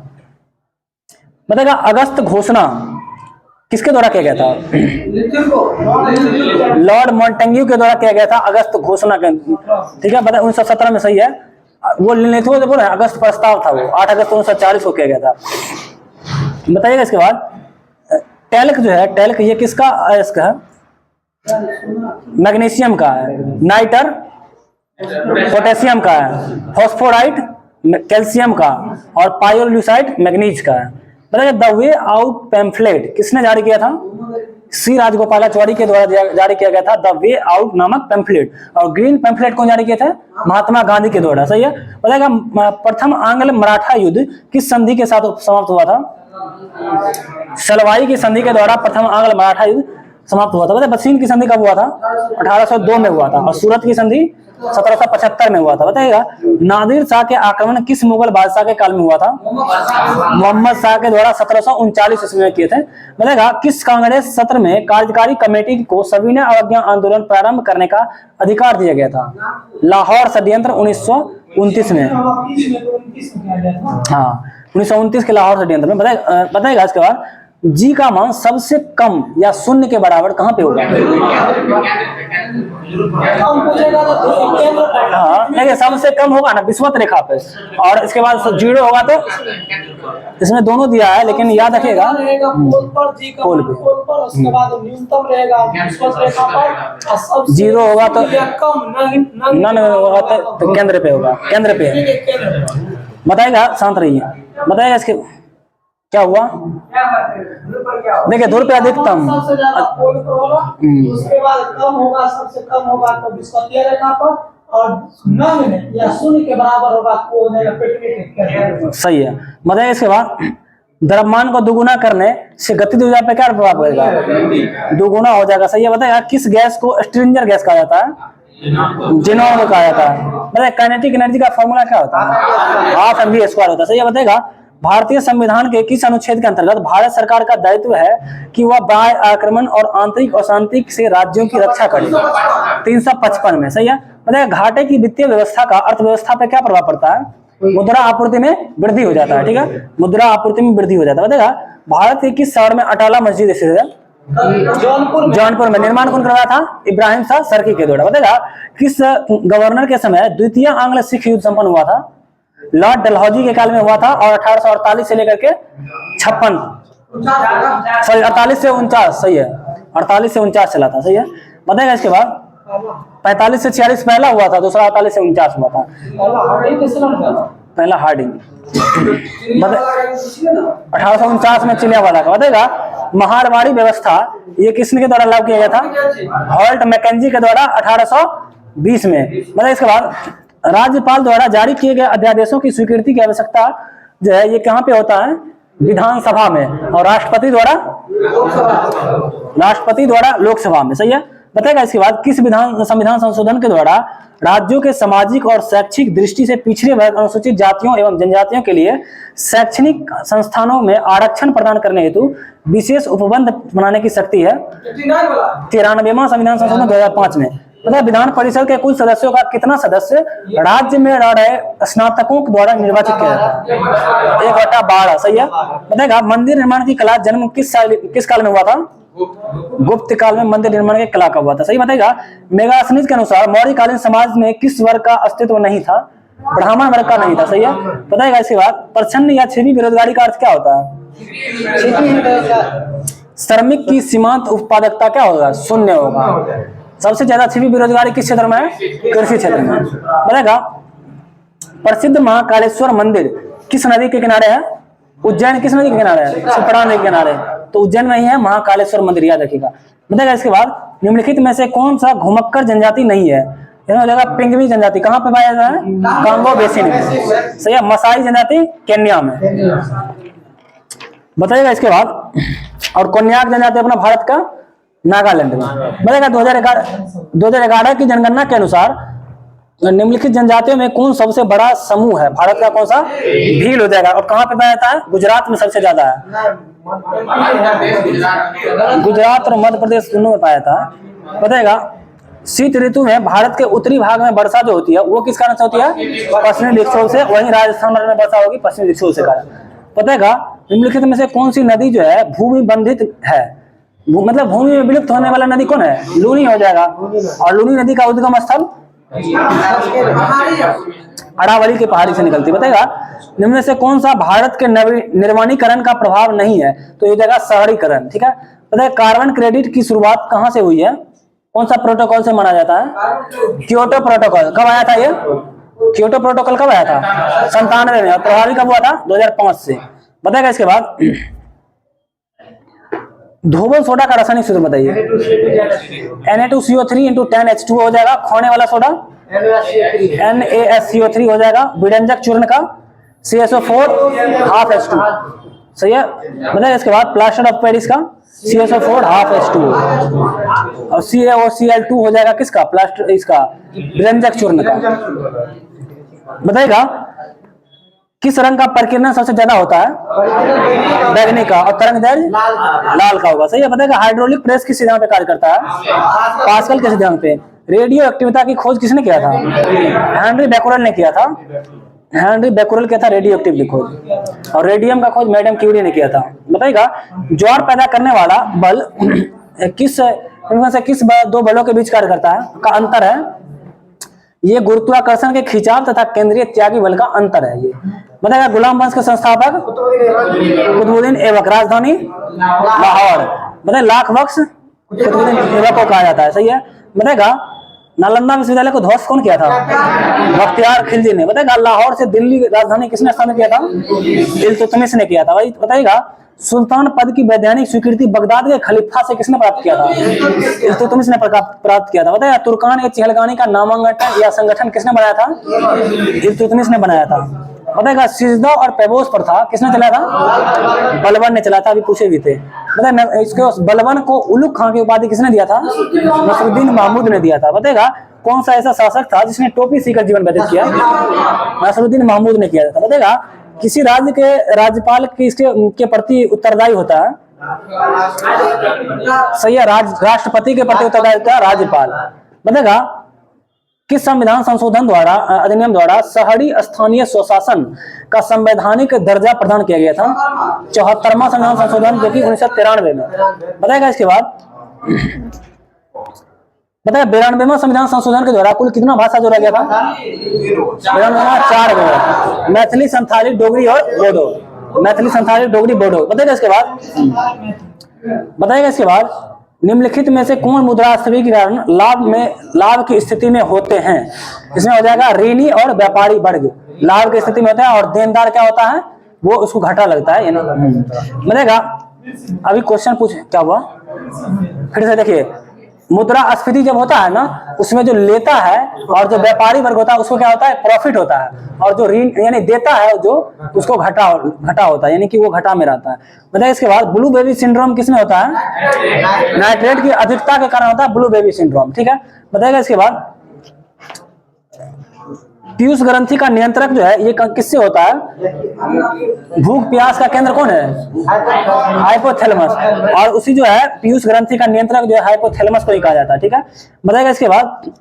बताएगा अगस्त घोषणा किसके द्वारा किया गया था? लॉर्ड मॉन्टेग्यू के द्वारा किया गया था अगस्त घोषणा के, ठीक है। बताए 1917 में, सही है। वो लिथो जो बोल रहे हैं अगस्त प्रस्ताव था, वो 8 अगस्त 1940 को किया गया था। बताइएगा इसके बाद टैल्क जो है, टैल्क ये किसका अयस्क है? मैग्नीशियम का है, नाइटर पोटेशियम का है, फॉस्फोराइट कैल्शियम का और पायोल्यूसाइड मैग्नीज का है। बताइए द वे आउट पैम्फलेट किसने जारी किया था? सी राजगोपालाचारी के द्वारा जारी किया गया था द वे आउट नामक पैम्फलेट। और ग्रीन पैम्फलेट कौन जारी किया था? महात्मा गांधी के द्वारा, सही है। बताइएगा प्रथम आंग्ल मराठा युद्ध किस संधि के साथ समाप्त हुआ था? सलवाई की संधि के द्वारा प्रथम आंग्ल मराठा युद्ध समाप्त हुआ था। बताइए बसीन की संधि कब हुआ था? 1802 में हुआ था। और सूरत की संधि 1775 में हुआ था। बताइएगा नादिर शाह के आक्रमण किस मुगल बादशाह के काल में हुआ था? मोहम्मद शाह के द्वारा 1739 ईस्वी में किए थे। बताइएगा किस कांग्रेस सत्र में कार्यकारी कमेटी को सविनय अवज्ञा आंदोलन प्रारंभ करने का अधिकार दिया गया था? लाहौर षड्यंत्र 1929 में, हाँ 1929 के लाहौर षड्यंत्र में। बताइएगा इसके बाद जी का मान सबसे कम या शून्य के बराबर कहाँ पे होगा? हाँ देखिए सबसे कम होगा ना विषुवत रेखा पे, और इसके बाद 0 होगा तो इसमें दोनों दिया है, लेकिन याद रखिएगा पोल पे। उसके बाद न्यूनतम रहेगा विषुवत रेखा पर, और सबसे 0 होगा तो कम नन होगा तो केंद्र पे होगा, केंद्र पे। बताएगा शांत रहिए। बताएगा इसके क्या हुआ? देखिए धूल पे अधिकतम सबसे ज्यादा पोल पर होगा, उसके बाद कम होगा, सबसे कम होगा तो विषुवतीय रेखा पर, और नग्न या शून्य के बराबर होगा तो वो जाएगा पृथ्वी के केंद्र। सही है। बताइए इसके बाद द्रव्यमान को दुगुना करने से गतिज ऊर्जा पे क्या प्रभाव पड़ेगा? दुगुना हो जाएगा, सही है। बताइएगा किस गैस को स्ट्रिंजर गैस कहा जाता है? जिनोन कहा जाता है। बताइए काइनेटिक एनर्जी का फॉर्मूला क्या होता है? हाफ mv स्क्वायर होता है, सही है। बताइएगा भारतीय संविधान के किस अनुच्छेद के अंतर्गत भारत सरकार का दायित्व है कि वह बाह्य आक्रमण और आंतरिक अशांति से राज्यों की रक्षा करे? 355 में, सही है। बताइए घाटे की वित्तीय व्यवस्था का अर्थव्यवस्था पे क्या प्रभाव पड़ता है? मुद्रा आपूर्ति में वृद्धि हो जाता है, ठीक है। मुद्रा आपूर्ति में वृद्धि हो जाता है। बताइएगा भारत के किस शहर में अटाला मस्जिद स्थित है? जौनपुर में। निर्माण कौन करवाया था? इब्राहिम शाह सर्की के द्वारा। बताइएगा किस गवर्नर के समय द्वितीय आंग्ल सिख युद्ध संपन्न हुआ था? लॉर्ड डलहौजी के काल में हुआ था, और 1848 से लेकर के 56 सॉरी 48 से 49, सही है 48 से 49 चला था, सही है। बताएगा इसके बाद 45 से 46 पहला हुआ था, दूसरा 48 से 49 हुआ था। पहला हार्डिंग 1849 में चिलियावाला का। बताएगा महारवाड़ी व्यवस्था ये किसने के द्वारा लागू किया गया था? हॉल्ट मैकेंजी के द्वारा 1820 में। बताइए इसके बाद राज्यपाल द्वारा जारी किए गए अध्यादेशों की स्वीकृति की आवश्यकता जो है ये कहाँ पे होता है? विधानसभा में। और राष्ट्रपति द्वारा लोकसभा में, सही है। बताएगा इसके बाद किस संविधान संशोधन के द्वारा राज्यों के सामाजिक और शैक्षिक दृष्टि से पिछड़े वर्ग अनुसूचित जातियों एवं जनजातियों के लिए शैक्षणिक संस्थानों में आरक्षण प्रदान करने हेतु विशेष उपबंध बनाने की शक्ति है? 93वां संविधान संशोधन 2005 में। मतलब विधान परिषद के कुल सदस्यों का कितना सदस्य राज्य में रह रहे स्नातकों के द्वारा निर्वाचित किया जाता है? 1/12, सही है। बताएगा मंदिर निर्माण की कला जन्म किस काल में हुआ था? गुप्त काल में मंदिर निर्माण की कला का हुआ था, सही। बताएगा मेगासनिज के अनुसार मौर्यकालीन समाज में किस वर्ग का अस्तित्व नहीं था? ब्राह्मण वर्ग का नहीं था, सही है। बताएगा इसके बाद प्रच्छन्न या छिपी बेरोजगारी का अर्थ क्या होता है? श्रमिक की सीमांत उत्पादकता क्या होगा? 0 होगा। सबसे ज्यादा छिपी बेरोजगारी किस क्षेत्र में है? कृषि क्षेत्र में। बताएगा प्रसिद्ध महाकालेश्वर मंदिर किस नदी के किनारे है? उज्जैन किस नदी के किनारे है? सुपड़ा नदी के किनारे। तो उज्जैन में ही है महाकालेश्वर मंदिर, याद रखिएगा। बताएगा इसके बाद निम्नलिखित में से कौन सा घुमक्कर जनजाति नहीं है? पिंगवी जनजाति कहाँ पे पाया जाता है? कांगो बेसिन में, सही है। मसाई जनजाति केन्या में। बताइएगा इसके बाद और कोन्याक जनजाति अपना भारत का नागालैंड में। बताएगा 2011 की जनगणना के अनुसार निम्नलिखित जनजातियों में कौन सबसे बड़ा समूह है? भारत का कौन सा? भील हो जाएगा। और कहाँ पे पाया जाता है? गुजरात में सबसे ज्यादा है। गुजरात और मध्य प्रदेश दोनों में पाया जाता है। बताएगा शीत ऋतु में भारत के उत्तरी भाग में वर्षा जो होती है वो किस कारण से होती है? पश्चिमी विक्षोभ से। वहीं राजस्थान में वर्षा होगी पश्चिमी विक्षोभ से कारण। बताएगा निम्नलिखित में से कौन सी नदी जो है भूमि बंधित है? मतलब भूमि में विलुप्त होने वाला नदी कौन है? लूनी हो जाएगा। और लूनी नदी का उद्गम स्थल अरावली के पहाड़ी से निकलती है। बताएगा निम्न से कौन सा भारत के निर्माणीकरण का प्रभाव नहीं है? तो ये जगह शहरीकरण। ठीक है। बताइए कार्बन क्रेडिट की शुरुआत कहाँ से हुई है? कौन सा प्रोटोकॉल से माना जाता है? Kyoto protocol. कब आया था ये? क्योटो प्रोटोकॉल कब आया था? 97 में। और प्रभावी कब हुआ था? 2005 से। बताएगा इसके बाद धोबल सोडा का रासायनिक सूत्र बताइए। Na2CO3 × 10H2 हो जाएगा। खोने वाला सोडा NaSCO3 हो जाएगा। विडंजक चूर्ण का CSO4 ½ H2 सही है। बताइए इसके बाद प्लास्टर ऑफ पेरिस का CSO4 ½ H2 और CaOCl2 हो जाएगा किसका? प्लास्टर इसका विडंजक चूर्ण का। बताइएगा किस रंग का प्रकीर्णन सबसे ज्यादा होता है? बैगनी का। और तरंग दैर्घ्य लाल का होगा। सही है। बताइएगा हाइड्रोलिक प्रेस किस सिद्धांत पे कार्य करता है? पास्कल के सिद्धांत पे। रेडियो एक्टिविटी की खोज किसने किया था? हेनरी बैक्यूरेल ने किया था। हेनरी बैक्यूरेल किया था रेडियो एक्टिव की खोज। और रेडियम का खोज मैडम क्यूरी ने किया था। बताइएगा ज्वार पैदा करने वाला बल किस इनमें से किस दो बलों के बीच कार्य करता है? का अंतर है? ये गुरुत्वाकर्षण के खिंचाव तथा केंद्रीय त्यागी बल का अंतर है। ये बताएगा गुलाम वंश के संस्थापक कुतुबुद्दीन ऐबक। राजधानी लाहौर। बताए लाख बख्श कुतुबुद्दीन ऐबक को कहा जाता है। सही है। बताएगा नालंदा विश्वविद्यालय को ध्वस्त कौन किया था? बख्तियार खिलजी ने। बताएगा लाहौर से दिल्ली राजधानी किसने स्थापित किया था? इल्तुतमिश ने किया था। भाई बताइएगा सुल्तान पद की वैधानिक स्वीकृति बगदाद के खलीफा से किसने प्राप्त किया था? इल्तुतमिश ने प्राप्त किया था। बताइए तुर्कान ए चहलगानी का नामांकन या संगठन किसने बनाया था? इल्तुतमिश ने बनाया था। बताएगा सिजदा और पैबोस प्रथा किसने चलाया था? बलबन ने चलाया था। अभी पूछे भी थे। बताइए इसके बलबन को उलुग खां की उपाधि किसने दिया था? नसरुद्दीन महमूद ने दिया था। बताएगा कौन सा ऐसा शासक था जिसने टोपी सीकर जीवन व्यतीत किया? नसरुद्दीन महमूद ने किया था। बताएगा किसी राज्य के राज्यपाल के प्रति उत्तरदायी होता है? सही है। राष्ट्रपति के प्रति उत्तरदायी होता है राज्यपाल। बताएगा किस संविधान संशोधन द्वारा अधिनियम द्वारा शहरी स्थानीय स्वशासन का संवैधानिक दर्जा प्रदान किया गया था? 74वां संविधान संशोधन जो कि 1993 में। बताएगा इसके बाद बताइए 92वां संविधान संशोधन के द्वारा कुल कितना भाषा जोड़ा गया था? 4 गो। मैथिली, संथाली, डोगरी और बोडो। मैथिली, संथाली, डोगरी, बोडो। बताइएगा इसके बाद निम्नलिखित में से कौन मुद्रास्फीति के कारण लाभ की स्थिति में होते हैं? इसमें हो जाएगा ऋणी और व्यापारी वर्ग लाभ की स्थिति में होता है। और देनदार क्या होता है? वो उसको घाटा लगता है। बताइएगा अभी क्वेश्चन पूछ क्या हुआ फिर से देखिए। मुद्रास्फीति जब होता है ना उसमें जो लेता है और जो व्यापारी वर्ग होता है उसको क्या होता है? प्रॉफिट होता है। और जो ऋण यानी देता है जो उसको घाटा होता है यानी कि वो घाटा में रहता है। बताइए इसके बाद ब्लू बेबी सिंड्रोम किसमें होता है? नाइट्रेट की अधिकता के कारण होता है ब्लू बेबी सिंड्रोम। ठीक है। बताइएगा इसके बाद पीयूष ग्रंथि का नियंत्रक जो है ये किससे होता है? भूख प्यास का केंद्र कौन है? हाइपोथैलेमस। और उसी जो है पीयूष ग्रंथि का नियंत्रक जो है हाइपोथैलेमस को ही कहा जाता है। ठीक है। बताइएगा इसके बाद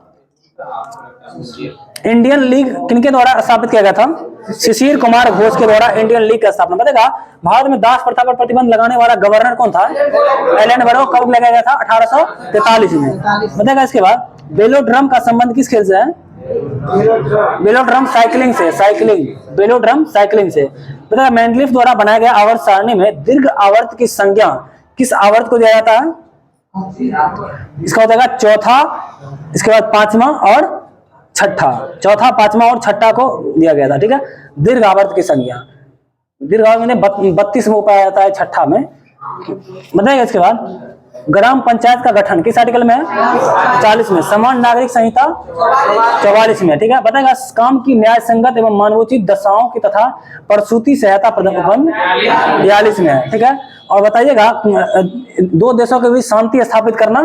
इंडियन लीग किनके द्वारा स्थापित किया गया था? शिशिर कुमार घोष के द्वारा इंडियन लीग की स्थापना। बताइएगा भारत में दास प्रथा पर प्रतिबंध लगाने वाला गवर्नर कौन था? एलन बरो। कब लगाया गया था? 1843 में। बताइएगा इसके बाद वेलोड्रम का संबंध किस खेल से है? वेलोड्रम साइकिलिंग से। वेलोड्रम साइकिलिंग से। बताइए मैंडलिफ द्वारा बनाया गया आवर्त सारणी में दीर्घ आवर्त की संज्ञा किस आवर्त को दिया जाता है? इसका हो जाएगा चौथा, इसके बाद पांचवा और छठा। चौथा, पांचवा और छठा को दिया गया था। ठीक है। दीर्घ आवर्त की संज्ञा दीर्घ आवर्त में 32 में पाया जाता है छठा में। बताइएगा इसके बाद ग्राम पंचायत का गठन किस आर्टिकल में है? 40 में। समान नागरिक संहिता 44 में। ठीक है, बताएगा काम की न्याय संगत एवं मानवोचित दशाओं की तथा प्रसूति सहायता प्रबंध 42 में है। ठीक है, और बताइएगा दो देशों के बीच शांति स्थापित करना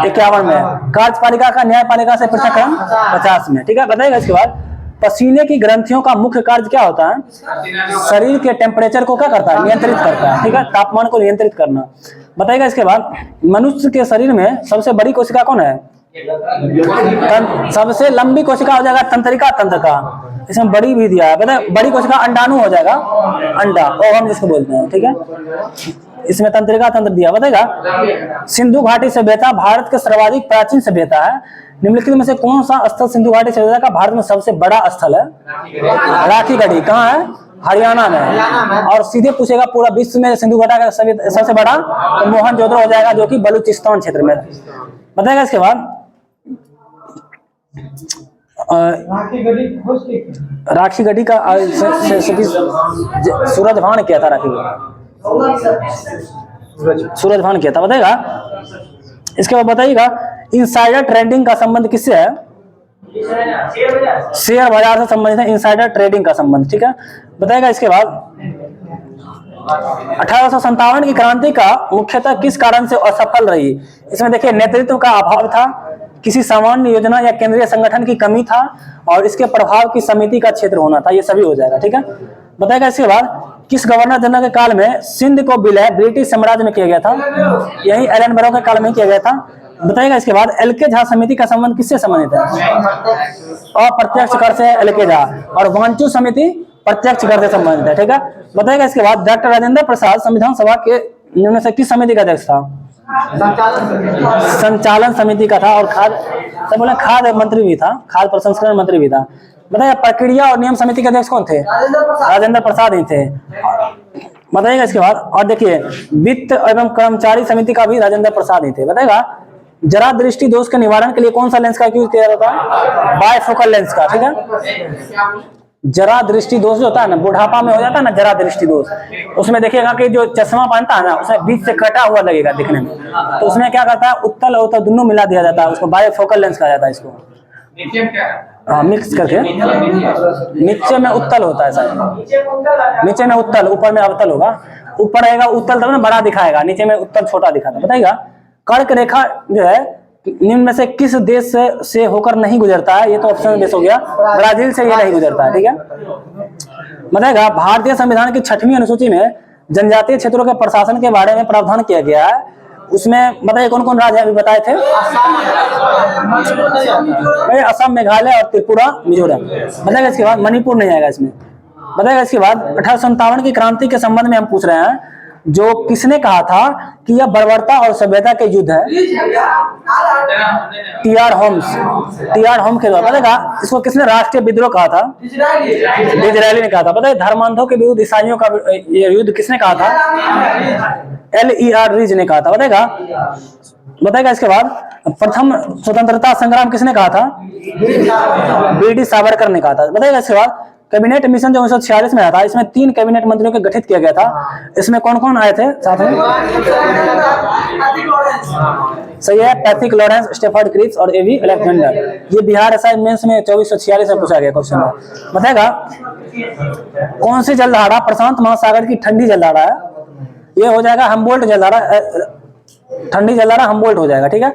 51 में है। कार्यपालिका का न्यायपालिका से पृथककरण 50 में। ठीक है, बताइएगा इसके बाद पसीने की ग्रंथियों का मुख्य कार्य क्या होता है? शरीर के टेम्परेचर को क्या करता है? नियंत्रित करता है। ठीक है, तापमान को नियंत्रित करना। बताइएगा इसके बाद मनुष्य के शरीर में सबसे बड़ी कोशिका कौन है? सबसे लंबी कोशिका हो जाएगा तंत्रिका तंत्र का, इसमें बड़ी भी दिया है। बताए बड़ी कोशिका अंडाणु हो जाएगा, अंडा ओवम जिसको बोलते हैं। ठीक है, इसमें तंत्रिका तंत्र दिया। बताएगा सिंधु घाटी सभ्यता भारत के सर्वाधिक प्राचीन सभ्यता है। निम्नलिखित में से कौन सा स्थल सिंधु घाटी सभ्यता का भारत में सबसे बड़ा स्थल है? राखी गढ़ी। कहाँ है? हरियाणा में। और सीधे पूछेगा पूरा विश्व में सिंधु घाटी का सबसे बड़ा तो मोहनजोदड़ो हो जाएगा, जो कि बलूचिस्तान क्षेत्र में। बताएगा इसके बाद राखी गढ़ी का सूरज भान किया था। राखी सूरज भान किया था। बताएगा इसके बाद बताइएगा इनसाइडर ट्रेडिंग का संबंध किससे है? शेयर बाजार से संबंधित है इनसाइडर ट्रेडिंग का संबंध। ठीक है, बताएगा इसके बाद 1857 की क्रांति का मुख्यतः किस कारण से असफल रही? इसमें देखिए नेतृत्व का अभाव था, किसी सामान्य योजना या केंद्रीय संगठन की कमी था, और इसके प्रभाव की समिति का क्षेत्र होना था। ये सभी हो जाएगा। ठीक है, बताएगा इसके बाद किस गवर्नर जनरल के काल में सिंध को विलय ब्रिटिश साम्राज्य में किया गया था? यही एलनबरो के काल में किया गया था। बताएगा इसके बाद एलके झा समिति का संबंध किससे संबंधित है? अप्रत्यक्ष कर से एलके झा, और वांचू समिति प्रत्यक्ष कर से संबंधित है। ठीक है, बताएगा इसके बाद डॉक्टर राजेंद्र प्रसाद संविधान सभा के निम्न से किस समिति का अध्यक्ष था? संचालन समिति का था, और खाद्य मंत्री भी था, खाद्य प्रसंस्करण मंत्री भी था। बताइए प्रक्रिया और नियम समिति के अध्यक्ष कौन थे? राजेंद्र प्रसाद ही थे। बताइएगा इसके बाद और देखिए वित्त एवं कर्मचारी समिति का भी राजेंद्र प्रसाद ही थे। बताइएगा जरा दृष्टि दोष के निवारण के लिए कौन सा लेंस का यूज किया जाता है? बायफोकल लेंस का। ठीक है, जरा दृष्टि दोष जो होता है ना, बुढ़ापा में हो जाता है ना जरा दृष्टि दोष, उसमें देखिएगा कि जो चश्मा पहनता है ना उसमें बीच से कटा हुआ लगेगा दिखने में, तो उसमें क्या करता है उत्तल और उत्तल दोनों मिला दिया जाता है, उसको बायफोकल लेंस कहा जाता है। इसको मिक्स करके नीचे में उत्तल होता है सर, नीचे में उत्तल ऊपर में अवतल होगा, ऊपर रहेगा उत्तल तब ना बड़ा दिखाएगा, नीचे में उत्तल छोटा दिखाता। बताइएगा कर्क रेखा जो है निम्न में से किस देश से होकर नहीं गुजरता है? ये तो ऑप्शन देश हो गया, ब्राजील से ये नहीं गुजरता है। ठीक है, बताएगा भारतीय संविधान की 6वीं अनुसूची में जनजातीय क्षेत्रों के प्रशासन के बारे में प्रावधान किया गया है, उसमें बताइए कौन कौन राज्य अभी बताए थे? असम, मेघालय और त्रिपुरा, मिजोरम। बताएगा इसके बाद मणिपुर नहीं आएगा इसमें। बताएगा इसके बाद 1857 की क्रांति के संबंध में हम पूछ रहे हैं, जो किसने कहा था कि यह बर्बरता और सभ्यता के युद्ध है? टी.आर. Holmes, TR. होम के द्वारा। बताएगा इसको किसने राष्ट्रीय विद्रोह कहा था? डिज़रायली ने कहा था। बताइए धर्मांधों के विरुद्ध ईसाइयों का ये युद्ध किसने कहा था? L.E.R. रीज ने कहा था। बताएगा इसके बाद प्रथम स्वतंत्रता संग्राम किसने कहा था? बी.डी. सावरकर ने कहा था। बताएगा इसके बाद कैबिनेट मिशन जो 1946 में आया था, इसमें 3 कैबिनेट मंत्रियों को गठित किया गया था, इसमें कौन कौन आए थे साथ में? सही है, पैथिक लॉरेंस, स्टेफर्ड क्रिप्स और ए.वी. अलेक्जेंडर। ये बिहार असाइनमेंट्स में 2446 में पूछा गया क्वेश्चन है। बताएगा कौन सी जलधारा प्रशांत महासागर की ठंडी जलधारा है? ये हो जाएगा हम्बोल्ट जलधारा, ठंडी जलधारा हम्बोल्ट हो जाएगा। ठीक है,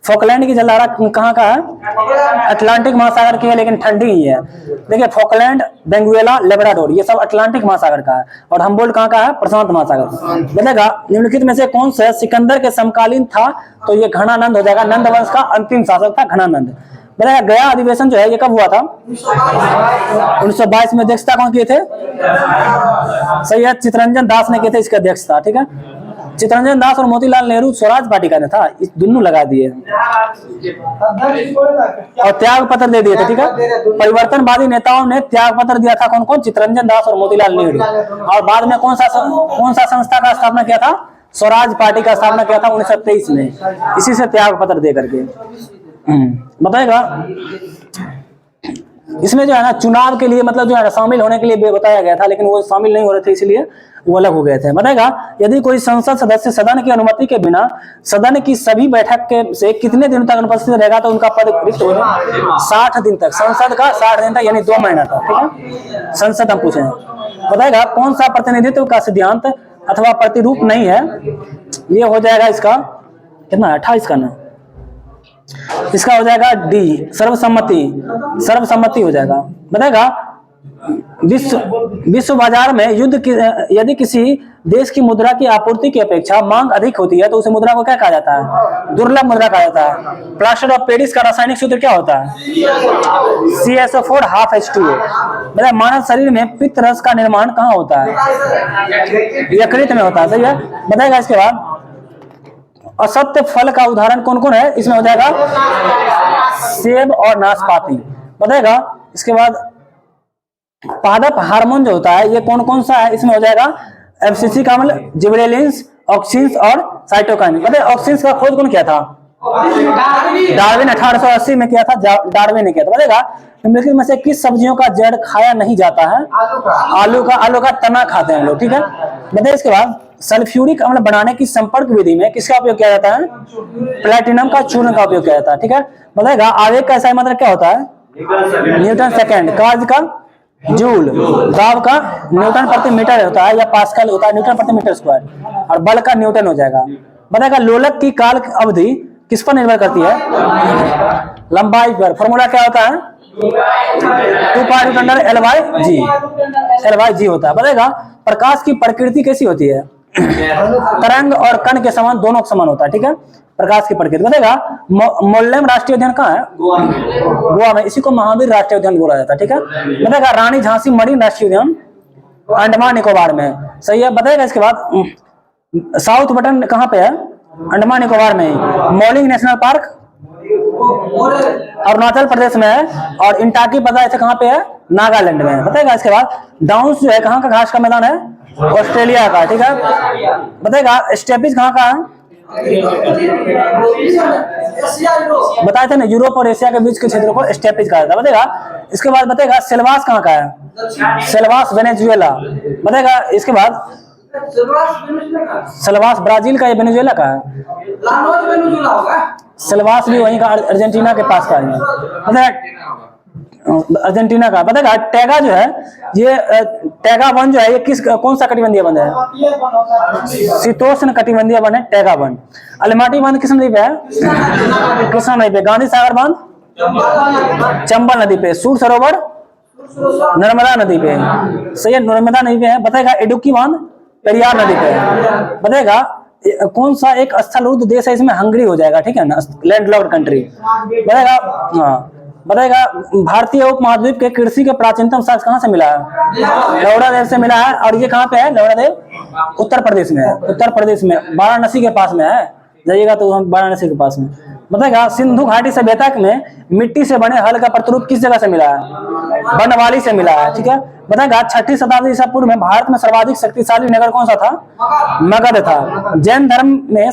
फोकलैंड की जलधारा कहाँ का है? अटलांटिक महासागर की है, लेकिन ठंडी ही है। देखिए फोकलैंड, बेंगुएला, लेब्राडोर ये सब अटलांटिक महासागर का है, और हम्बोल्ट कहाँ का है? प्रशांत महासागर। बताएगा निम्नलिखित में से कौन सा सिकंदर के समकालीन था? तो ये घनानंद हो जाएगा, नंद वंश का अंतिम शासक था घनानंद। बताएगा गया अधिवेशन जो है ये कब हुआ था? 1922 में। अध्यक्षता कौन किए थे? सही है, चित्तरंजन दास ने किए थे इसके अध्यक्षता। ठीक है, चित्तरंजन दास और मोतीलाल नेहरू स्वराज पार्टी का था, इस दोनों लगा दिए और त्याग पत्र दे दिए थे। ठीक है, परिवर्तनवादी नेताओं ने त्याग पत्र दिया था, कौन कौन? चित्तरंजन दास और मोतीलाल नेहरू। और बाद में कौन सा संस्था का स्थापना किया था? स्वराज पार्टी का स्थापना किया था 1923 में, इसी से त्याग पत्र दे करके। बताएगा इसमें जो है ना चुनाव के लिए मतलब जो है ना शामिल होने के लिए बताया गया था, लेकिन वो शामिल नहीं हो रहे थे इसलिए वो अलग हो गए थे। बताएगा यदि कोई संसद सदस्य सदन की अनुमति के बिना सदन की सभी बैठक के से कितने दिन तक अनुपस्थित रहेगा तो उनका पद रिक्त हो जाएगा 60 दिन तक, संसद का 60 दिन तक यानी 2 महीना तक। ठीक है, संसद हम पूछे बताएगा कौन सा प्रतिनिधित्व का सिद्धांत अथवा प्रतिरूप नहीं है, ये हो जाएगा इसका कितना 28 का ना, इसका हो जाएगा डी सर्वसम्मति, सर्वसम्मति हो जाएगा। बताएगा विश्व बाजार में यदि किसी देश की मुद्रा की आपूर्ति की अपेक्षा मांग अधिक होती है तो उसे मुद्रा को क्या कहा जाता है, दुर्लभ मुद्रा कहा जाता है। प्लास्टर ऑफ पेरिस का रासायनिक सूत्र क्या होता है, CSO4 ½ H2O। मतलब मानव शरीर में पित्त रस का निर्माण कहाँ होता है, यकृत में होता है। सही है। बताएगा इसके बाद असत्य फल का उदाहरण कौन कौन है, इसमें हो जाएगा सेब और नाशपाती। बताएगा इसके बाद पादप हार्मोन जो होता है ये कौन कौन सा है, इसमें हो जाएगा एब्सिसिक अम्ल, जिबरेलिन्स, ऑक्सिन्स और साइटोकाइन। बताइए ऑक्सिन्स का खोज कौन किया था, डार्विन 1880 में किया था, डार्विन ने किया था। बताएगा निम्नलिखित में से किस सब्जियों का जड़ खाया नहीं जाता है, आलू का तना खाते हैं लोग। ठीक है। बताइए इसके बाद सल्फ्यूरिक अम्ल बनाने की संपर्क विधि में किसका उपयोग किया जाता है, प्लेटिनम का चूर्ण का उपयोग किया जाता है। ठीक है। बताएगा आवेग का SI मतलब क्या होता है, न्यूटन सेकेंड, कार्य का जूल, दाब का न्यूटन प्रति मीटर होता है या पास्कल होता है, न्यूटन प्रति मीटर स्क्वायर, और बल का न्यूटन हो जाएगा। बताएगा लोलक की काल अवधि किस पर निर्भर करती है, लंबाई पर। फॉर्मूला क्या होता है 2π√L/g होता है। बताएगा प्रकाश की प्रकृति कैसी होती है, तरंग और कण के समान, दोनों के समान होता है। ठीक है, प्रकाश की प्रकृति। बताएगा मोल्लेम राष्ट्रीय उद्यान कहाँ है, गोवा में, इसी को महावीर राष्ट्रीय उद्यान बोला जाता है। ठीक है। बताएगा रानी झांसी मरीन राष्ट्रीय उद्यान अंडमान निकोबार में। सही है। बताएगा इसके बाद साउथ बटन कहाँ पे है, अंडमान निकोबार में। मौलिंग नेशनल पार्क अरुणाचल प्रदेश में है, और इंटाकी पता है कहाँ पे है, नागालैंड में। बताएगा इसके बाद डाउन्स जो है कहाँ का घास का मैदान है, ऑस्ट्रेलिया का। ठीक है। बताएगा स्टेपिस कहाँ का है, बताए थे ना यूरोप और एशिया के बीच के क्षेत्र को स्टेपिस कहा जाता है। बताएगा इसके बाद बताएगा सेल्वास कहाँ का है, सेल्वास वेनेजुएला। बताएगा इसके बाद सेल्वास ब्राजील का या वेनेजुएला का है, सेल्वास भी वहीं का अर्जेंटीना के पास का है, बताएगा अर्जेंटीना का। बताएगा टैगा जो है ये टैगा वन जो है ये कौन सा कटिबंधीय वन है, शीतोष्ण कटिबंधीय वन है टैगा वन। अलमाटी बांध किस नदी पे है, कृष्णा नदी पे। गांधी सागर बांध चंबल नदी पे। सूर सरोवर नर्मदा नदी पे। सही है, नर्मदा नदी पे है। बताएगा इडुक्की बांध पेरियार नदी पे है। बताएगा कौन सा एक स्थलरुद्ध देश है, इसमें हंगरी हो जाएगा। ठीक है ना, लैंडलॉक्ड कंट्री। बताएगा हाँ। बताएगा भारतीय उपमहाद्वीप के कृषि के प्राचीनतम साक्ष्य कहाँ से मिला है, लौड़ा देव से मिला है। और ये कहाँ पे है, लौड़ा देव उत्तर प्रदेश में है, उत्तर प्रदेश में वाराणसी के पास में है, जाइएगा तो हम वाराणसी के पास में। बताएगा सिंधु घाटी सभ्यता में मिट्टी से बने हल का प्रतिरूप किस जगह से मिला है, बनवाली से मिला है। ठीक है। बताएगा 6वीं शताब्दी ईसा पूर्व में भारत में सर्वाधिक शक्तिशाली नगर कौन सा था, मगध था। जैन धर्म में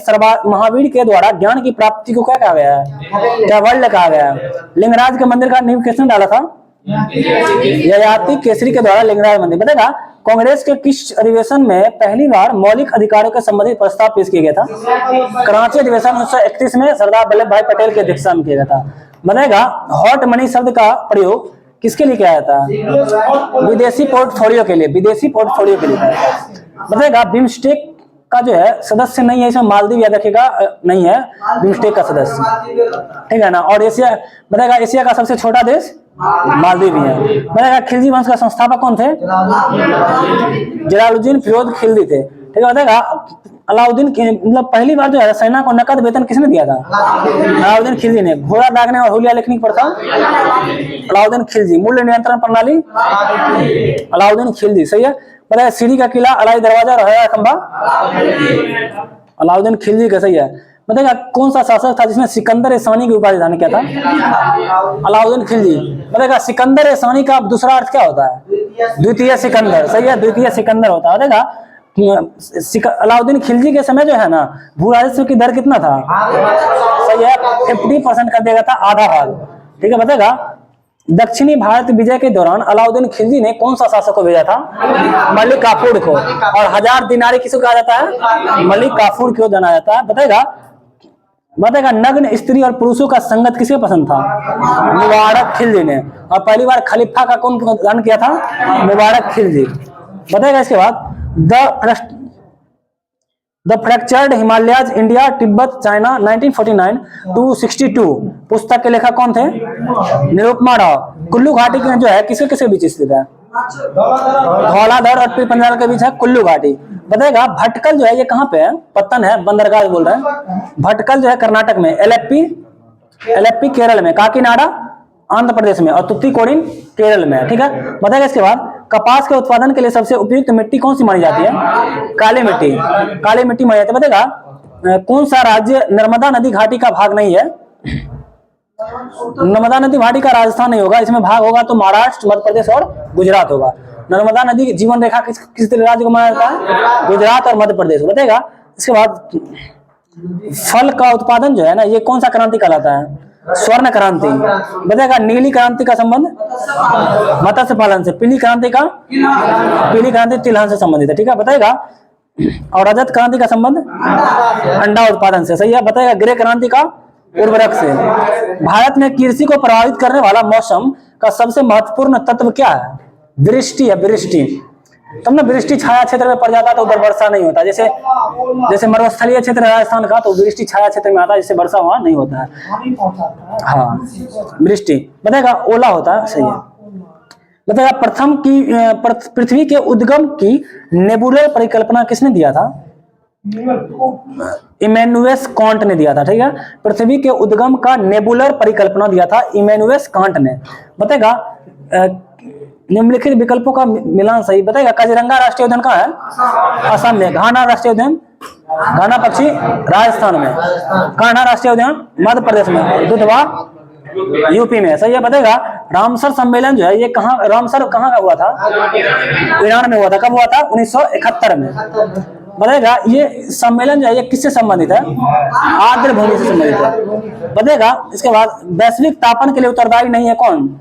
महावीर के द्वारा ज्ञान की प्राप्ति को क्या कहा गया है, कैवल्य कहा गया है। लिंगराज के मंदिर का नींव किसने डाला था, ययाति केसरी के द्वारा लिंगराज मंदिर। बताएगा कांग्रेस के किस अधिवेशन में पहली बार मौलिक अधिकारों के संबंधित प्रस्ताव पेश किया गया था, कराची अधिवेशन 1931 में सरदार वल्लभ भाई पटेल की अध्यक्षता में किया गया था। बताएगा हॉट मनी शब्द का प्रयोग किसके लिए किया जाता है, विदेशी पोर्टफोलियो के लिए, विदेशी पोर्टफोलियो के लिए। बताएगा बिम्स्टेक का जो है सदस्य नहीं है, इसमें मालदीव याद रखिएगा नहीं है बिम्स्टेक का सदस्य। ठीक है ना। और एशिया, बताएगा एशिया का सबसे छोटा देश मालदीव ही है। बताएगा खिलजी वंश का संस्थापक कौन थे, जलालुद्दीन फिरोज खिलजी थे। ठीक है। बताएगा अलाउद्दीन मतलब पहली बार जो है सेना को नकद वेतन किसने दिया था, अलाउद्दीन खिलजी ने। घोड़ा दागने और हुलिया लिखने की प्रथा अलाउद्दीन खिलजी। मूल्य नियंत्रण प्रणाली अलाउद्दीन खिलजी। सही है। बताया सीढ़ी का किला, अलाई दरवाजा और हया खंबा अलाउद्दीन खिलजी का। सही है। बताएगा कौन सा शासक था जिसने सिकंदर सानी की उपाधि धारण किया था, अलाउद्दीन खिलजी। बताएगा सिकंदर सानी का दूसरा अर्थ क्या होता है, द्वितीय सिकंदर। सही है, द्वितीय सिकंदर होता है। बताएगा अलाउद्दीन खिलजी के समय जो है ना भू राजस्व की दर कितना था, सही है 50% कर देगा था, आधा भाग। ठीक है। बताएगा दक्षिणी भारत विजय के दौरान अलाउद्दीन खिलजी ने कौन सा शासक को भेजा था? मलिक काफूर को। और 1000 दिनारी किसको कहा जाता है? मलिक काफूर को जाना जाता है। बताएगा नग्न स्त्री और पुरुषों का संगत किसे पसंद था? मुबारक खिलजी ने। और पहली बार खलीफा का कौन दान किया था? मुबारक खिलजी। बताएगा इसके बाद the fractured Himalayas India Tibet China 1949 to 62 पुस्तक के लेखक कौन थे? निरुपमा राव। कुल्लू घाटी जो है किसके बीच स्थित है? धौलाधर और पीर पंजाल के बीच है कुल्लू घाटी। बताएगा भटकल जो है ये कहाँ पे है? पत्तन है, बंदरगाह बोल रहे हैं। भटकल जो है कर्नाटक में, एलेप्पी केरल में, काकीनाडा आंध्र प्रदेश में और तुत्तीकोरिन केरल में। ठीक है। बताएगा इसके बाद कपास के उत्पादन के लिए सबसे उपयुक्त मिट्टी कौन सी मानी जाती है? काली मिट्टी। काली मिट्टी मानी जाती है। बताएगा कौन सा राज्य नर्मदा नदी घाटी का भाग नहीं है? नर्मदा नदी घाटी का राजस्थान नहीं होगा, इसमें भाग होगा तो महाराष्ट्र, मध्य प्रदेश और गुजरात होगा। नर्मदा नदी राज्य रेखा किस राज्य को माना जाता है? गुजरात और मध्य प्रदेश। बताएगा इसके बाद फल का उत्पादन जो है ना ये कौन सा क्रांति कहलाता है? स्वर्ण क्रांति। बताएगा नीली क्रांति का संबंध मत्स्य पालन से, पीली क्रांति तिलहन से संबंधित है। ठीक है। बताएगा और रजत क्रांति का संबंध अंडा उत्पादन से। सही है। बताएगा ग्रे क्रांति का उर्वरक से। भारत में कृषि को प्रभावित करने वाला मौसम का सबसे महत्वपूर्ण तत्व क्या है? वृष्टि है। वृष्टि तब ना वृष्टि छाया क्षेत्र में पड़ जाता है तो उधर वर्षा नहीं होता। जैसे मरुस्थलीय क्षेत्र राजस्थान का तो वृष्टि छाया क्षेत्र में आता है, जिससे वर्षा वहां नहीं होता है। हाँ वृष्टि। बताएगा ओला होता है। सही है। बताएगा पृथ्वी के उद्गम की नेबुलर परिकल्पना किसने दिया था? इमैनुएल कांट ने दिया था। ठीक है। पृथ्वी के उद्गम का नेबुलर परिकल्पना दिया था इमैनुएल कांट ने। बताएगा निम्नलिखित विकल्पों का मिलान सही। बताएगा काजीरंगा राष्ट्रीय उद्यान कहाँ है? असम में। घाना राष्ट्रीय उद्यान, घाना पक्षी राजस्थान में। कान्हा राष्ट्रीय उद्यान मध्य प्रदेश में। दुधवा यूपी में। सही है। बताएगा रामसर सम्मेलन जो है ये रामसर कहाँ का हुआ था? ईरान में हुआ था। कब हुआ था? 1971 में। बताएगा ये सम्मेलन जो है ये किससे संबंधित है? आर्द्र भूमि से संबंधित है। बताएगा इसके बाद वैश्विक तापन के लिए उत्तरदायी नहीं है कौन?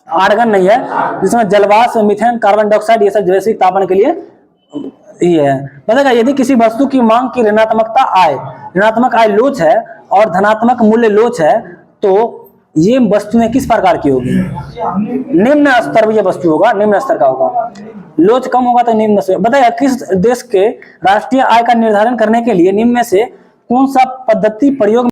आर्गन नहीं है, जिसमें जलवाष्प, मीथेन, कार्बन डाइऑक्साइड ये सब वैश्विक तापन के लिए ये है। बताएगा यदि किसी वस्तु की मांग की ऋणात्मक आय लोच है और धनात्मक मूल्य लोच है तो ये वस्तुएं किस प्रकार की होगी? निम्न स्तर ये वस्तु होगा, निम्न स्तर का होगा। लोच कम होगा तो निम्न स्तर। बताएगा किस देश के राष्ट्रीय आय का निर्धारण करने के लिए निम्न में से कौन सा पद्धति प्रयोग